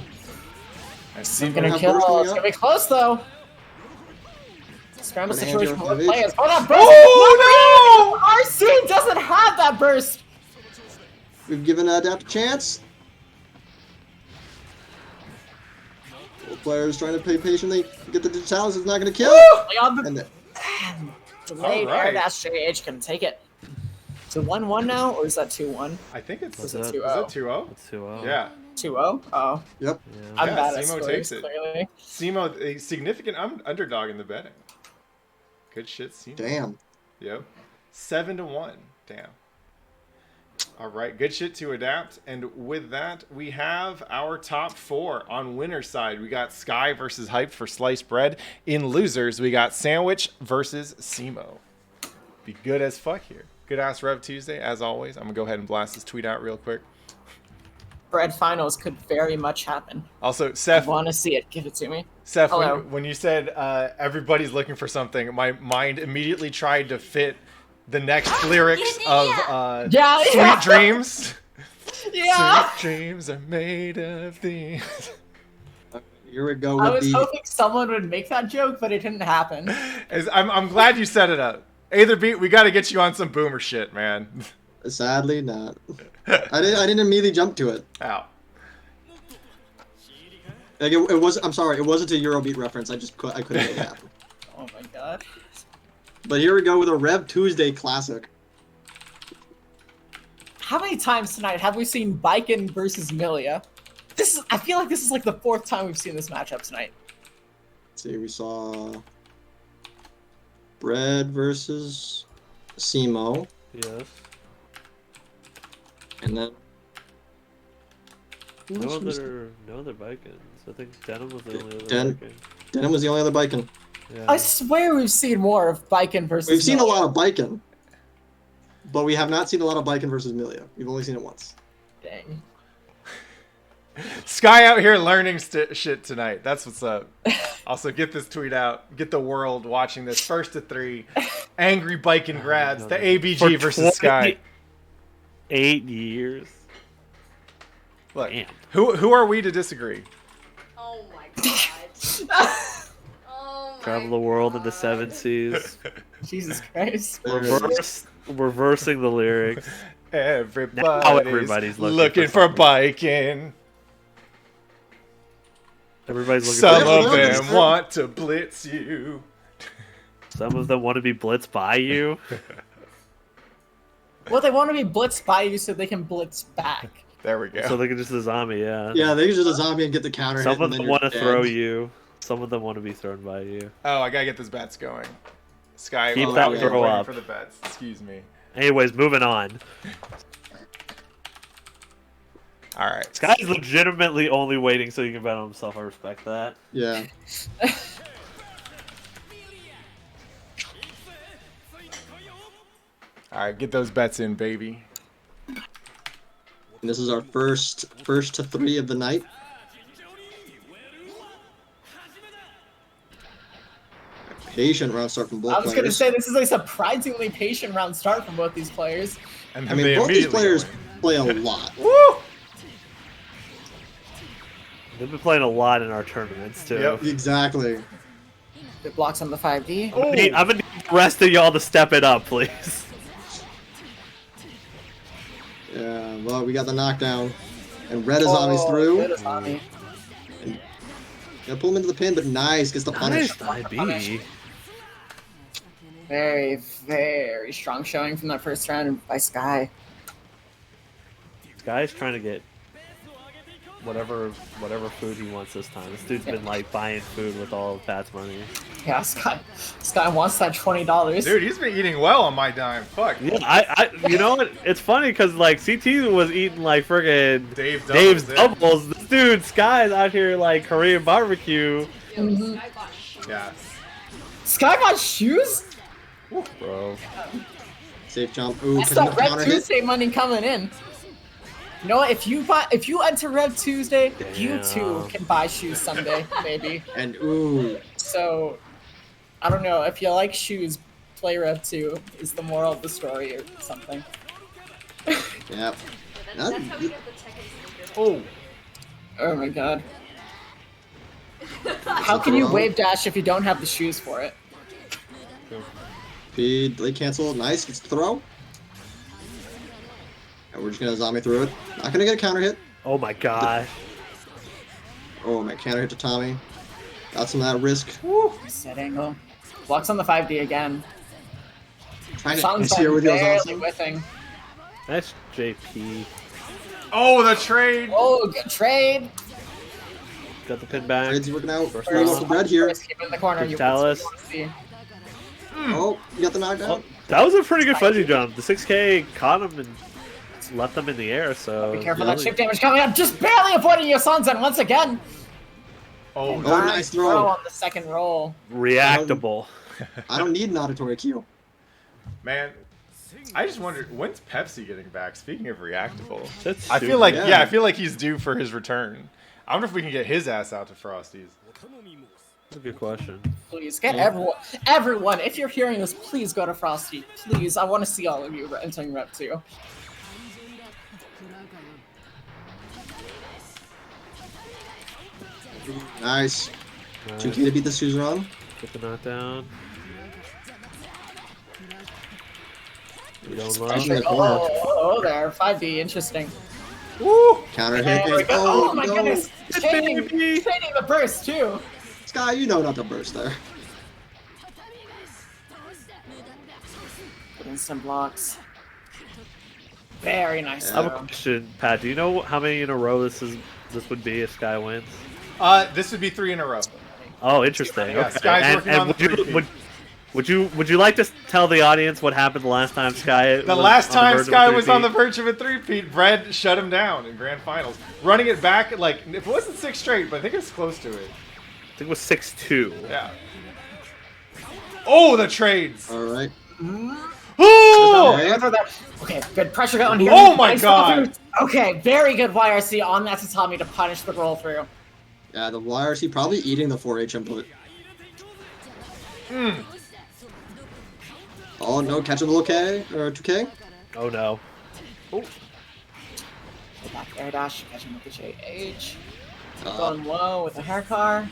I It's see gonna have kill. burst coming It's up. gonna be close though. Scramble Gonna situation hand for your players. Oh, that burst! Oh, RC doesn't have that burst. We've given Adapt a chance. Both players trying to play patiently. Get the Digitalis. It's not going to kill. Leon, And the, delayed Alright. air dash JH can take it. Is it 1-1 now, or is that 2-1? I think it's What's is that? it 2-0? It's 2-0. Yeah. 2-0? Oh, yep. I'm Yeah, bad at Simo scores, takes it. clearly. Simo, a significant underdog in the betting. Good shit, Simo. Damn. Yep. 7-1. Damn. All right, good shit to Adapt. And with that, we have our top four. On winner's side, we got Sky versus Hype for sliced bread. In losers, we got Sandwich versus Simo. Be good as fuck here. Good ass REV2SDAY, as always. I'm going to go ahead and blast this tweet out real quick. Bread finals could very much happen. Also, I Seth, want to see it. Give it to me. Seth, Hello. when you said everybody's looking for something, my mind immediately tried to fit the next lyrics of Yeah, Sweet yeah. Dreams. Yeah! Sweet dreams are made of these. Here we go I with was the. hoping someone would make that joke, but it didn't happen. I'm glad you set it up. Either beat, we got to get you on some boomer shit, man. Sadly, not. I didn't immediately jump to it. Ow. Like it was. I'm sorry. It wasn't a Eurobeat reference. I couldn't make it happen. Oh my god. But here we go with a REV2SDAY classic. How many times tonight have we seen Biken versus Milia? I feel like this is like the fourth time we've seen this matchup tonight. Let's see, we saw Bread versus Simo, Yes. and then No other Vikings. I think Denim was the only other Viking. Denim was the only other Biken. Yeah. I swear we've seen more of Biken versus We've seen a Milia. lot of Biken, but we have not seen a lot of Biken versus Milia. We've only seen it once. Dang. Sky out here learning shit tonight. That's what's up. Also, get this tweet out. Get the world watching this. First to three. Angry bike and grabs. The ABG For versus Sky. 8 years. Look, Damn. who are we to disagree? Oh my god. Oh my Travel the world in the God. 7 seas. Jesus Christ. Reversing the lyrics. Everybody's looking for biking. Everybody's looking Some for of something. them want to blitz you. Some of them want to be blitzed by you. Well, they want to be blitzed by you so they can blitz back. There we go. So they can just a zombie, yeah. Yeah, they use a zombie and get the counter hit. Some of and then them you're want to dead. throw you. Some of them want to be thrown by you. Oh, I gotta get those bets going. Sky, Keep that we're throw waiting up. for the bets. Excuse me. Anyways, moving on. All right. This guy's legitimately only waiting so he can bet on himself. I respect that. Yeah. All right, get those bets in, baby. And this is our first to 3 of the night. Patient round start from both I was going to players. say, this is a surprisingly patient round start from both these players. And I then mean, they both these immediately players go in. play a lot. Woo! They've been playing a lot in our tournaments too. Yep. Exactly. Good blocks on the 5D. Oh. I'm gonna need the rest of y'all to step it up, please. Yeah, well, we got the knockdown. And Red Azami's through. Red Azami. Gonna pull him into the pin, but nice, gets the punish. Nice IB. Very, very strong showing from that first round by Sky. This guy's trying to get whatever food he wants this time. This dude's been like buying food with all of Pat's money. Yeah, Sky wants that $20. Dude, he's been eating well on my dime. Fuck. Yeah, I you know what? It's funny because like CT was eating like friggin' Dave's doubles. This dude Sky's out here like Korean barbecue. Yeah. Sky bought shoes? Bro. Safe jump. Ooh, That's can that the counter hit? REV2SDAY money coming in. You know what? If you enter REV2SDAY, you too can buy shoes someday, maybe. And ooh. So, I don't know. If you like shoes, play Rev2 is the moral of the story or something. Yep. That's how we get the Tekken sneakers. Oh. Oh my god. How can you wave dash if you don't have the shoes for it? Speed, late cancel, nice, gets the throw. And we're just gonna zombie through it. Not gonna get a counter hit. Oh my gosh. Oh, my counter hit to Tommy. Got some of that risk. Set angle. Blocks on the 5D again. Trying to Son's steer with yours barely awesome. whiffing. Nice JP. Oh, the trade. Oh, good trade. Got the pin back. Trade's working out. First Very round. local bread here. First keep in the corner. Good Dallas. Oh, you got the knockdown. Oh, that was a pretty good fuzzy jump. The 6K caught him and left him in the air, so... Be careful, that chip damage coming up. Just barely avoiding Yosanzen once again. Oh, nice throw. On the second roll. Reactable. I don't need an auditory cue. man. I just wondered, when's Pepsi getting back? Speaking of reactable. That's I feel super- like, yeah. yeah, I feel like he's due for his return. I wonder if we can get his ass out to Frosties. That's a good question. Please get everyone. If you're hearing this, please go to Frosty. Please, I want to see all of you entering Rep 2. Nice. Nice. 2K to beat the Suzerain. Get the knockdown. You don't Smashing love. the corner. Oh, there, 5D, interesting. Woo! Counter There we hit. go. Oh my no. goodness, shading baby. the burst too. Sky, you know not to burst there. Put in some blocks. Very nice. I have a throw. question, Pat. Do you know how many in a row this would be if Sky wins? This would be 3 in a row. Oh, interesting. Yeah, Okay. Sky's And, working and on the would you like to tell the audience what happened the last time Sky? The was last on the time verge of a Sky was on the three-peat? verge of a three-peat, Brad shut him down in grand finals. Running it back, like, if it wasn't 6 straight, but I think it was close to it. I think it was 6-2. Yeah. Oh, the trades! Alright. Oh! Okay, good pressure going here. Oh my Nice God. roll through. Okay, very good YRC on that Tatami to punish the roll through. Yeah, the YRC probably eating the 4H input. Oh no, catch a little K or 2K. Oh no. Go back air dash, catch him with the JH. Uh, Going low with the hair car.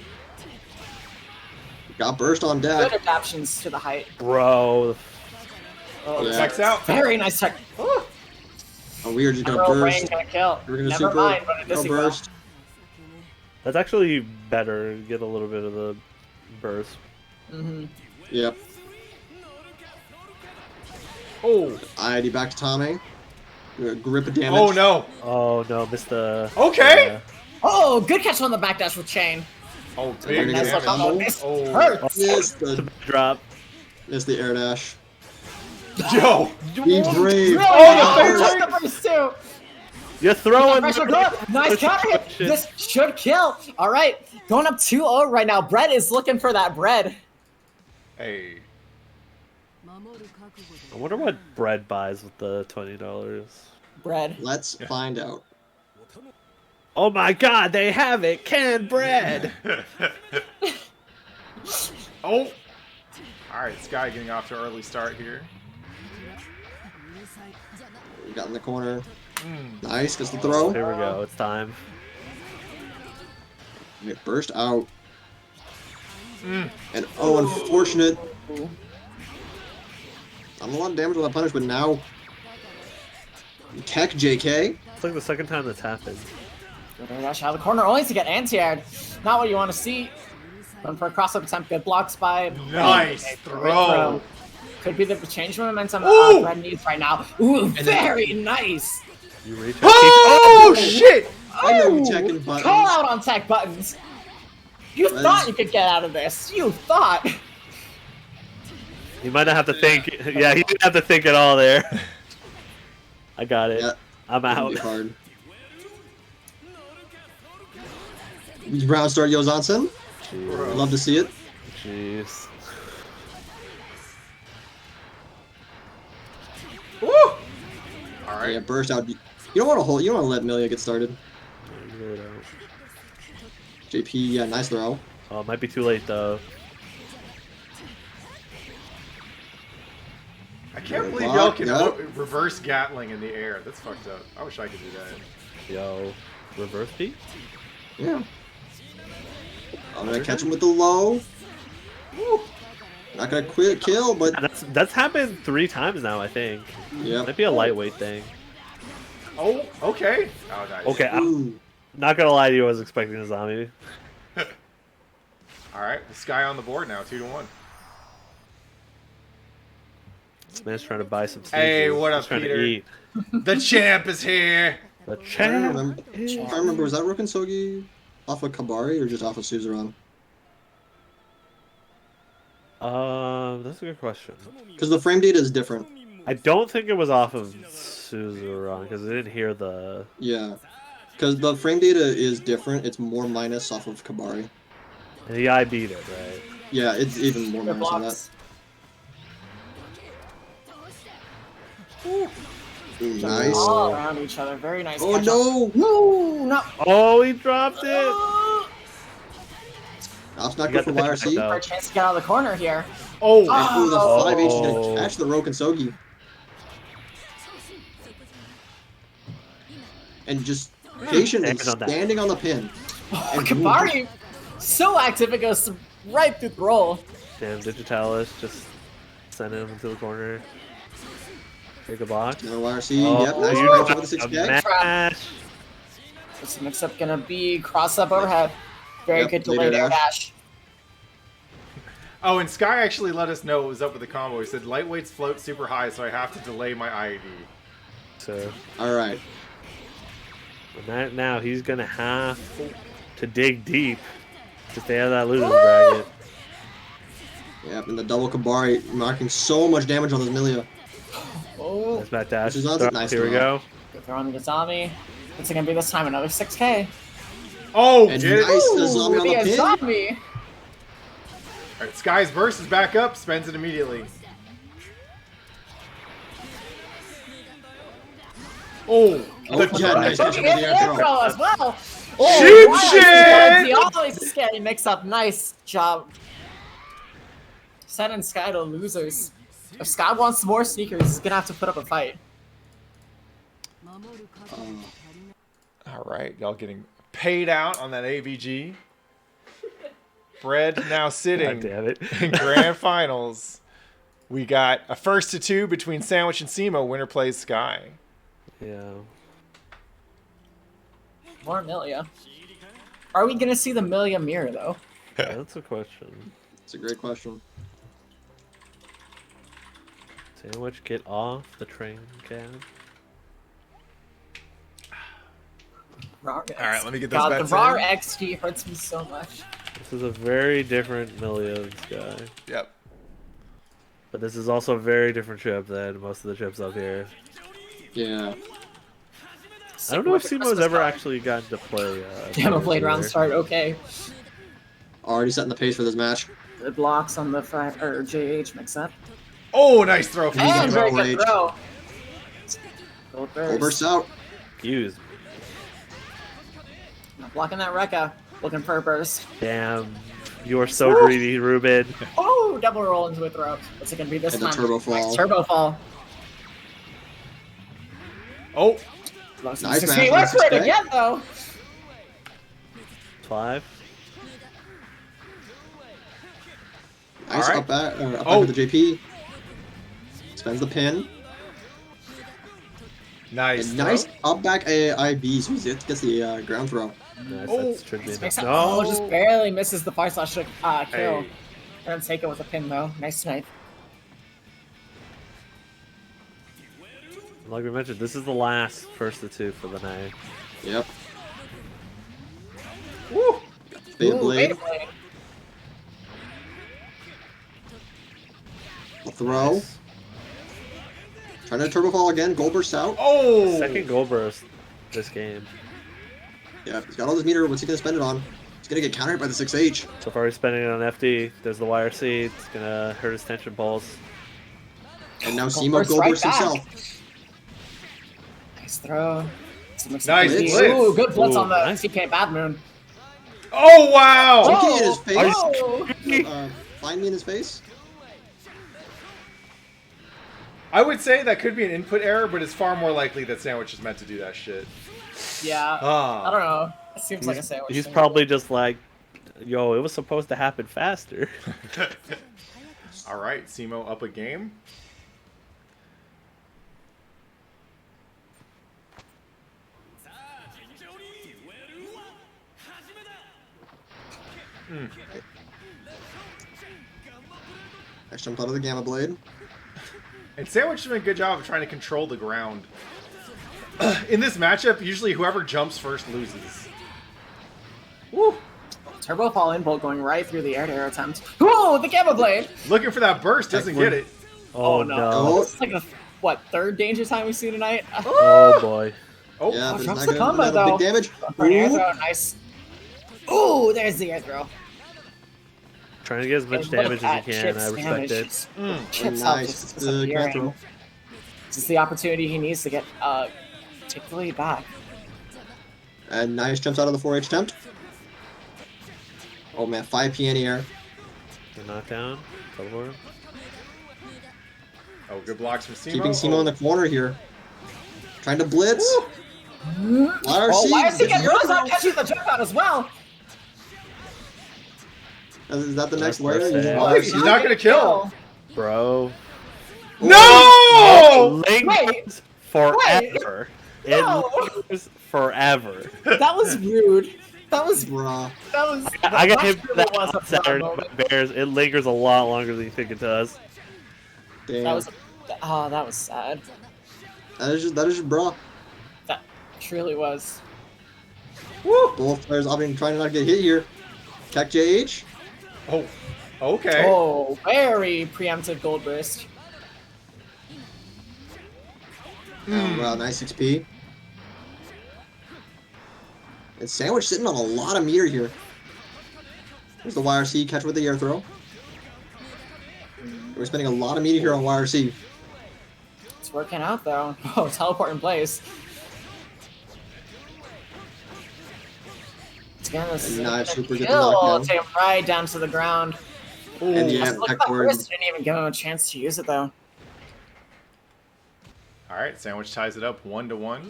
got burst on Good deck. adaptions to the height. Bro. Oh, Yeah. Checks out. very nice tech. Ooh. Oh, we are just gonna Roll burst. brain gonna kill. We're gonna Never super. mind, but it No does see well. burst. That's actually better. Get a little bit of the burst. Yep. Oh. ID back to Tommy. Grip of damage. Oh, no. Oh no, missed the. Okay. Oh, good catch on the backdash with chain. Oh, big Nice Nice little damage. combo. This Oh. hurts. Missed the, drop. missed the air dash. Yo. Be brave. Really Oh, good. the Touch the burst too. You're throwing. Pressure go. Nice counter hit. This should kill. All right, going up 2-0 right now. Brett is looking for that bread. Hey. I wonder what bread buys with the $20. Bread. Let's find out. Oh my God, they have it! Canned bread. Oh. Alright, Sky getting off to an early start here. We got in the corner. Nice, gets the throw. Here we go. It's time. It burst out. And oh, unfortunate. Not a lot of damage with that punish, but now Tech JK. It's like the second time that's happened. Good rush out of the corner, only to get anti-aired. Not what you want to see. Going for a cross-up attempt, good blocks by... Nice throw. Could be the change of momentum Ooh. Red needs right now. Ooh, very nice. You reach out. Oh, shit! I know you checking buttons. Call out on tech buttons. You thought you could get out of this. You thought. You might not have to think. Yeah, he didn't have to think at all there. I got it. Yeah, I'm out. hard. Brown start Yozansen. Love to see it. Jeez. Woo! Alright. Yeah, burst out. You don't want to hold. You don't want to let Milia get started. You really don't. JP, yeah, nice throw. Oh, it might be too late though. I can't believe Block, y'all can yep. reverse Gatling in the air. That's fucked up. I wish I could do that. Yo, reverse beat? Yeah. I'm gonna catch him with the low. Woo. Not gonna quit kill, but That's happened 3 times now, I think. yeah. Might be a lightweight thing. Oh, okay. Oh, nice. Okay, I'm Ooh. not gonna lie to you, I was expecting a zombie. Alright, Sky on the board now, 2-1. This man's trying to buy some sneakers. Hey, what up, He's trying Peter? to eat. The champ is here! The I don't champ. remember. If I remember, was that Rokensogi off of Kabari or just off of Suzerain? That's a good question. Because the frame data is different. I don't think it was off of Suzerain because I didn't hear the. Yeah. Because the frame data is different. It's more minus off of Kabari. And the eye beat it, right? Yeah, it's even more Good minus on that. blocks. Ooh, nice. All around each other. Very nice. Oh catch-up. no! No, no. Oh, he dropped it. That's not You good got for the picture, YRC. though. For a chance to get out of the corner here. Oh, Ooh, the Oh. 5H is gonna catch the Rokensogi. And just patient and Damage on that. standing on the pin. Oh, Kabari, so active it goes right through the roll. Damn, Digitalis just sent him into the corner. Take a block. Another YRC. Oh, Yep, nice you catch dropped with the a 6K. mash. This mix-up gonna be cross-up overhead. Very Yep, good delayed later air dash. dash. Oh, and Sky actually let us know what was up with the combo. He said, lightweights float super high, so I have to delay my IED. So Alright. now he's gonna have to dig deep to stay out of that losers bracket. Yep, and the double Kabari marking so much damage on this Milia. Oh, Nice back dash. This is not- nice Here we throw. go. good throw on the zombie. What's it gonna be this time? Another 6K. Oh, And did it? nice, the zombie on Be the a pin. zombie. Alright, Sky's burst is back up, spends it immediately. Oh, Oh, the yeah, nice catch Okay, with the air air throw. throw as well. Cheap wow, shit! He always is getting mixed up. Nice job. Sending Sky to losers. If Sky wants more sneakers, he's gonna have to put up a fight. Alright, y'all getting paid out on that AVG. Bread now sitting God damn it. in grand finals. We got a 1-2 between Sandwich and Simo. Winner plays Sky. Yeah. More Milia. Are we gonna see the Milia mirror though? That's a question. It's a great question. Sandwich, get off the train, cab. Alright, let me get those God, bets the RAR in. XG hurts me so much. This is a very different Millions guy. Yep. But this is also a very different chip than most of the chips up here. Yeah. I don't know if Simo's ever actually gotten to play. Demo played round either. start. Okay. Already setting the pace for this match. Good blocks on the front or JH mix up. Oh, nice throw from And Simo. very rage. good throw. Gold Full burst. burst out. Excuse me. Not blocking that Rekka. Looking for a burst. Damn. You are so greedy, Ruben. Oh, double roll into a throw. What's it gonna be this And the time? turbo fall. Nice turbo fall. Oh, Nice He match. went for it 6K. again, though. 5. Nice Alright. up back Oh. with the JP. Spends the pin. nice. And nice up back AIB, so he gets the ground throw. Nice, Oh. that should be enough. Oh, No! just barely misses the far slash kill. Hey. And take it with a pin, though. Nice snipe. Like we mentioned, this is the last first of 2 for the night. Yep. Woo. Beta Ooh, blade. Beta blade. A throw. Nice. Trying to turbo fall again. Gold burst out. Oh. Second goal burst this game. Yeah, he's got all this meter. What's he gonna spend it on? He's gonna get countered by the 6H. So far he's spending it on FD. There's the YRC. It's gonna hurt his tension pulse. And now Gold Simo burst gold right burst back. himself. Nice throw. Nice blitz. blitz. Ooh, good blitz Ooh, on the nice. TK Bad Moon. Oh wow. TK in his face. Oh. Find me in his face. I would say that could be an input error, but it's far more likely that Sandwich is meant to do that shit. Yeah. Ah. I don't know. It seems like a sandwich. He's thing. probably just like, yo, it was supposed to happen faster. All right, Simo up a game. I jumped out of the Gamma Blade. And Sandwich did a good job of trying to control the ground. In this matchup, usually whoever jumps first loses. Woo! Turbo fall in bolt going right through the air-to-air attempt. Ooh, the Gamma Blade! Looking for that burst, doesn't get it. Oh, no. no. It's like the, what, third danger time we see tonight? Oh boy. Oh, Yeah, but he's drops not the gonna combo, have though. big damage. For an air Ooh. throw, nice. Ooh, there's the air throw. Trying to get as much And look damage at as you can. Chip's I respect damage. it. Chip's health Nice is ground disappearing. throw. This is the opportunity he needs to get take the lead back. And nice jumps out of the 4H attempt. Oh man, 5P anti-air. The knockdown. Teleport. oh, good blocks from Simo. Keeping Simo in the corner here. Trying to blitz. YRC. Oh, why is he getting gets Rose out the- catching the jump out as well? Is that the next Nice layer? burst. Oh, he's not gonna kill. Bro. No! Lingers forever. No. It lingers forever. That was rude. That was Bruh. I got him that for that really was a on proud Saturday moment. by Bears. It lingers a lot longer than you think it does. Damn. That was that was sad. that is just bruh. That truly was. Both players opting trying not to get hit here. Tech JH. Oh, okay. Oh, very preemptive gold burst. Oh, wow, nice XP. And Sandwich sitting on a lot of meter here. There's the YRC catch with the air throw. We're spending a lot of meter here on YRC. It's working out though. Oh, teleport in place. It's gonna super get the kill. knockdown. Take him right down to the ground. And yeah, Look at tech that ward. burst. Didn't even give him a chance to use it though. All right, Sandwich ties it up 1-1.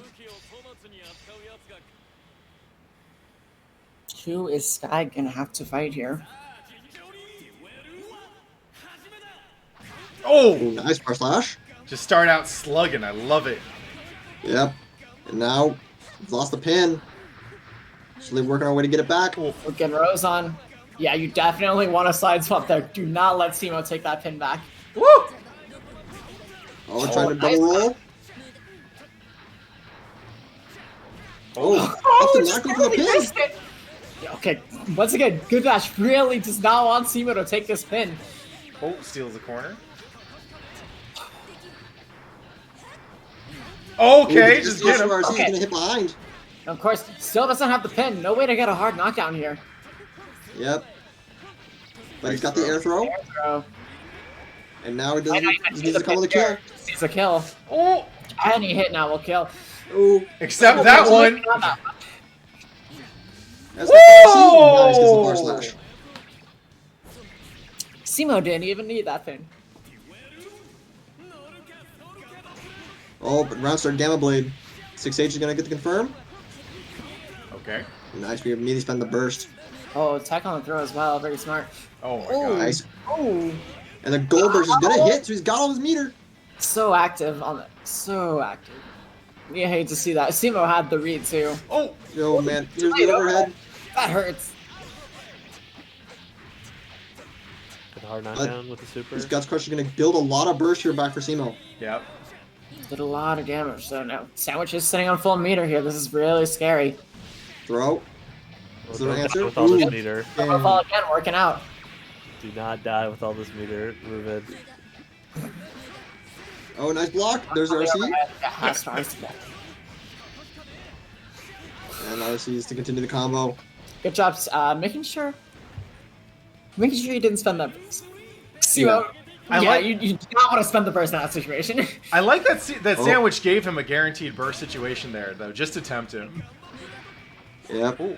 Who is Sky gonna have to fight here? Oh, Nice bar slash. just start out slugging. I love it. Yep. And now he's lost the pin. Slowly working our way to get it back. We're getting Rose on. Yeah, you definitely want to side swap there. Do not let Simo take that pin back. Woo! Oh, we're trying to nice. double roll. Oh, often not going for the Really pin. missed it. Yeah, okay, once again, Good Dash really does not want Simo to take this pin. Oh, steals the corner. Okay, Ooh, just goes get him. for RC, he's Okay. gonna hit behind. Of course, still doesn't have the pin. No way to get a hard knockdown here. Yep. But he's got the air throw, Air throw. and now he Might not doesn't. even He see needs the to come with a pin kill. there. Sees a kill. Oh, Any hit now will kill. Ooh. except that one. That's the RC. Nice, gets the bar Whoa! slash. Simo didn't even need that thing. Oh, but round start Gamma Blade. 6H is gonna get the confirm. Okay. Nice, we immediately spend the burst. Oh, tech on the throw as well. Very smart. Oh my Oh. god. Nice. Oh, And the gold burst is gonna hit, so he's got all his meter. so active on it. So active. You hate to see that. Simo had the read too. Oh! Yo, man, here's the overhead. That hurts. Good hard knockdown with the super. This Guts Crush is gonna build a lot of burst here back for Simo. Yep. Did a lot of damage. So now Sandwich is sitting on full meter here. This is really scary. Throw. Is there an answer? With all this Ooh. meter. Double fall again, working out. Do not die with all this meter, Ruvid. Oh, nice block. There's RC. Yeah, stars. And RC's to continue the combo. Good job, making sure you didn't spend that burst. Simo, I yeah, like- you do not want to spend the burst in that situation. I like that that Oh. Sandwich gave him a guaranteed burst situation there, though, just to tempt him. Yep. Ooh.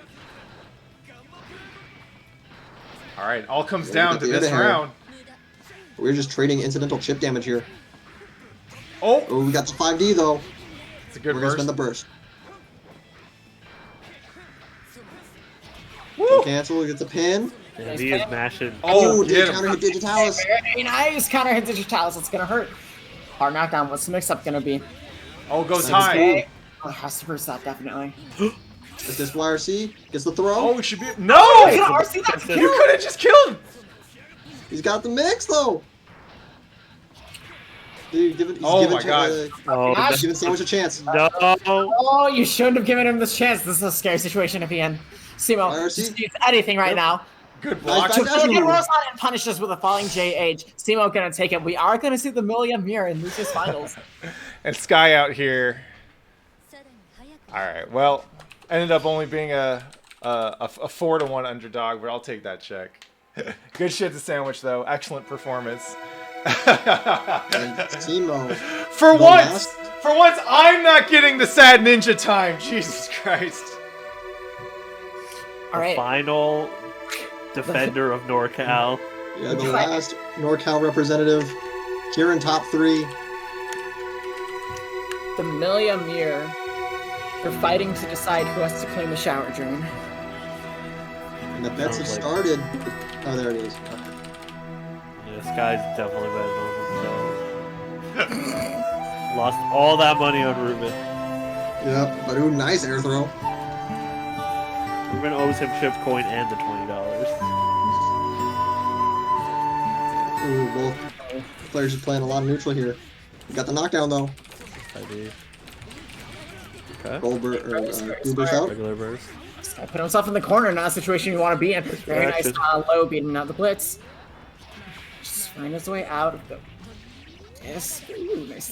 Alright, all comes Yeah, down we to got the this other hair. round. We're just trading incidental chip damage here. Oh! Oh, we got the 5D though. It's a good We're gonna burst. spend the burst. Woo! Cancel, gets a pin. And he is mashing. Oh, Did get him. counter hit Digitalis. Very nice counter hit Digitalis. It's gonna hurt. Hard knockdown. What's the mix-up gonna be? Oh, goes Nice. high. Okay. Oh, has to burst that definitely. Is this YRC? Gets the throw. Oh, we should be. No! Oh, you gonna RC that You could have just killed him! He's got the mix though. Dude, he's Oh giving my God. Oh, Gosh. giving Sandwich a chance. no! Oh, you shouldn't have given him this chance. This is a scary situation to be in. Simo IRC? just needs anything right now. Good Nice block. back dash Get move. Rose on and punish us with a falling JH. Simo gonna take it. We are gonna see the Million Mirror in Lucius Finals. And Sky out here. Alright, well, ended up only being a 4-1 underdog, but I'll take that check. Good shit to Sandwich, though. Excellent performance. And Simo. For The once! last- For once, I'm not getting the sad ninja time. Jesus Christ. All right. Final defender of NorCal. Yeah, the last NorCal representative here in top 3. The Million Mirror. They're fighting to decide who has to claim the shower drain. And the bets have Sounds like- started. Oh, there it is. Yeah, this guy's definitely betting on himself. Lost all that money on Ruben. Yep, but ooh, nice air throw. Ruben owes him chip coin and the $20. Ooh, both players are playing a lot of neutral here. Got the knockdown though. ID. Okay. Goldberg or Goober's out. Regular burst. This guy put himself in the corner, not a situation you want to be in. Very nice Action. low beating out the blitz. Just find his way out of the. Yes. Ooh, nice.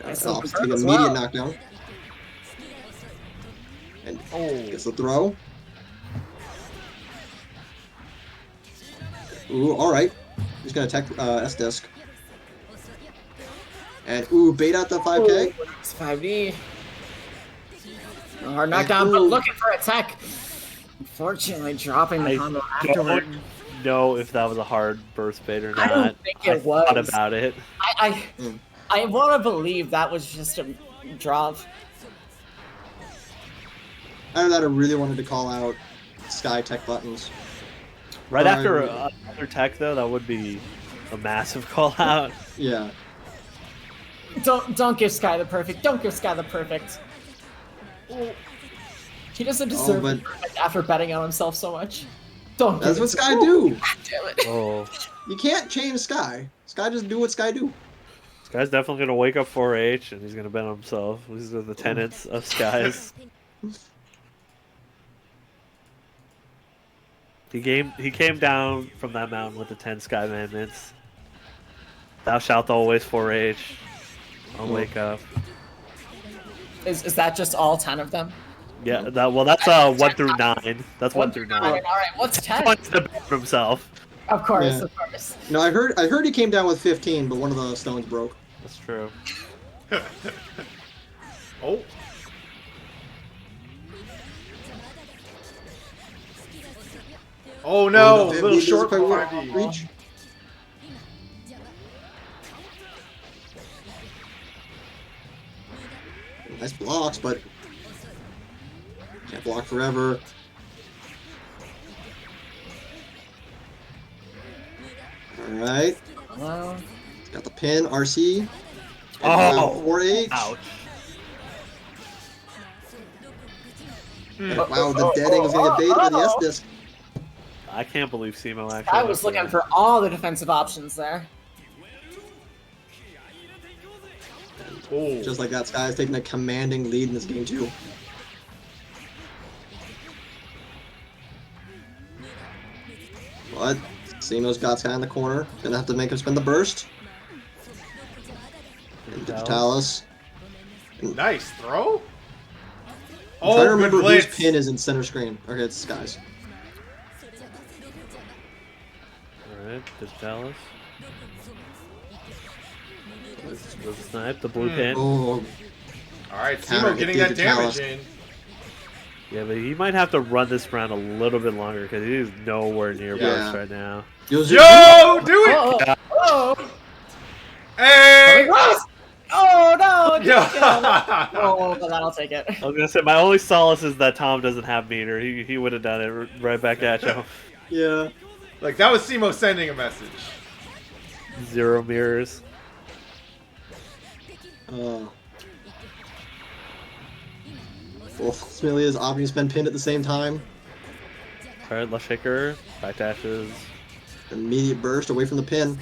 Nice little Off confirm to as immediate well. knockdown. And Oh. gets the throw. Ooh, alright. He's gonna attack S-Disc. And ooh, bait out the 5K. It's 5D. A hard knockdown, but ooh. looking for a tech. Unfortunately, dropping the I combo afterward. don't know if that was a hard burst bait or not. I don't think it was. thought about it. I want to believe that was just a drop. Either that, I really wanted to call out Sky Tech buttons. Right Right. after another tech, though, that would be a massive call out. Yeah. Don't give Sky the perfect. Don't give Sky the perfect. He doesn't deserve but- the perfect after betting on himself so much. Don't. That's give what it to Sky him. do. Damn it. Oh, You can't change Sky. Sky just do what Sky do. this guy's definitely gonna wake up 4H and he's gonna bet on himself. These are the tenets of Skies. He came down from that mountain with the 10 Sky Commandments. Thou shalt always 4H. I'll wake up. Is that just all 10 of them? Yeah, that's 1 through 9. That's 1 through 9. All right, what's 10? Wants to bet on himself. Of course, Yeah. of course. No, I heard he came down with 15, but one of the stones broke. That's true. Oh. Oh no, a the little 5D short for doesn't quite 5D. reach. Nice blocks, but can't block forever. Alright. Hello. Got the pin, RC. Oh, 4H. ouch. Wow, the deading is going to get baited by the S-disc. I can't believe Simo actually. I was looking for all the defensive options there. Oh. Just like that, Sky is taking a commanding lead in this game, too. But Simo's got Sky in the corner. Gonna have to make him spend the burst. And Digitalis. Nice throw. I'm trying to Oh, remember good whose blitz. pin is in center screen. Okay, it's Sky's. Alright, Digitalis. The snipe, the blue pin. Oh, All right, Counter Simo getting hit that damage Digitalis. in. Yeah, but he might have to run this round a little bit longer because he is nowhere near Yeah. burst right now. Yo, do it. Oh, oh, Hey. oh no! Yeah. Oh, but that'll take it. I was gonna say my only solace is that Tom doesn't have meter. He would have done it right back at you. yeah. Like that was Simo sending a message. 0 mirrors. Both Smilia's Omni's been pinned at the same time. Alright, left shaker, back dashes. Immediate burst away from the pin.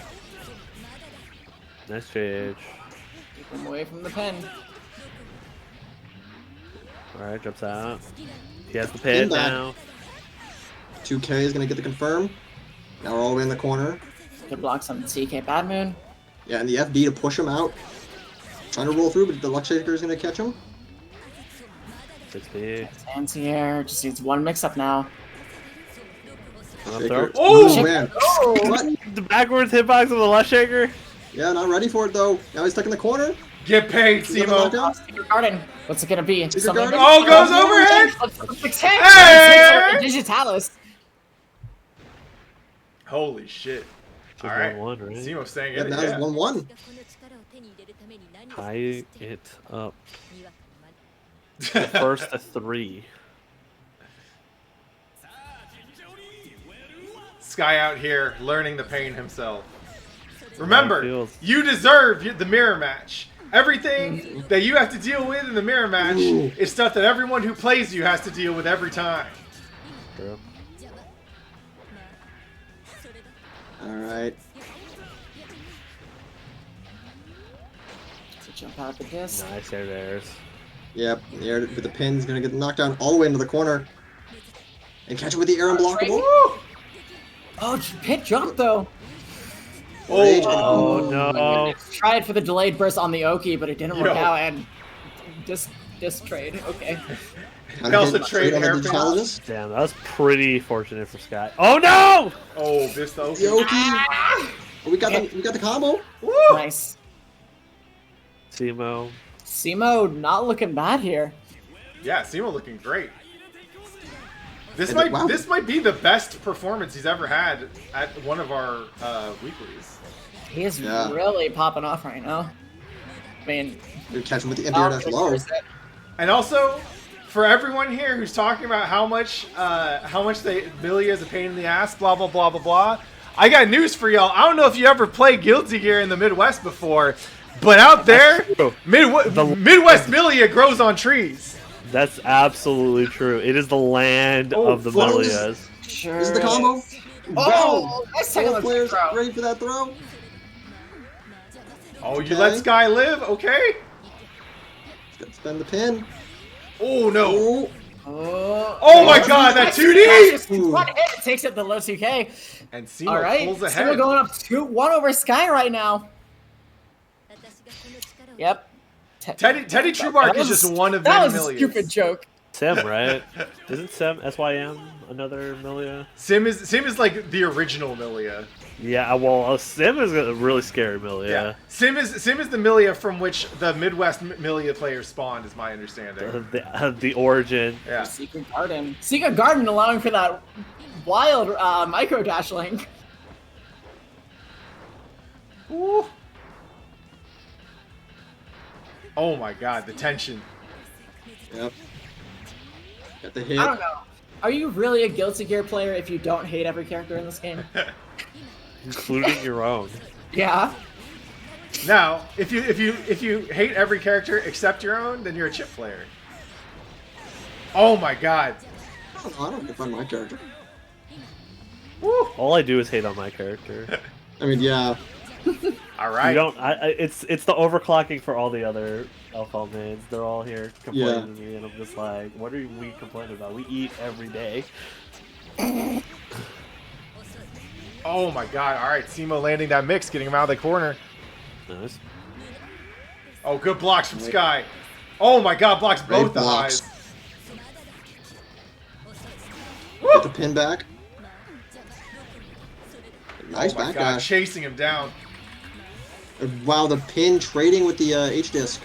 Nice fade. Keep him away from the pen. Alright, jumps out. He has the pin Pin back. now. 2K is going to get the confirm. Now we're all the way in the corner. Good blocks on TK Bad Moon. Yeah, and the FD to push him out. Trying to roll through, but the Luck Shaker is going to catch him. 60. Anti-air just needs one mix-up now. Shaker. Oh! Man. Oh! What? The backwards hitbox of the left shaker. Yeah, not ready for it, though. Now he's stuck in the corner. Get paid, Is that a Simo. knockdown? Secret Garden. What's it gonna be? Secret Something- Garden? Oh, goes overhead. Hey! Digitalis. Holy shit. All right. 1-1, right? Simo staying Yeah, in it. now it's Yeah. 1-1. Tie it up. The first to 3. Sky out here learning the pain himself. Remember, feels. you deserve the mirror match. Everything that you have to deal with in the mirror match Ooh. is stuff that everyone who plays you has to deal with every time. True. Alright. Jump out the disc. Nice air theirs. Yep, the air with the pin's going to get knocked down all the way into the corner. And catch it with the air unblockable. Woo! Oh, pit jump though. Rage and- Oh no. Tried for the delayed burst on the Oki, but it didn't work Yo. out. And disc trade. Okay. Kinda They also hit trade straight on the hairpins. Digitalis. Damn, that was pretty fortunate for Sky. Oh no! Oh, this though. Yoki. We got the combo. Woo! Nice. Simo. Simo not looking bad here. Yeah, Simo looking great. This And might wow. this might be the best performance he's ever had at one of our weeklies. He is Yeah. really popping off right now. I mean, You're catching with the anti-air dash low. And also, for everyone here who's talking about how much Billy is a pain in the ass, blah blah blah blah blah, I got news for y'all. I don't know if you ever played Guilty Gear in the Midwest before, but out there, true. Midwest Milia grows on trees. That's absolutely true. It is the land Oh, of the fuck. Milias. sure. This is the combo. Oh, nice Both technical players throw. ready for that throw. Oh, you Okay. let Sky live? Okay. Let's spend the pin. Oh, no. Oh, Oh, my God, that 2D! One hit takes it the low 2K. And Simo All right, pulls Simo ahead. going up 2-1 over Sky right now. Yep. Teddy Truebark is just one of that many was a millions. stupid joke. Sim, right? Isn't Sim SYM another Milia? Sim is like the original Milia. Yeah, well, Sim is a really scary Milia. Yeah. Sim is the Milia from which the Midwest Milia players spawned, is my understanding. The origin. Yeah. Secret Garden. Secret Garden allowing for that wild micro dash link. Ooh. Oh my god, the tension. Yep. Got the hit. I don't know. Are you really a Guilty Gear player if you don't hate every character in this game? Including your own. Yeah. Now, if you hate every character except your own, then you're a chip player. Oh my god. I don't defend my character. Woo. All I do is hate on my character. I mean, yeah. All right. You don't. It's the overclocking for all the other alpha mains. They're all here complaining to me, and I'm just like, what are we complaining about? We eat every day. Oh my god. All right, Simo landing that mix, getting him out of the corner. Nice. Oh, good blocks from Sky. Oh my god, blocks Great both the blocks. eyes. Get the pin back. Nice Oh my back god, dash. chasing him down. Wow, the pin trading with the H-disc.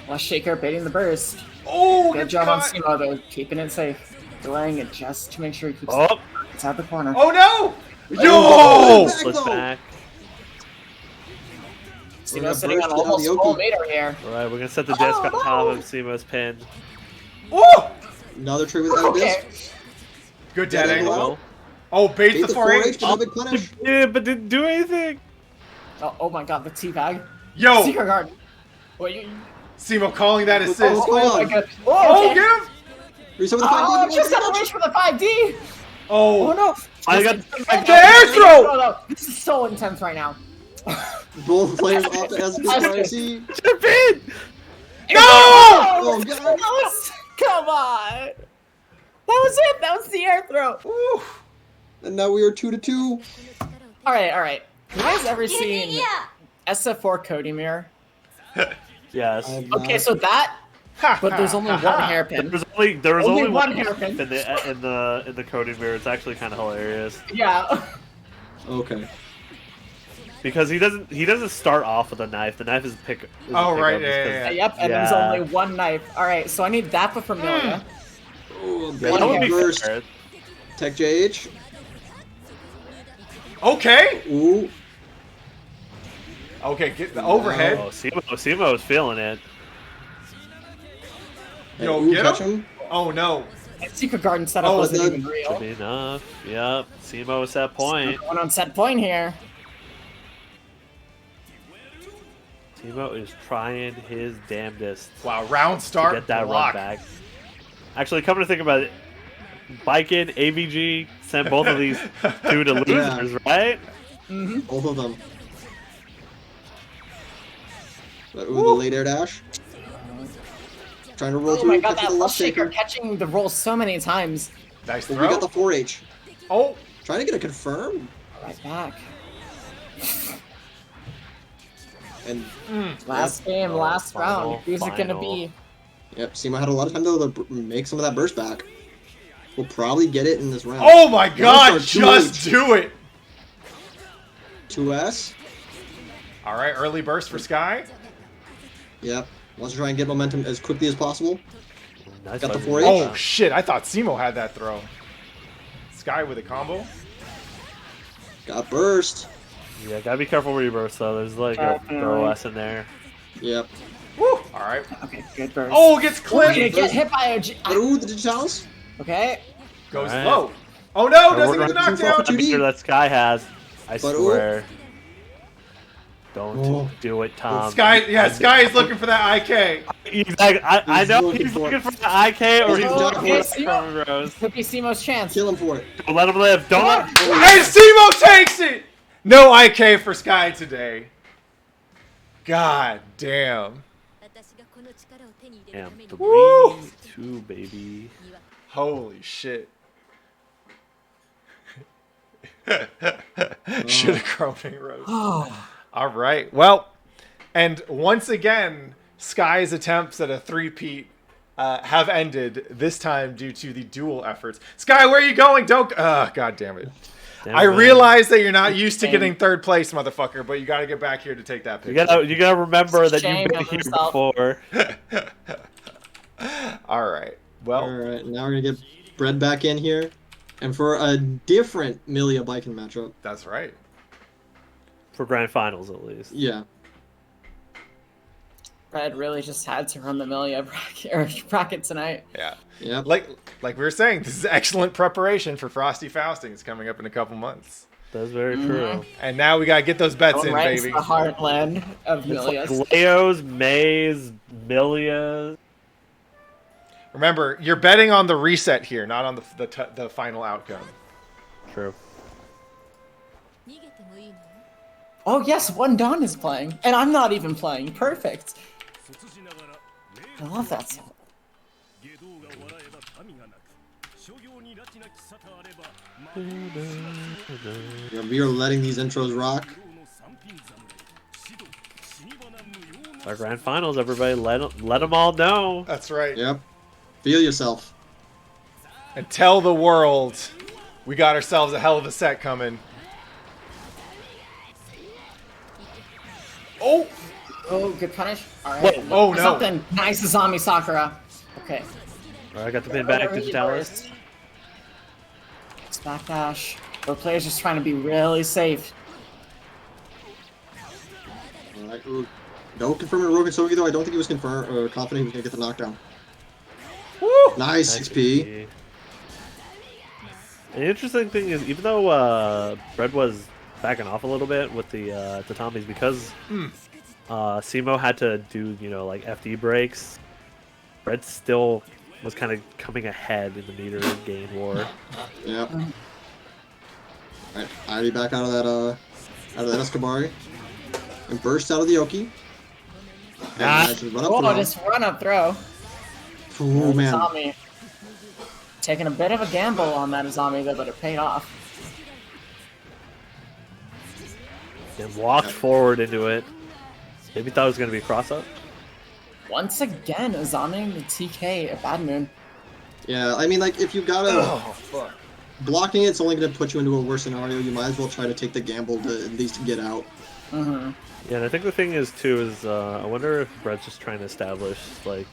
Last Shaker baiting the burst. Oh, Good good job on cut. Simo though, keeping it safe. Delaying it just to make sure he keeps Oh, it's out the corner. Oh no! Oh, Yo! back push though. back. Simo sitting on almost Burst full down the meter here. All right, we're gonna set the disc on top of Simo's pin. Oh! Another trade with that Okay. disc. Good dead Dead angle. angle. Oh, bait Beat the the 4H. 4H, but no big punish. Yeah, but didn't do anything. Oh my god, the teabag. Yo! Secret Garden. Wait, you... Simo calling that assist. What's going Oh my on? god. Oh, okay. get him! Reset with the Oh, 5D. just got the reach for the 5D! Oh Oh, no! I got the air throw! No, this is so intense right now. Both players off the SPRC. your pin. No! Oh, God. That was, come on! That was it! That was the air throw! Woo. And now we are 2-2. Alright, alright. Have you guys ever seen SF4 Cody Mirror? Yes. Okay, so that, but there's only one hairpin. There was Only only one one hairpin. in the coding mirror. It's actually kind of hilarious Yeah. Okay. because he doesn't start off with a knife. The knife is pick. Is Oh, a right, pickup just yeah. 'cause- Yep, and there's Yeah. only one knife. Alright, so I need that for Familia. Oh, Yeah, that would be burst. fair. Tech JH. Okay. Ooh. Okay, get the overhead. Oh, Simo is feeling it. Yo, Ooh, get catch him. Oh no. And Secret Garden setup Oh, wasn't the- even Should real. be enough. Yep. Simo is at point. Going on set point here. Simo is trying his damnedest Wow, round to start. get that block. run back. Actually, come to think about it, Bikin, AVG sent both of these two to losers, right? Both of them. But, ooh, the late air dash. Trying to roll Oh through. my god, catch that the left left shaker shaker. catching the roll so many times. Nice But throw. we got the 4H. Oh, Trying to get a confirm. Right back. And Last game, last final, round. Who's it gonna final. be? yep, Simo had a lot of time to make some of that burst back. We'll probably get it in this round. oh my God! start, Just do it. 2S. All right, early burst for Sky. Yep. Wants to try and get momentum as quickly as possible. Nice Got the leverage. 4H. Oh shit! I thought Simo had that throw. Sky with a combo. Got burst. Yeah, gotta be careful where you burst though. There's like a throw S in there. Yep. Woo! All right. Okay, good burst. Oh, gets We're gonna clipped. get hit by a But ooh, the digitalis. Okay. Goes Alright. low. Oh no! Doesn't we're get the gonna do knockdown. for 2D. Meter that Sky has. I But, swear. Don't Oh. do it, Tom. Sky, yeah, Sky is looking for that IK. Exactly. I He's know looking he's for looking it. for the IK or he's Oh, looking okay, for the Rose. Could be Simo's chance. Kill him for it. Don't let him live. Don't let him. And Simo takes it. No IK for Sky today. God damn. Damn. Woo! 3-2, baby. Holy shit. Should have Croning Rose. All right. Well, and once again, Sky's attempts at a three-peat have ended, this time due to the duel efforts. Sky, where are you going? Don't... God damn it. Damn I man. realize that you're not used to getting third place, motherfucker, but you got to get back here to take that picture. You gotta remember that Shame you've been of here himself. before. All right. Well, Alright, now we're gonna get Bread back in here. And for a different Milia Biken matchup. that's right. For grand finals, at least. Yeah. Red really just had to run the Milia bracket tonight. Yeah. Yep. Like we were saying, this is excellent preparation for Frosty Fausting. It's coming up in a couple months. That's very true. And now we got to get those bets in, Right into baby. the heartland of It's like Milia's. Leos, Mays, Milia. Remember, you're betting on the reset here, not on the final outcome. True. Oh yes, one Dawn is playing, and I'm not even playing. Perfect. I love that song. Yeah, we are letting these intros rock. Our grand finals, everybody. Let them all know. That's right. Yep. Feel yourself. And tell the world we got ourselves a hell of a set coming. Oh! Oh, good punish. All right. Whoa. Oh, no. Something nice, Azami Sakura. Okay. All right, I got the pin back, Digitalis. Backdash. Both players just trying to be really safe. Alright, ooh. No confirming Rogan Sogi though. I don't think he was confirmed or confident he was gonna get the knockdown. Woo! Nice 6P. And the interesting thing is, even though Bread was backing off a little bit with the Tommies, because Simo had to do, like FD breaks, Bread still was kind of coming ahead in the meter gain war. Yep. Alright, Ivy back out of that Escabari. And burst out of the Oki. And run up Oh, throw. just run up throw. Oh man. Azami. Taking a bit of a gamble on that Azami though, but it paid off. And walked forward into it. Maybe thought it was going to be a cross-up. Once again, Azami the TK at Bad Moon. Yeah, I mean like if you gotta Oh, fuck. blocking it's only gonna put you into a worse scenario. You might as well try to take the gamble to at least get out. Mm-hmm. Yeah, and I think the thing is, too, is I wonder if Brett's just trying to establish, like,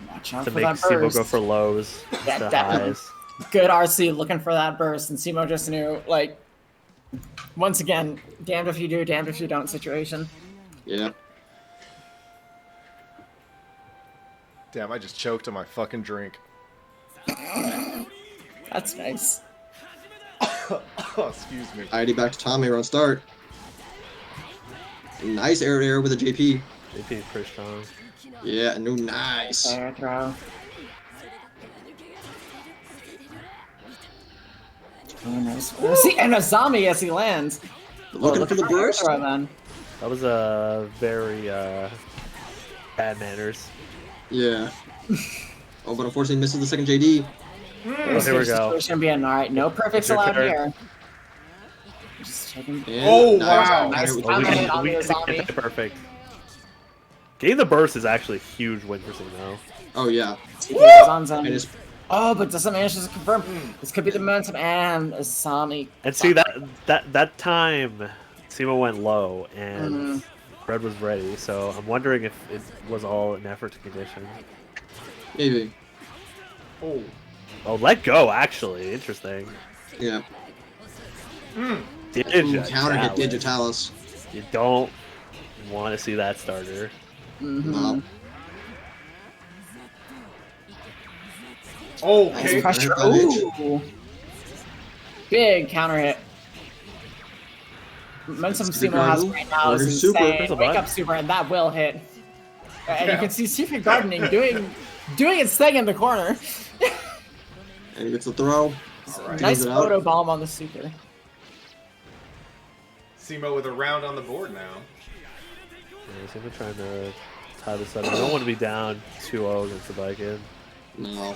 Watch out to for make that Simo burst. go for lows Yeah, instead of definitely. highs. Good RC looking for that burst, and Simo just knew, like, once again, damned if you do, damned if you don't situation. Yeah. Damn, I just choked on my fucking drink. That's nice. Oh, excuse me. Ivy back to Tommy on start. Nice air to air with a JP. JP is pretty strong. Yeah, no, nice. Fair throw. Oh, nice. See, and Azami as he lands. Looking for the air burst. throw, then. That was a very bad manners. Yeah. Oh, but unfortunately misses the second JD. Oh, here we go. Situation being alright. No perfects Your allowed turn. here. Just taking. And Oh, nice. wow. Nice Alright, counter hit on We the can get Azami. that perfect. Getting the burst is actually a huge win for Simo. Oh yeah. And And it's oh, but doesn't manage to confirm. This could be the momentum and Azami. And see, that time, Simo went low, and Red was ready, so I'm wondering if it was all an effort to condition. maybe. Oh. Oh, let go, actually. Interesting. Yeah. Ooh, Digitalis. counter hit Digitalis. You don't want to see that starter. No. Oh, Nice okay. pressure. Advantage. Ooh. Big counter hit. Momentum Secret Simo has Garden, right now is Order Super. insane. There's a Wake button. up super, and that will hit. And Yeah. you can see Secret Gardening doing its thing in the corner. And he gets the throw. Alright. Nice Close it out. photo bomb on the super. Simo with a round on the board now. Yeah, Simo trying to tie this up. I don't want to be down 2-0 against the Viking. No.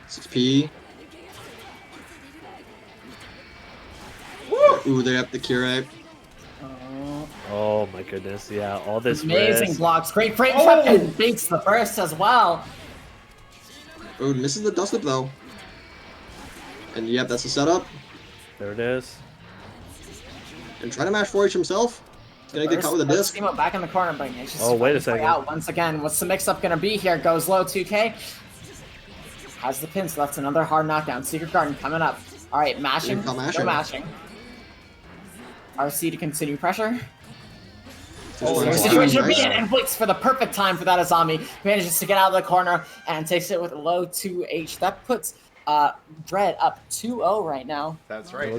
6P. Ooh, they have the Curate. Oh my goodness, yeah, all this Amazing risk. blocks. Great frame Oh! trap and beats the burst as well. Oh, misses the dust up though. And yep, that's the setup. There it is. And try to mash 4H himself. He's gonna get caught with a disc. Steam up back in the corner, but it's just Wait a second. out once again. What's the mix-up gonna be here? Goes low, 2K. Has the pin, so that's another hard knockdown. Secret Garden coming up. All right, mashing. Go Go mashing. RC to continue pressure. Situation being and waits for the perfect time for that Azami. Manages to get out of the corner and takes it with a low 2H. That puts Dread up 2-0 right now. That's right.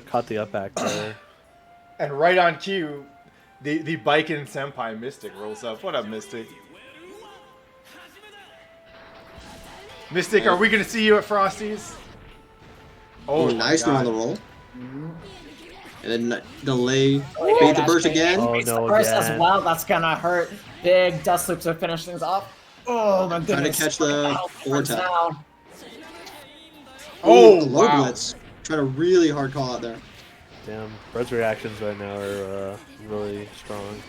Caught the up back there. And right on cue, the Biken Senpai Mystic rolls up. What up, Mystic? Mystic, are we going to see you at Frosty's? Oh, nice one on the roll. And then delay, bait the burst again. Oh, Baits no, the burst again. as well. That's gonna hurt. Big dust loop to finish things off. Oh my goodness. Trying to catch the forward tap. Oh, low wow. blitz. Trying to really hard call out there. Damn, Red's reactions right now are really strong.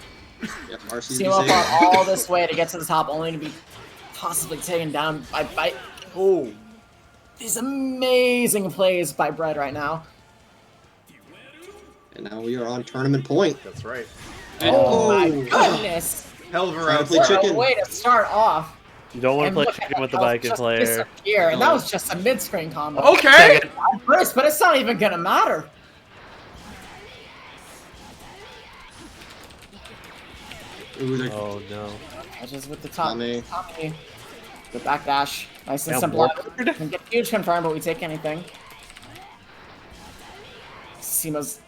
Yep, RC's Steam up on all this way to get to the top, only to be possibly taken down by Bite. Oh. These amazing plays by Bread right now. And now we are on tournament point. That's right. Oh my goodness. Hell of a Trying round. to play What a chicken. way to start off. You don't want to And play look at chicken with the that, Viking just player. disappear, and that was just a mid-screen combo. Okay. First, but it's not even gonna matter. Ooh, they're Oh no. Edges with the top. Tommy. The backdash. Nice and Damn, simple. Can get huge confirm, but we take anything. Seema's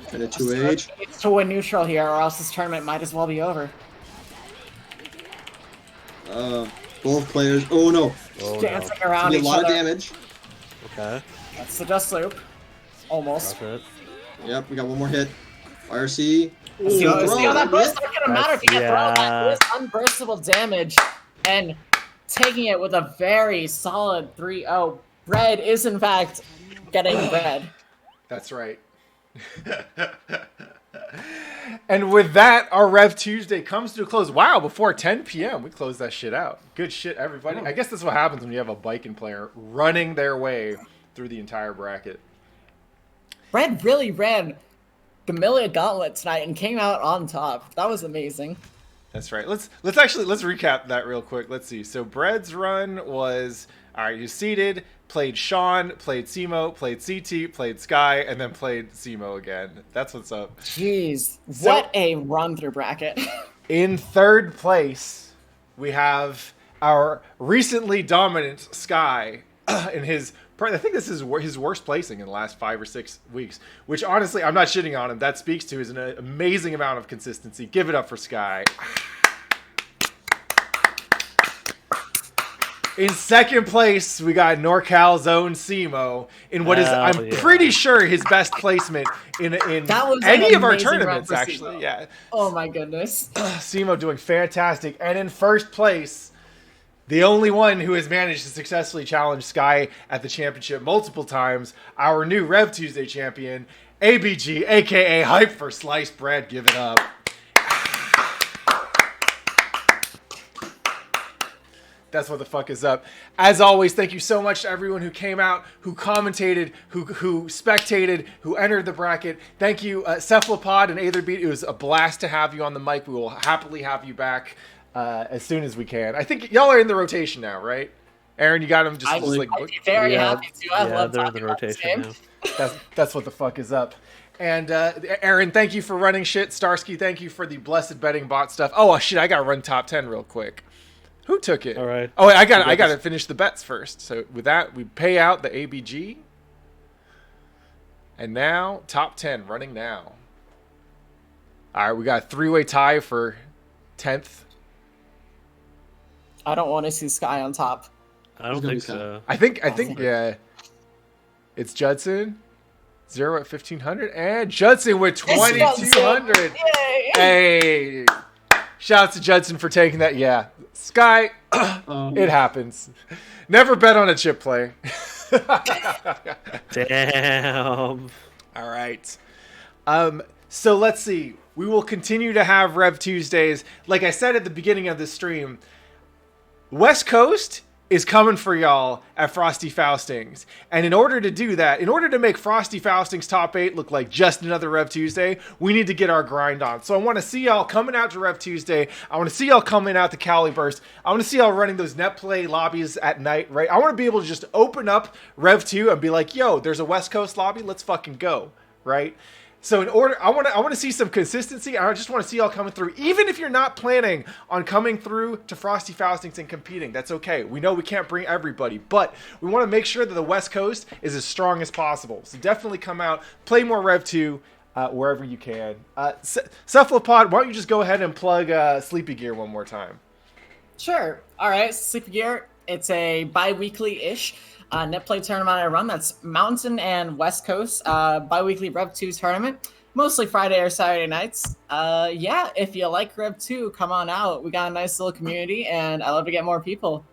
trying to 2H. needs to win neutral here, or else this tournament might as well be over. Both players. Oh no. Oh, Dancing no. around Be a each lot of other. damage. Okay. That's the dust loop. Almost. That's it. Yep, we got one more hit. RC. See how that burst? Not gonna matter if you get thrown. Yeah. That is unburstable damage, and taking it with a very solid 3-0. Bread is in fact getting bread. That's right. And with that, our Rev Tuesday comes to a close. Wow, before 10 p.m., we closed that shit out. Good shit, everybody. I guess that's what happens when you have a Biken player running their way through the entire bracket. Bread really ran Gamilia Gauntlet tonight and came out on top. That was amazing. That's right. Let's recap that real quick. Let's see. So Bread's run was, all right, you seeded, played Sean, played Simo, played CT, played Sky, and then played Simo again. That's what's up. Jeez, what a run through bracket. In third place, we have our recently dominant Sky in his, I think this is his worst placing in the last 5 or 6 weeks, which honestly, I'm not shitting on him. That speaks to his amazing amount of consistency. Give it up for Sky. In second place, we got NorCal's own Simo in what is, I'm pretty sure, his best placement in That was any an of our amazing run tournaments, for actually. Simo. Yeah. Oh my goodness. Simo doing fantastic. And in first place, the only one who has managed to successfully challenge Sky at the championship multiple times, our new Rev Tuesday champion, ABG, a.k.a. Hype for Sliced Bread. Give it up. That's what the fuck is up. As always, thank you so much to everyone who came out, who commentated, who spectated, who entered the bracket. Thank you, Cephalopod and Aetherbeat. It was a blast to have you on the mic. We will happily have you back as soon as we can. I think y'all are in the rotation now, right? Aaron, you got him just I'd like... be very happy to. I love they're in talking the about this rotation game. now. That's what the fuck is up. And Aaron, thank you for running shit. Starsky, thank you for the blessed betting bot stuff. Oh shit, I gotta run top 10 real quick. Who took it? All right. Oh, I got to finish the bets first. So with that, we pay out the ABG. And now top 10 running now. All right, we got a 3-way tie for 10th. I don't want to see Sky on top. I don't think so. I think yeah. It's Judson. 0 at 1500 and Judson with 2200. Yay! Hey. Shout out to Judson for taking that. Yeah. Sky, it happens. Never bet on a chip play. Damn. All right. So let's see. We will continue to have Rev Tuesdays. Like I said at the beginning of the stream, West Coast is coming for y'all at Frosty Faustings. And in order to do that, in order to make Frosty Faustings Top 8 look like just another Rev Tuesday, we need to get our grind on. So I want to see y'all coming out to Rev Tuesday. I want to see y'all coming out to Cali Burst. I want to see y'all running those net play lobbies at night, right? I want to be able to just open up Rev 2 and be like, yo, there's a West Coast lobby. Let's fucking go, right? So in order, I want to see some consistency. I just want to see y'all coming through. Even if you're not planning on coming through to Frosty Faustings and competing, that's okay. We know we can't bring everybody, but we want to make sure that the West Coast is as strong as possible. So definitely come out, play more Rev 2 wherever you can. Cephalopod, why don't you just go ahead and plug Sleepy Gear one more time? Sure. All right, Sleepy Gear. It's a bi-weekly-ish net play tournament I run. That's Mountain and West Coast bi-weekly Rev 2 tournament, mostly Friday or Saturday nights. Yeah, if you like Rev 2, come on out. We got a nice little community, and I love to get more people.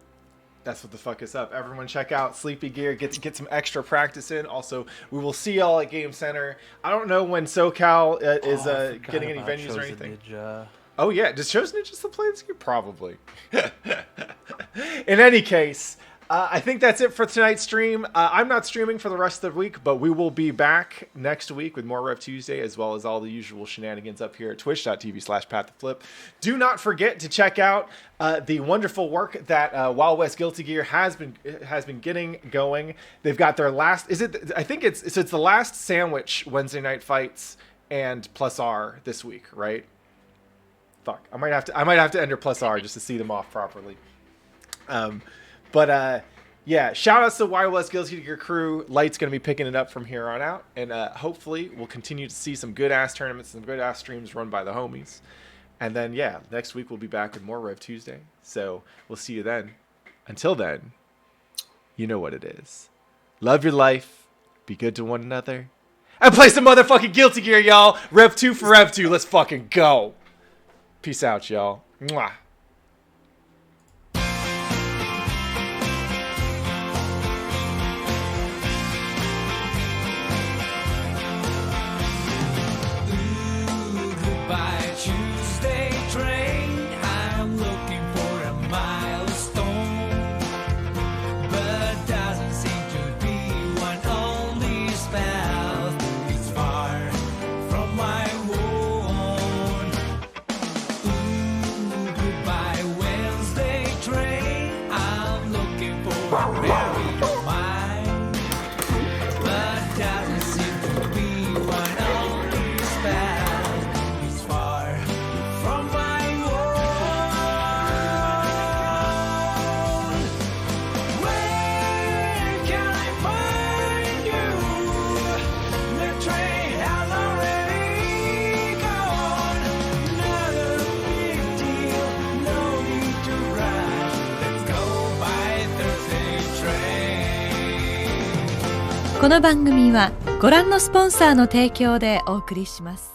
That's what the fuck is up. Everyone check out Sleepy Gear. Get some extra practice in. Also, we will see y'all at Game Center. I don't know when SoCal is getting any venues or anything. Ninja. Oh yeah, does Chosen Ninja still play this game? Probably. In any case, I think that's it for tonight's stream. I'm not streaming for the rest of the week, but we will be back next week with more Rev Tuesday, as well as all the usual shenanigans up here at twitch.tv/PathToFlip. Do not forget to check out the wonderful work that Wild West Guilty Gear has been getting going. They've got their last. I think it's the last sandwich Wednesday night fights and plus R this week, right? Fuck, I might have to enter plus R just to see them off properly. But yeah, shout outs to Wild West Guilty Gear crew. Light's going to be picking it up from here on out. And hopefully we'll continue to see some good ass tournaments and good ass streams run by the homies. And then, yeah, next week we'll be back with more Rev Tuesday. So we'll see you then. Until then, you know what it is. Love your life. Be good to one another. And play some motherfucking Guilty Gear, y'all. Rev 2 for Rev 2. Let's fucking go. Peace out, y'all. Mwah. Tuesday train, I'm looking for a milestone, but doesn't seem to be one on this path. It's far from my home. Ooh, goodbye Wednesday train, I'm looking for a berry of mine, but doesn't seem to be one on this path. By この番組はご覧のスポンサーの提供でお送りします。